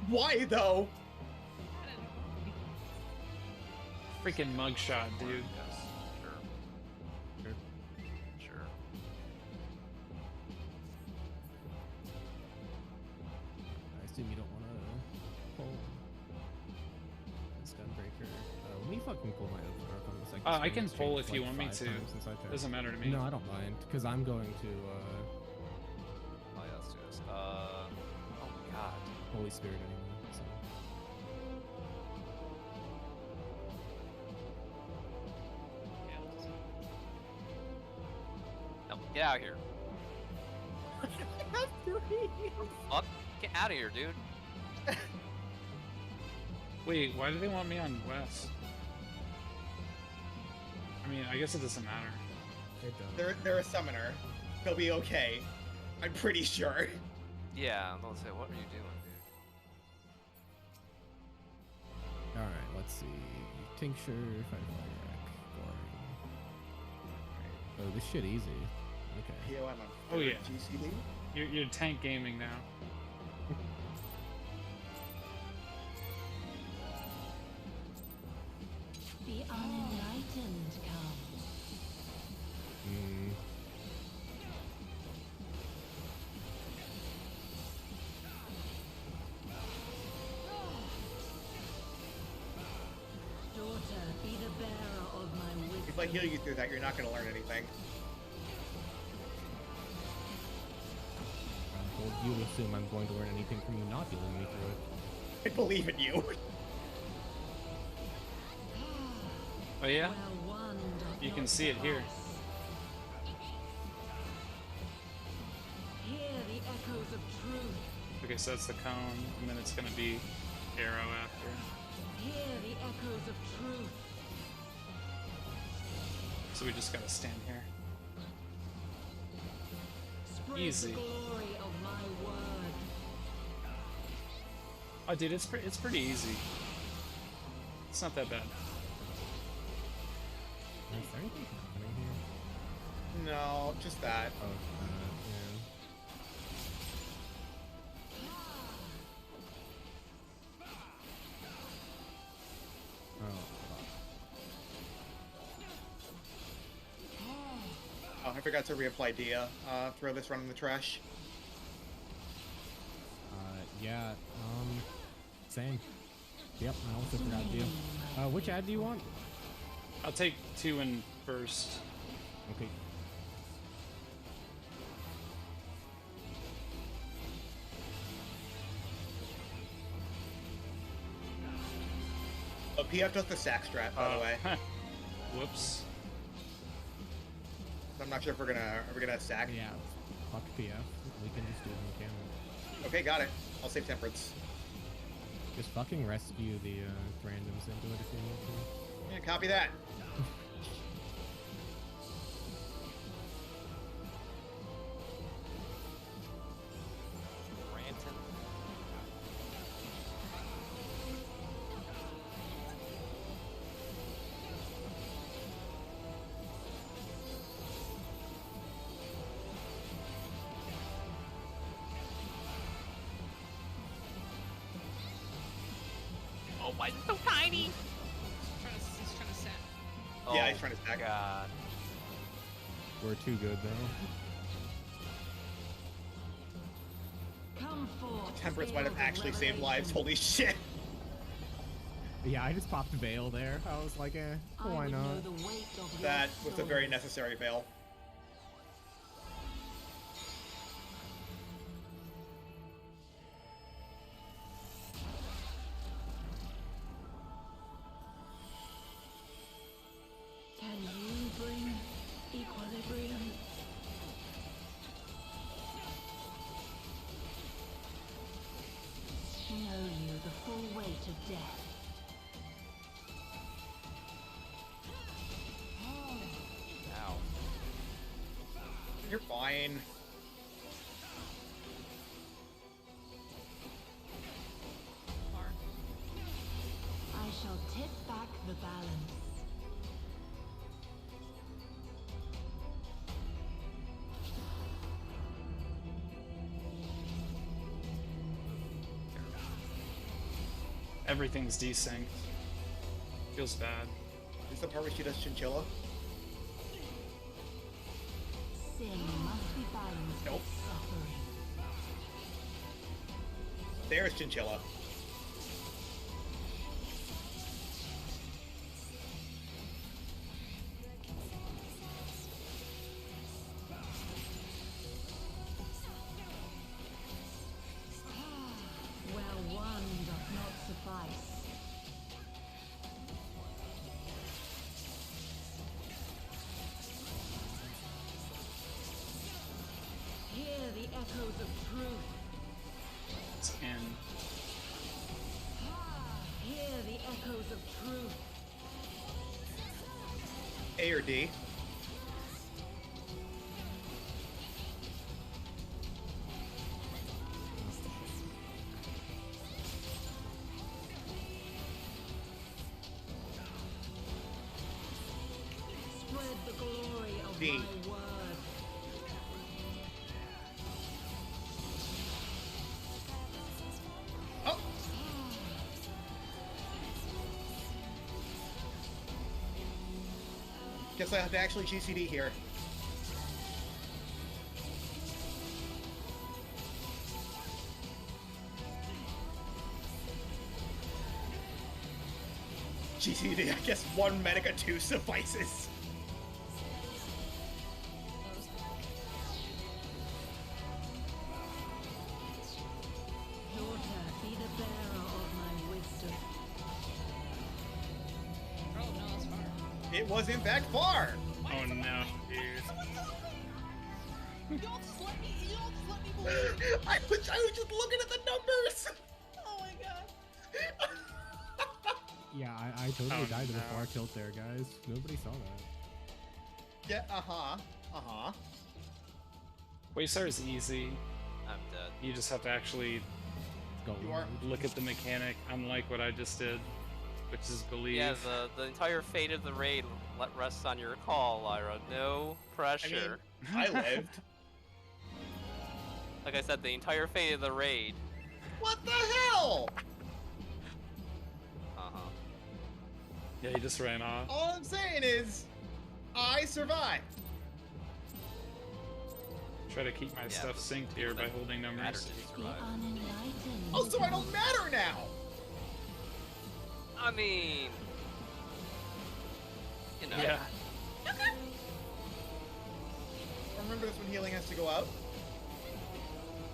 Why though? I don't know. Freaking mugshot, dude. Yes. Sure. Sure. Sure. I assume you don't want to pull this Gunbreaker. Let me fucking pull my Overgrowth on the second I screen. can It's pull changed, if you like, want me 5 to. times since I checked. Doesn't matter to me. No, I don't mind, because I'm going to Oh yeah, let's do this. Oh my god. Holy Spirit anyway. So. No, get out of here. Fuck, get out of here, dude. Wait, why do they want me on West? I mean, I guess it doesn't matter. It does. They're a summoner. They'll be okay. I'm pretty sure. Yeah, don't say, what are you doing, dude? Alright, let's see. Tincture, Firefly Rack, Goring. Oh, this shit easy. Okay. POM on Oh, yeah. GCD. You're tank gaming now. The unenlightened come. Hmm. Daughter, be the bearer of my wisdom. If I heal you through that, you're not going to learn anything. Well, you assume I'm going to learn anything from you not healing me through it. I believe in you. Oh yeah? Well won, doth You can not see it here. suffice. Hear the echoes of truth. Okay, so that's the cone, and then it's gonna be arrow after. Hear the echoes of truth. So we just gotta stand here. Spread Easy. the glory of my word. Oh, dude, it's pretty easy. It's not that bad. Is there anything happening here? No, just that. Oh, yeah. Oh, fuck. Oh, I forgot to reapply Dia. Throw this run in the trash. Yeah, same. Yep, I also forgot you. Which ad do you want? I'll take 2 in first. Okay. Oh, PF does the sack strat, by the way. Whoops. I'm not sure if are we gonna sack? Yeah, fuck PF. We can just do it in the camera. Okay, got it. I'll save temperance. Just fucking rescue the randoms into it if you need to. Yeah, copy that. Ranton. Oh, why is it so tiny? He's trying to set. Yeah, Oh, he's trying to stack. God. We're too good though. Come forth. Temperance might have veiled actually saved lives. revelation. Holy shit. Yeah, I just popped Veil there. I was like, I why would know not? the weight of your That was a soul. very necessary fail. Can you bring equilibrium? Know you the full weight of death. Ow. You're fine. Far. I shall tip back the balance. Everything's desynced. Feels bad. Is the part where she does chinchilla? Sin must be balanced Nope. with suffering. There's chinchilla. Well, one doth not suffice. Hear the echoes of truth. It's in. Hear the echoes of truth. A or D? Spread the glory of D. my word. Oh! Guess I have to actually GCD here. GCD, I guess one Medica 2 suffices. Daughter, be the bearer of my wisdom. Oh no, that's far. It was in fact far. Oh no, dude. You don't just let me. You don't just let me believe. I was just looking at the numbers. Oh my god. Yeah, I totally Oh, died to the no. far tilt there, guys. Nobody saw that. Yeah, uh-huh. Waystar is easy. I'm dead. You just have to actually Go You are- look at the mechanic, unlike what I just did, which is believe. Yeah, the entire fate of the raid rests on your call, Lyra. No pressure. I lived. Like I said, the entire fate of the raid. What the hell? Uh-huh. Yeah, he just ran off. All I'm saying is, I survived. Try to keep my stuff synced here by holding Matter numbers. did he The survive? unenlightened. Oh, so I don't matter now. I mean, you know. Yeah. Remember this when healing has to go out?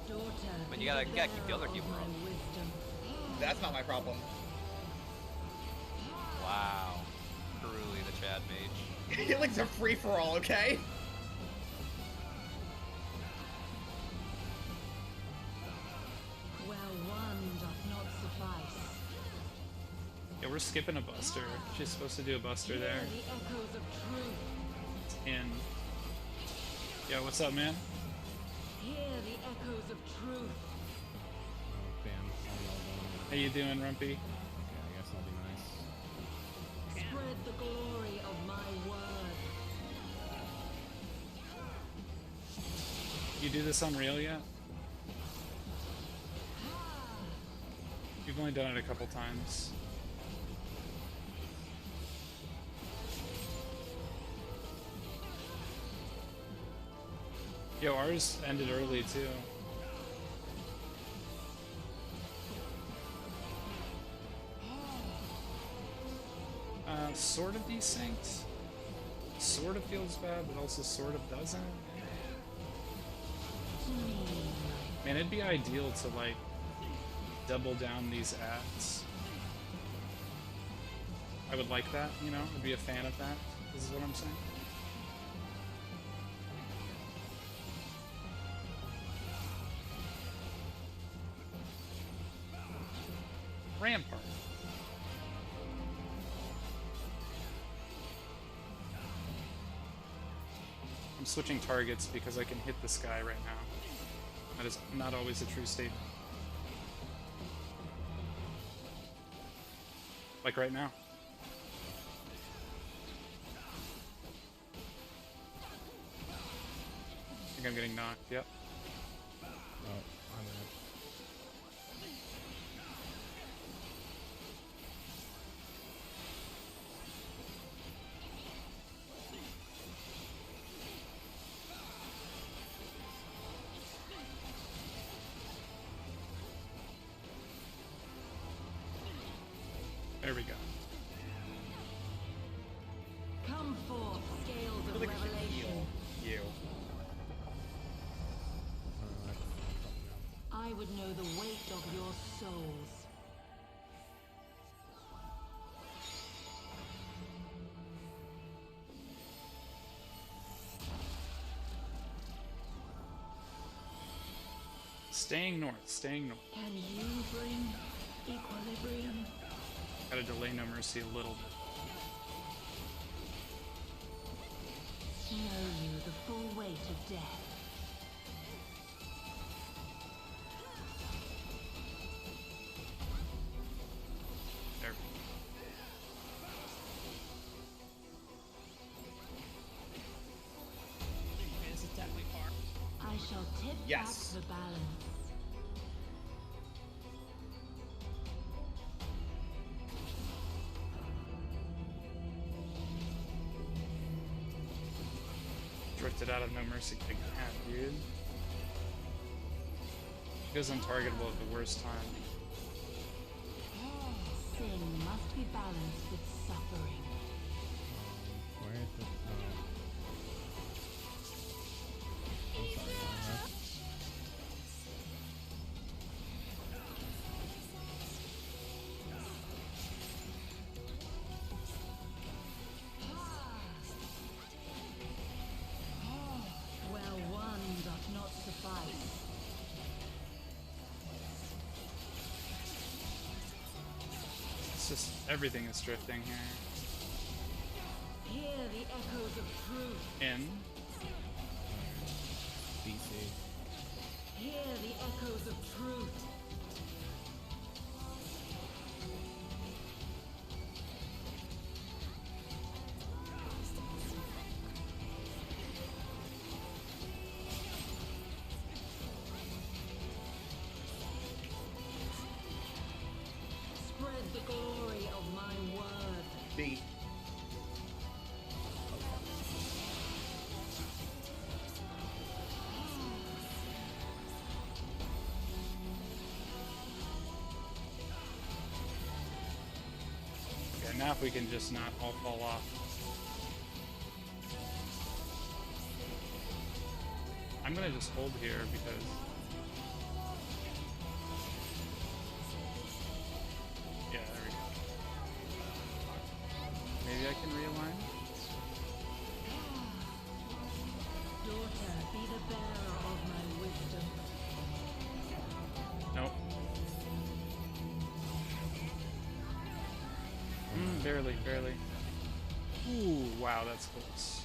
Daughter, But be you gotta the keep the bearer other of people my up. wisdom. That's not my problem. Wow. Truly the Chad mage. Healing's a free-for-all, okay? Where one doth not suffice. Yeah, we're skipping a buster. She's supposed to do a buster Hear there. the echoes of truth. It's in. Yeah, what's up, man? Hear the echoes of truth. Oh, damn. How you doing, Rumpy? Okay, I guess I'll be nice. Spread the glory of my word. You do this on Real yet? You've only done it a couple times. Yo, ours ended early too. Sort of desynced. Sort of feels bad, but also sort of doesn't. Man, it'd be ideal to like double down these ads. I would like that, you know? I'd be a fan of that. This is what I'm saying. Rampart. I'm switching targets because I can hit this guy right now. That is not always a true statement. Like right now. I think I'm getting knocked, yep. Oh, I'm gonna... There we go. Come forth, scales I of feel like we should revelation. heal you. that's fucked up now. I would know the weight of your souls. Staying north, staying north. Can you bring equilibrium? Gotta delay No Mercy a little bit. Know you the full weight of death. There. Yes. back the balance. Drifted out of No Mercy again, dude. She goes untargetable at the worst time. Sin must be balanced with suffering. Where is it? I'm sorry, Laura. Where one doth not suffice. It's just everything is drifting here. Hear the echoes of truth. In. BC. Hear the echoes of truth. Spread the glory of my word. B. Okay, now if we can just not all fall off. I'm gonna just hold here because yeah, there we go. Maybe I can realign. Daughter, be the bearer of my wisdom. Nope. Barely, barely. Ooh, wow, that's close.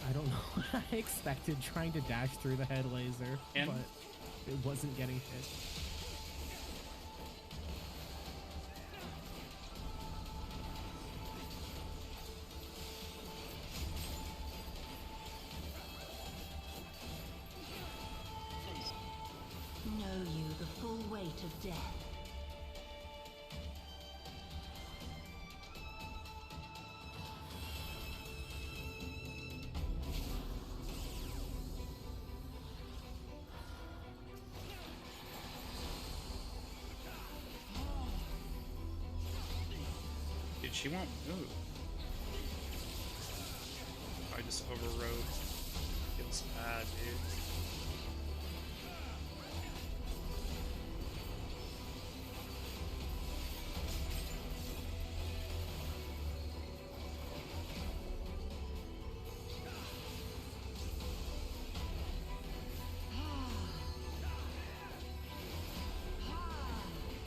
I don't know what I expected trying to dash through the head laser, And? but it wasn't getting hit. Know you the full weight of death. Dude, she won't move. I just overrode. Feels bad, dude.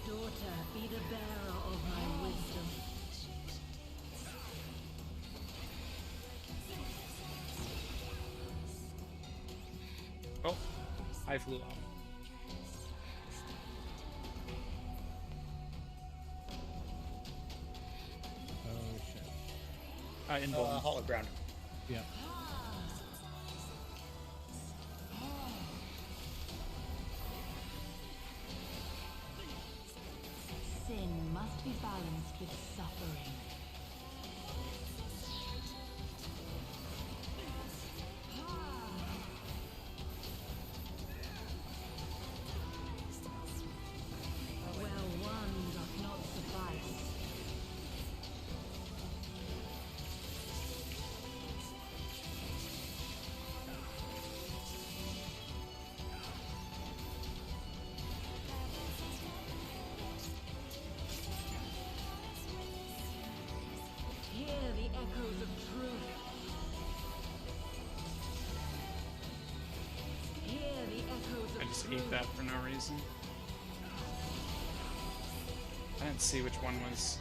Daughter, be the bearer of my wisdom. Oh, I flew off. Oh shit. In bowling. Hollow ground. Yep. Sin must be balanced with suffering. Where one doth not suffice. Hear the echoes of truth. Hear the echoes of I just truth. ate that for no reason. I didn't see which one was.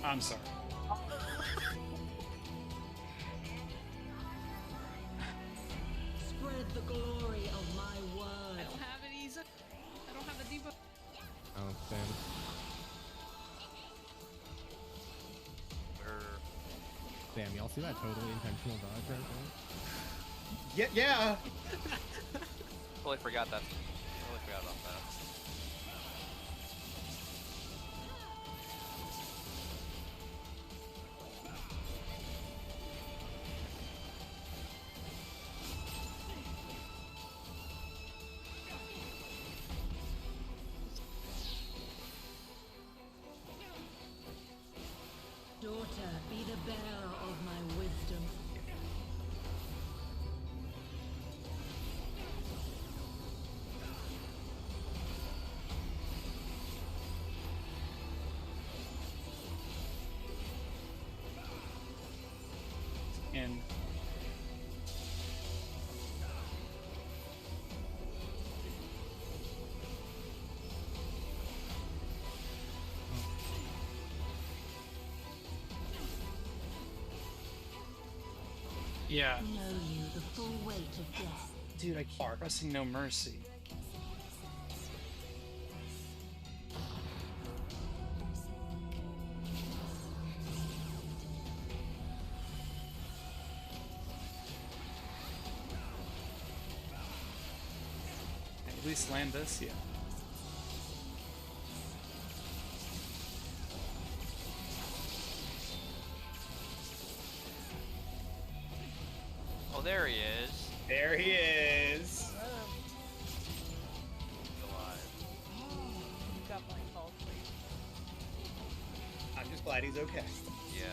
I'm sorry. Spread glory of my I word. don't have it, Isa. I don't have a debuff. Oh, damn. Damn, y'all see that totally intentional dodge right there? Yeah. Totally forgot that. Totally forgot about that. Daughter, be the bearer of my wisdom. And yeah, Know you the full weight of death. dude, I keep pressing no mercy. At least land this, yeah. Oh, there he is. There he is. He's alive. Definitely fall asleep. I'm just glad he's okay. Yeah.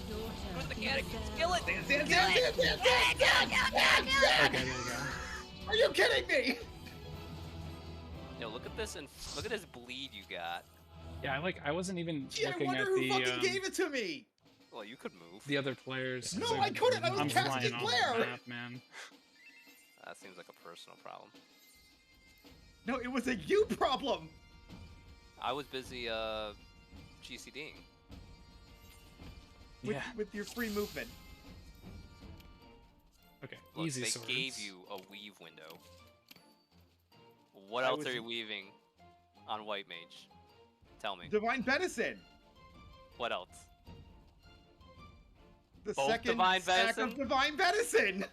Daughter, be mechanic, the bearer kill it! of Dance, my dance, dance, dance, dance, dance, dance, dance. Okay, there you go. Are you kidding me? Yo, look at this and look at this bleed you got. Yeah, I wasn't even Gee, I looking wonder at who the fucking gave it to me. Well, you could move. the other players. No, 'cause I couldn't. I was I'm casting flying on Blair. the map, man. That seems like a personal problem. No, it was a you problem. I was busy GCDing. Yeah. With your free movement. Okay. Look, Easy they swords. gave you a weave window. What I else was- are you weaving on White Mage? Tell me. Divine Benison. What else? The Both second Divine stack Benison? of Divine Benison.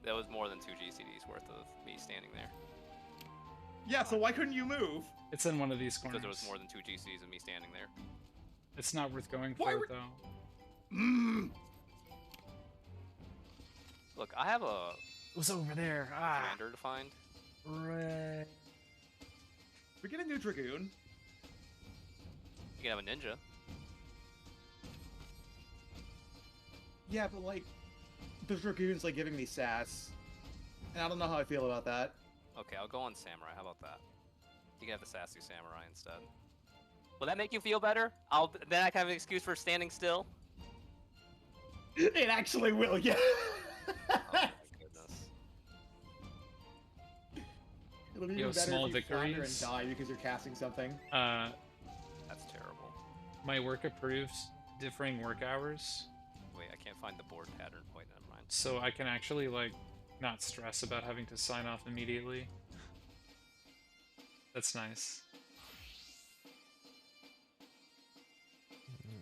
That was more than 2 GCDs worth of me standing there. Yeah, so why couldn't you move? It's in one of these corners. Because there was more than 2 GCDs of me standing there. It's not worth going Why for were- it though. Mm. Look, I have a It was over there. Ah. commander to find. Right. We get a new Dragoon. You can have a ninja. Yeah, but like, the Dragoon's like giving me sass. And I don't know how I feel about that. Okay, I'll go on Samurai. How about that? You can have the Sassy Samurai instead. Will that make you feel better? Then I can have an excuse for standing still. It actually will, yeah. Oh my goodness. It'll be Yo, even better small if you flounder and victories. die because you're casting something. That's terrible. My work approves differing work hours, Wait, I can't find the board pattern. Wait, never mind. so I can actually like not stress about having to sign off immediately. That's nice.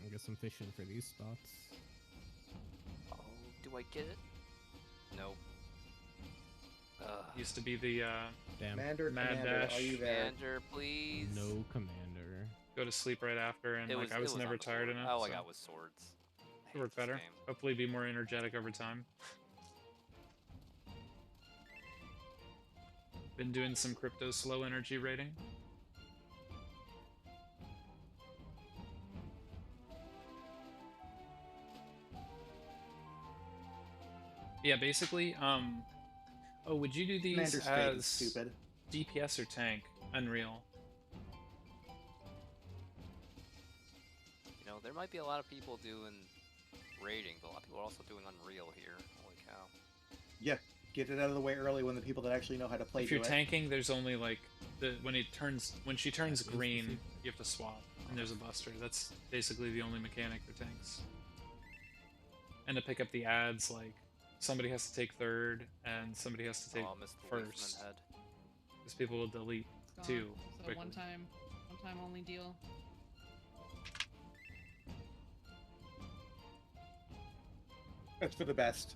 I'll get some fishing for these spots. Oh, do I get it? Nope. Used to be the Damn. Commander, Mad Commander, dash. are you there? Commander, please. No commander. go to sleep right after, and like I was on never the tired board. enough. All I so got was swords. I it hate worked this better. game. Hopefully, be more energetic over time. Been doing some crypto slow energy rating. Yeah, basically, oh, would you do these Commander Spade is as stupid. DPS or tank? Unreal. You know, there might be a lot of people doing raiding, but a lot of people are also doing Unreal here. Holy cow. Yeah, Get it out of the way early when the people that actually know how to play If do you're it. tanking, there's only like when she turns green, you have to swap, and there's a buster. That's basically the only mechanic for tanks. And to pick up the ads, like somebody has to take third, and somebody has to take Oh, I missed the first. Leafman head. Because people will delete Gone. too It's a quickly. one time only deal. That's for the best.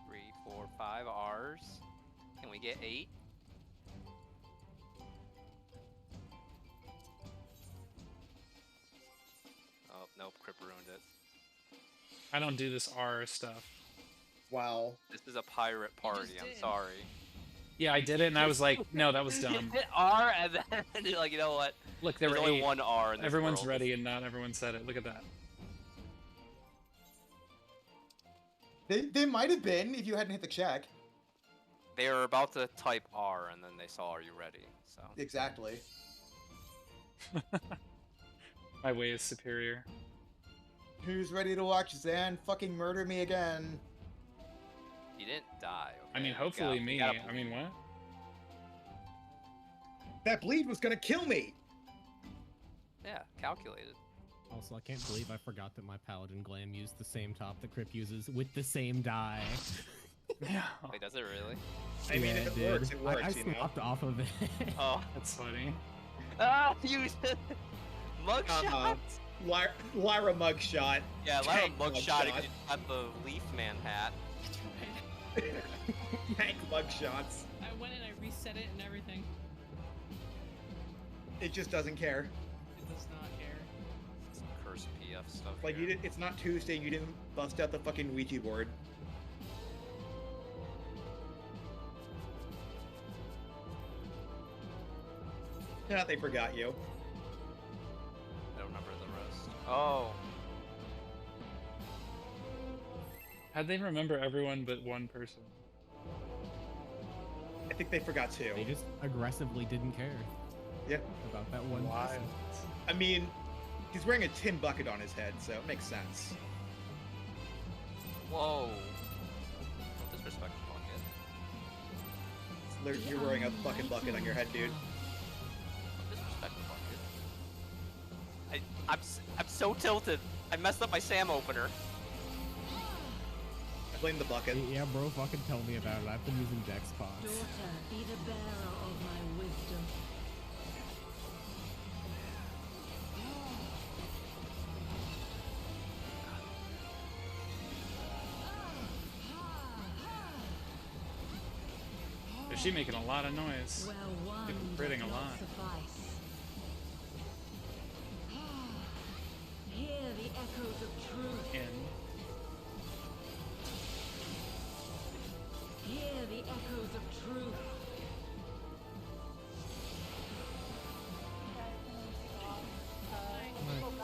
Three, 4, 5 R's. Can we get 8? Oh, nope, Crip ruined it. I don't do this R stuff. Wow. This is a pirate party, I'm did. sorry. Yeah, I did it, and I was like, no, that was You dumb. hit R and then you're like, you know what? Look, there There's were only 8. one R in this Everyone's world. ready, and not everyone said it. Look at that. They might have been if you hadn't hit the check. They were about to type R, and then they saw, "Are you ready?" So Exactly. My way is superior. Who's ready to watch Zan fucking murder me again? you didn't die. I okay? mean, You hopefully got- me. you gotta- I mean, what? That bleed was gonna kill me! Yeah, calculated. Also, I can't believe I forgot that my Paladin Glam used the same top that Crip uses with the same die. Yeah. Wait, does it really? I mean, Yeah, if it dude. works, it works, I you know? swapped off of it. Oh, That's funny. you mugshot. Lyra mugshot. Yeah, Lyra Tank mugshot. mugshot. You got the Leaf Man hat. Tank mugshots. I went and I reset it and everything. It just doesn't care. It does not care. Some cursed PF stuff. Like, here. it's not Tuesday and you didn't bust out the fucking Ouija board. Yeah, they forgot you. I don't remember the rest. Oh, How'd they remember everyone but one person? I think they forgot too. They just aggressively didn't care Yeah. about that one Why? person. I mean, he's wearing a tin bucket on his head, so it makes sense. whoa! Don't disrespect the bucket. You're wearing a fucking bucket on your head, dude. Don't disrespect the bucket. I'm so tilted. I messed up my SAM opener. I blame the bucket. Yeah, bro, fucking tell me about it. I've been using Dex pods. Daughter, be the bearer of my wisdom. Is she making a lot of noise? Well, one People does critting a not lot. suffice. Hear the echoes of truth. In. Hear the echoes of truth.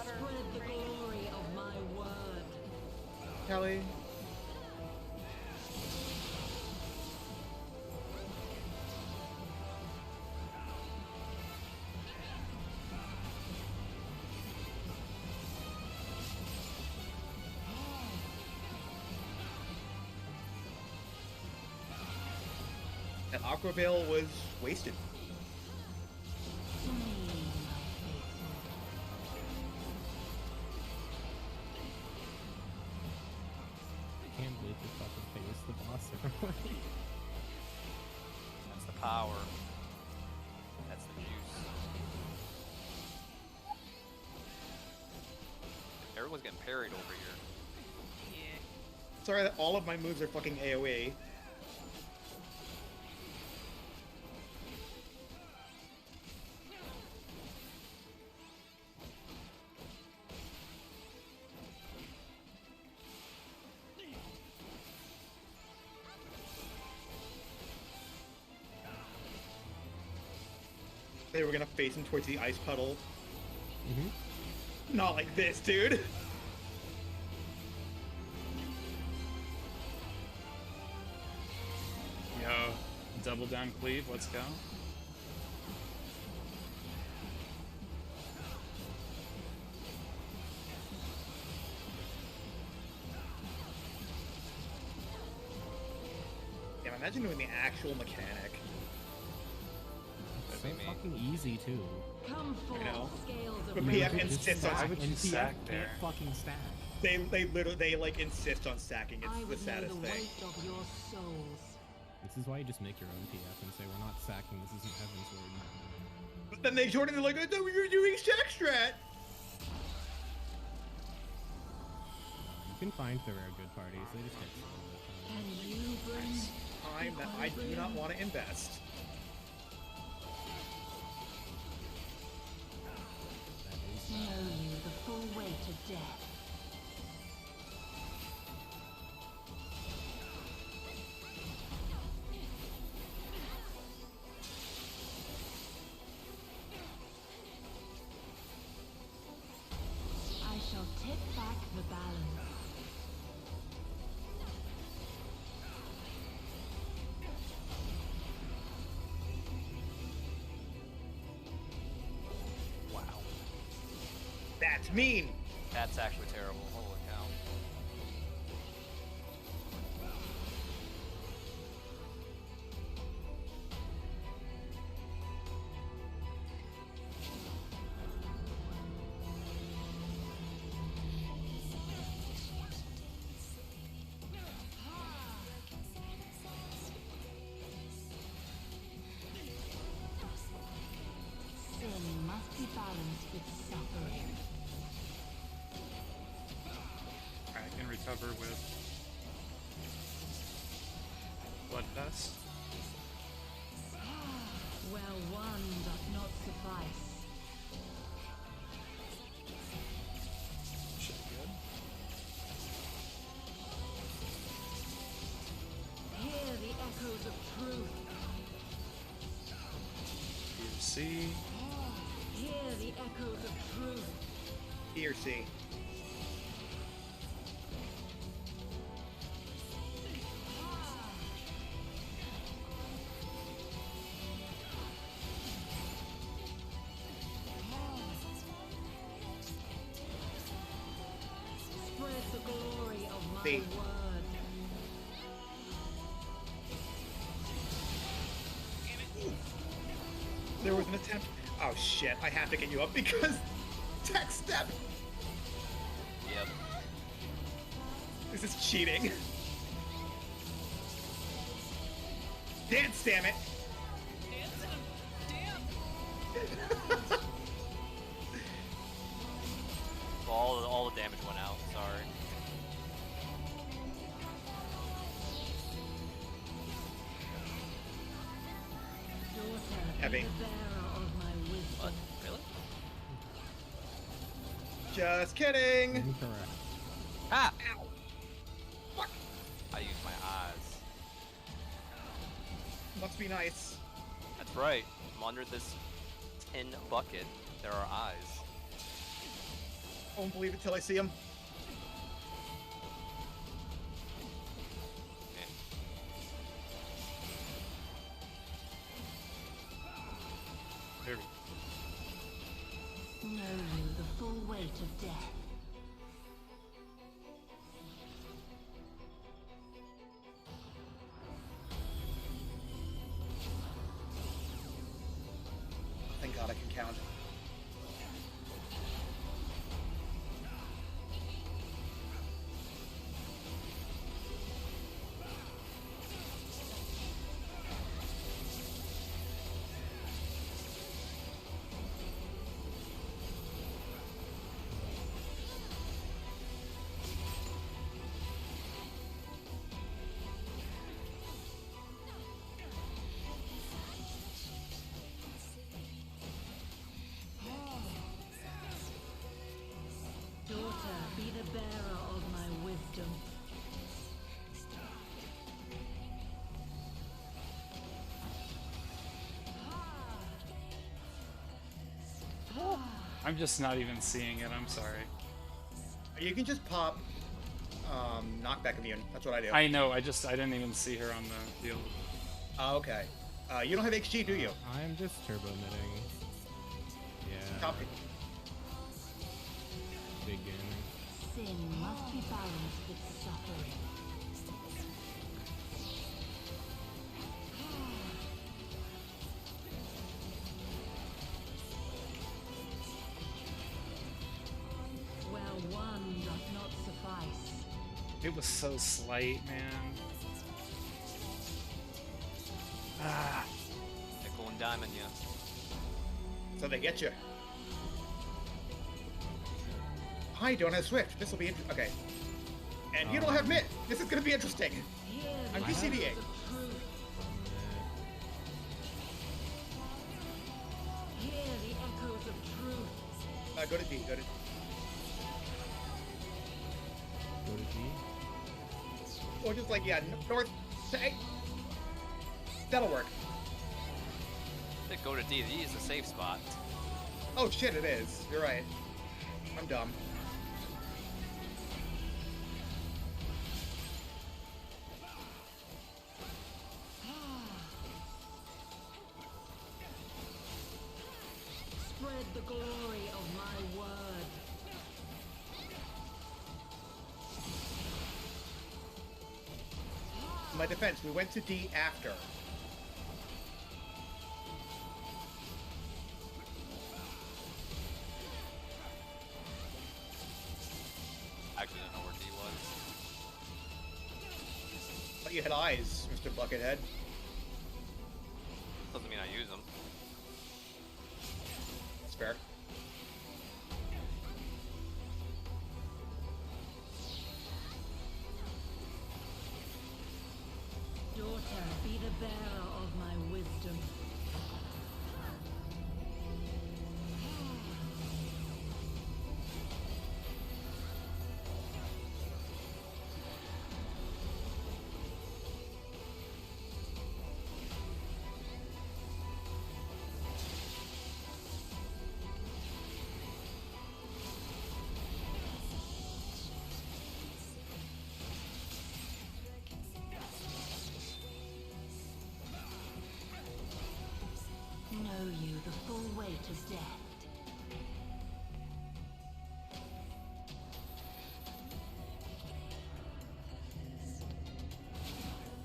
Spread the glory of my word. Kelly. That Aqua Veil was wasted. I can't believe they fucking faced the boss. That's the power. That's the juice. Everyone's getting parried over here. Yeah. Sorry that all of my moves are fucking AoE. They were gonna face him towards the ice puddle. Mm-hmm. Not like this, dude. Yo, double down cleave. Let's go. Imagine doing the actual mechanic. So fucking easy too. Come forth, You know? scales of But You PF could just insists on stack, would and you PF stack can't there? fucking stack. they like insist on stacking. I It's the would know saddest the thing. weight of your souls. This is why you just make your own PF and say we're not sacking. This isn't Heaven's Word. But then they join in, they're like, I thought we were doing stack strat. You can find the rare good parties. They just take some of it. Can you bring Time that I do not want to invest. That is know you the full weight of death? I shall tip back the balance. Wow. That's mean. That's actually terrible. Holy cow. Sin must be balanced with suffering. I can recover with Bloodfest. Where one doth not suffice. Should be good. Hear the echoes of truth. UFC. Hear the echoes of truth. E or C. Spread the glory of my B. word. There was an attempt. Oh shit! I have to get you up because tech step. Yep. This is cheating. Dance, damn it! All the damage went out. Sorry. Daughter, Heavy. be the bearer of my wisdom. What? Really? Just kidding. incorrect. Ah! Ow. Fuck. I used my eyes. Must be nice. That's right. From under this tin bucket, there are eyes. Won't believe it till I see him. Eh. There we go. Know you the full weight of death. Thank God I can count. Daughter, be the bearer of my wisdom. I'm just not even seeing it. I'm sorry. You can just pop knockback immune. That's what I do. I know. I didn't even see her on the field. Oh, okay. You don't have XG, do you? I'm just turbo knitting. Yeah. Copy. Big gaming. Sin must be balanced with suffering. It was so slight, man. Ah. Nickel and diamond, yeah. So they get you. I don't have Swift. This will be interesting. Okay. And you don't have Mitt. This is going to be interesting. I'm PCBA. Hear the echoes of truth. Go to D. Go to G. Or just like, yeah, north to A. That'll work. Go to D. D is a safe spot. Oh shit, it is. You're right. I'm dumb. Spread the glory of my word. In my defense, we went to D after. Actually, I don't know where D was. But you had eyes, Mr. Buckethead. Doesn't mean I use them. That's fair. Daughter, be the bearer of my wisdom. Know you the full weight of death.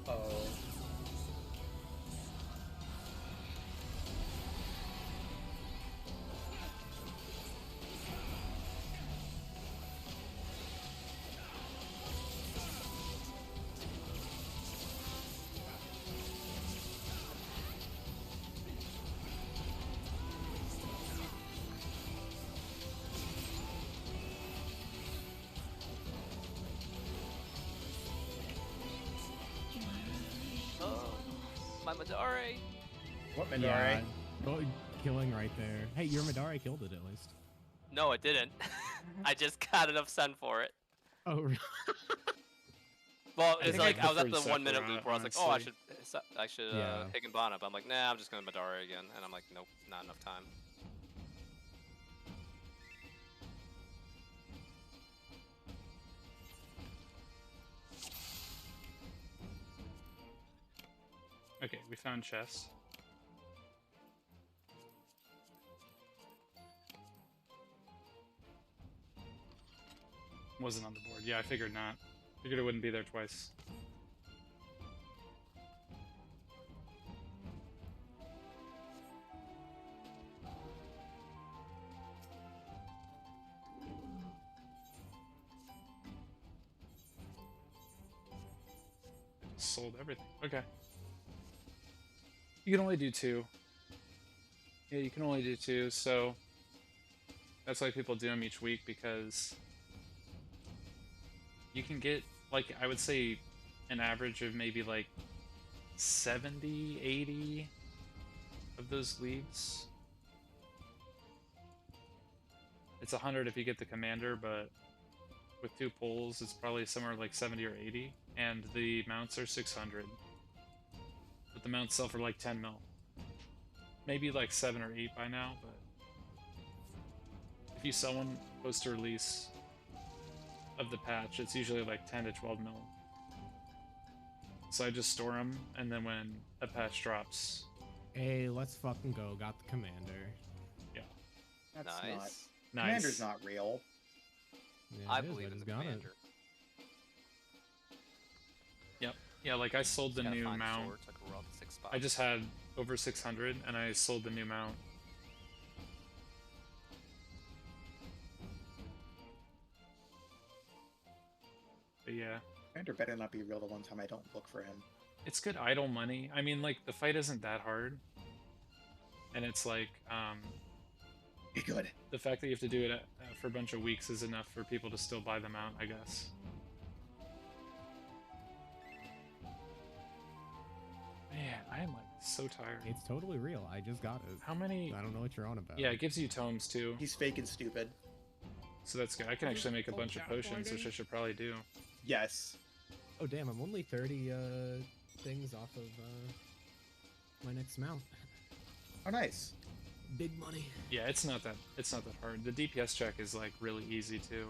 Oh. My Madare. What Midori? Yeah. Oh, killing right there. Hey, your Madara killed it at least. No, it didn't. I just got enough send for it. Oh, really? Well, I it's think like I was at preferred the 1 minute Sakura, loop where I was like, oh, honestly. I should Yeah. Higginbana up. I'm like, nah, I'm just gonna Madara again, and I'm like, nope, not enough time. Okay, we found chest. Wasn't on the board. Yeah, I figured not. Figured it wouldn't be there twice. Sold everything. Okay. You can only do 2. Yeah, you can only do 2, so that's why people do them each week, because you can get, like, I would say an average of maybe like 70, 80 of those leads. It's 100 if you get the commander, but with 2 pulls, it's probably somewhere like 70 or 80, and the mounts are 600. But the mounts sell for like 10 mil. Maybe like 7 or 8 by now, but if you sell one post release of the patch, it's usually like 10 to 12 mil. So I just store them, and then when a patch drops, Hey, let's fucking go. Got the commander. That's Nice. not. nice. Commander's not real. Yeah, I it is, believe in just the got it. commander. Yeah, like I sold the Gotta new find mount. swords, like we're all the 6 spots. I just had over 600, and I sold the new mount. But yeah, Commander better not be real the one time I don't look for him. it's good idle money. I mean, like, the fight isn't that hard. And it's like, Be good. the fact that you have to do it for a bunch of weeks is enough for people to still buy them out, I guess. Man, I am like so tired. It's totally real. I just got it. How many? I don't know what you're on about. Yeah, it gives you tomes too, He's fake and stupid. so that's good. I can actually make a bunch of Chat potions, which I farting? should probably do. Yes. Oh damn! I'm only 30 things off of my next mount. Oh, nice. Big money. Yeah, it's not that hard. The DPS check is like really easy too.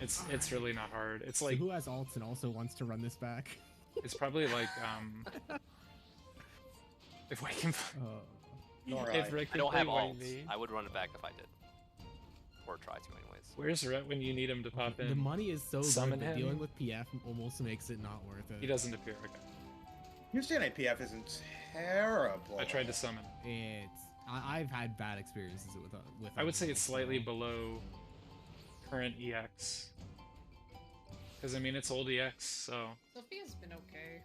It's really not hard. It's So like who has alts and also wants to run this back? it's probably like if I can Nor if I. Rick I can don't play have White alts. V. I would run it back if I did. Or try to, anyways. Where's Rhett when you need him to pop in? The money is so Summon good, but him. dealing with PF almost makes it not worth it. He doesn't appear. Okay. Houston APF isn't terrible. I tried to summon. It's I've had bad experiences with. I would say other it's alts, slightly so- below current EX. Because I mean it's old EX, so Sophia's been okay.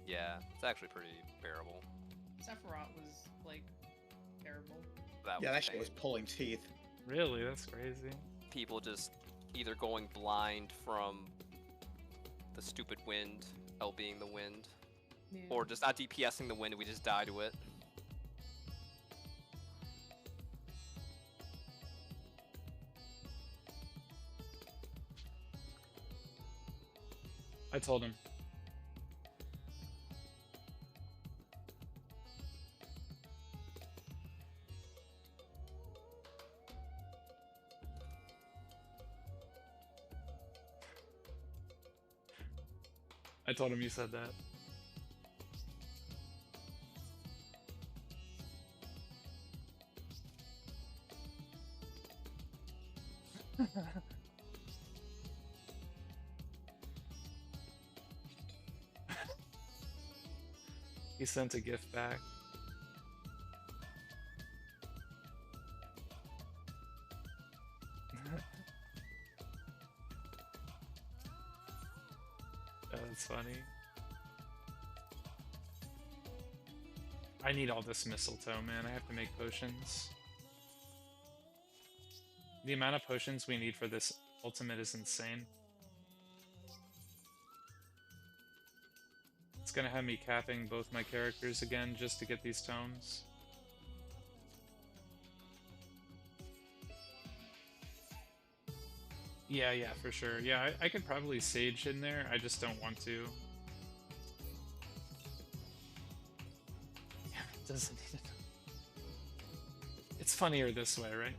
Yeah, it's actually pretty bearable. Sephiroth was like terrible. Yeah, that shit insane. was pulling teeth. really that's crazy. People just either going blind from the stupid wind, L being the wind, Yeah. or just not DPSing the wind, we just die to it. I told him. I told him you said that. He sent a gift back. That's funny. I need all this mistletoe, man. I have to make potions. The amount of potions we need for this ultimate is insane. It's gonna have me capping both my characters again just to get these tomes. Yeah, for sure. Yeah, I could probably Sage in there. I just don't want to. Yeah, it doesn't need it. It's funnier this way, right?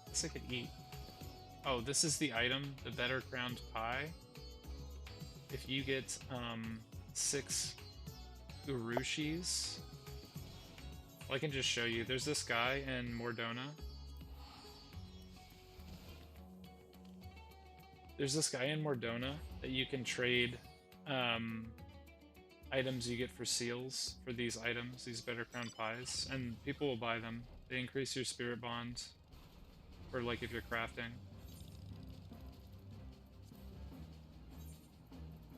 Guess I could eat. Oh, this is the item, the Better Crowned Pie. If you get 6 Urushis, well, I can just show you. There's this guy in Mordona. There's this guy in Mordona that you can trade items you get for seals for these items, these Better Crowned Pies, and people will buy them. They increase your spirit bond, or like if you're crafting.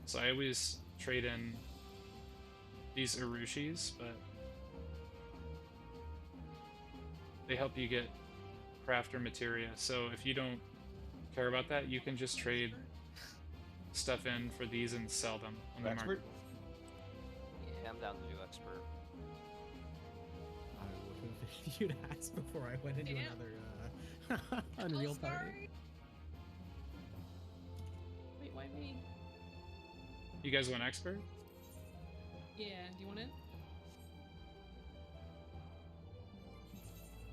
So I always trade in these Urushis, but they help you get crafter materia. So if you don't care about that, you can just trade stuff in for these and sell them on the Expert? market. Yeah, I'm down to do expert. I would have if you'd asked before I went into Damn. another Unreal Oh, party. sorry. Wait, why me? You guys want expert? Yeah, do you want it?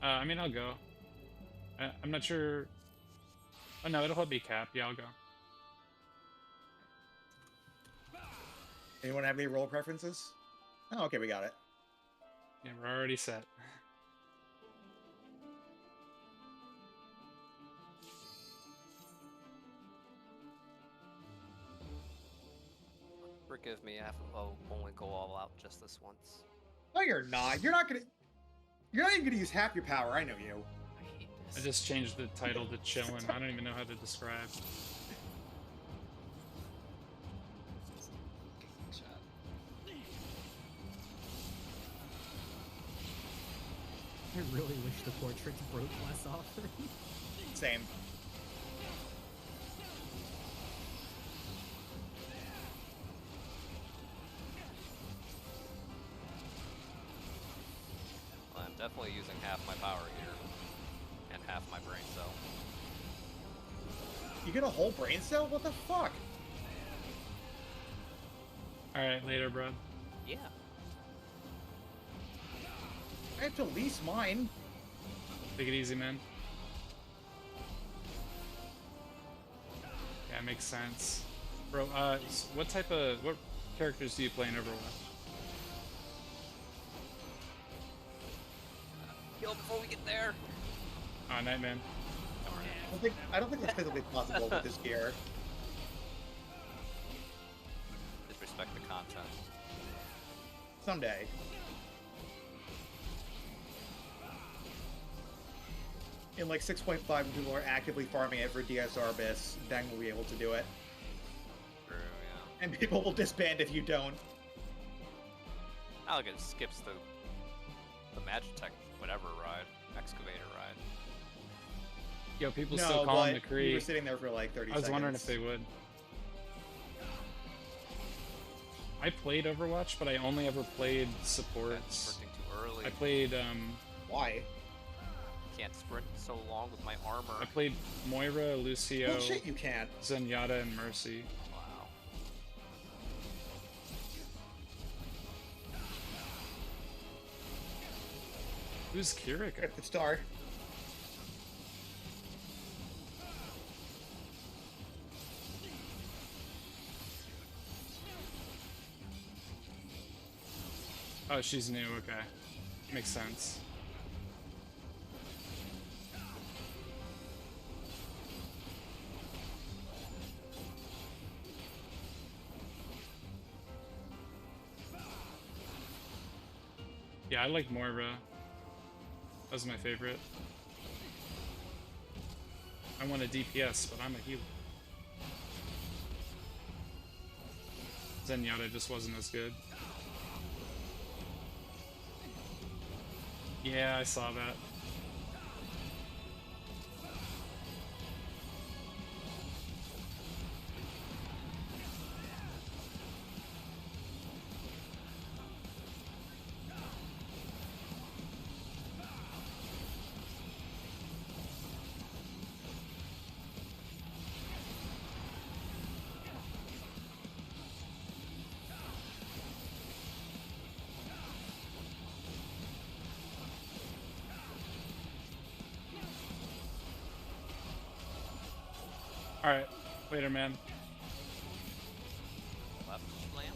I mean, I'll go. I'm not sure. Oh no, it'll be cap. Yeah, I'll go. Anyone have any role preferences? Oh, okay, we got it. Yeah, we're already set. Forgive me, I will only go all out just this once. No, you're not. You're not gonna. You're not even gonna use half your power. I know you. I hate I this. just changed the title to chillin'. I don't even know how to describe. I really wish the portraits broke less often. Same. Well, I'm definitely using half my power here, and half my brain cell. You get a whole brain cell? What the fuck? Alright, later, bro. Yeah. I have to lease mine. Take it easy, man. Yeah, makes sense. Bro, what characters do you play in Overwatch? Kill before we get there. Oh, Nightman. I don't think that's physically possible with this gear. Disrespect the content. Someday. In like 6.5, when people are actively farming it for DSR Abyss, then we'll be able to do it. True, yeah. And people will disband if you don't. I like it skips the Magitech whatever ride, excavator ride. Yo, people No, still call him but the we were Kree. sitting there for like 30 I was seconds. wondering if they would. I played Overwatch, but I only ever played supports. Sprinting too early. I played Why? Can't sprint so long with my armor. I played Moira, Lucio, Bullshit, you can't. Zenyatta, and Mercy. Wow. Who's Kirika? Get the star. Oh, she's new, okay. Makes sense. Yeah, I like Moira. That was my favorite. I want a DPS, but I'm a healer. Zenyatta just wasn't as good. Yeah, I saw that. Alright, later, man. Left lamp.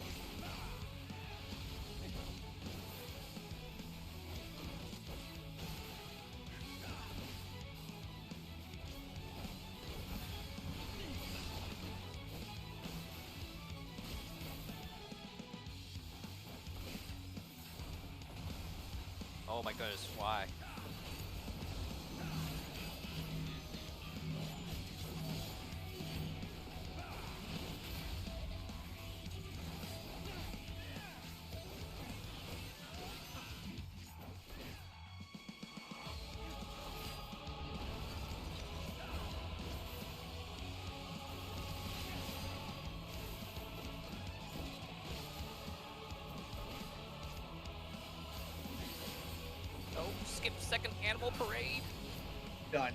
Oh my goodness, why? Oh, skip second animal parade. Done.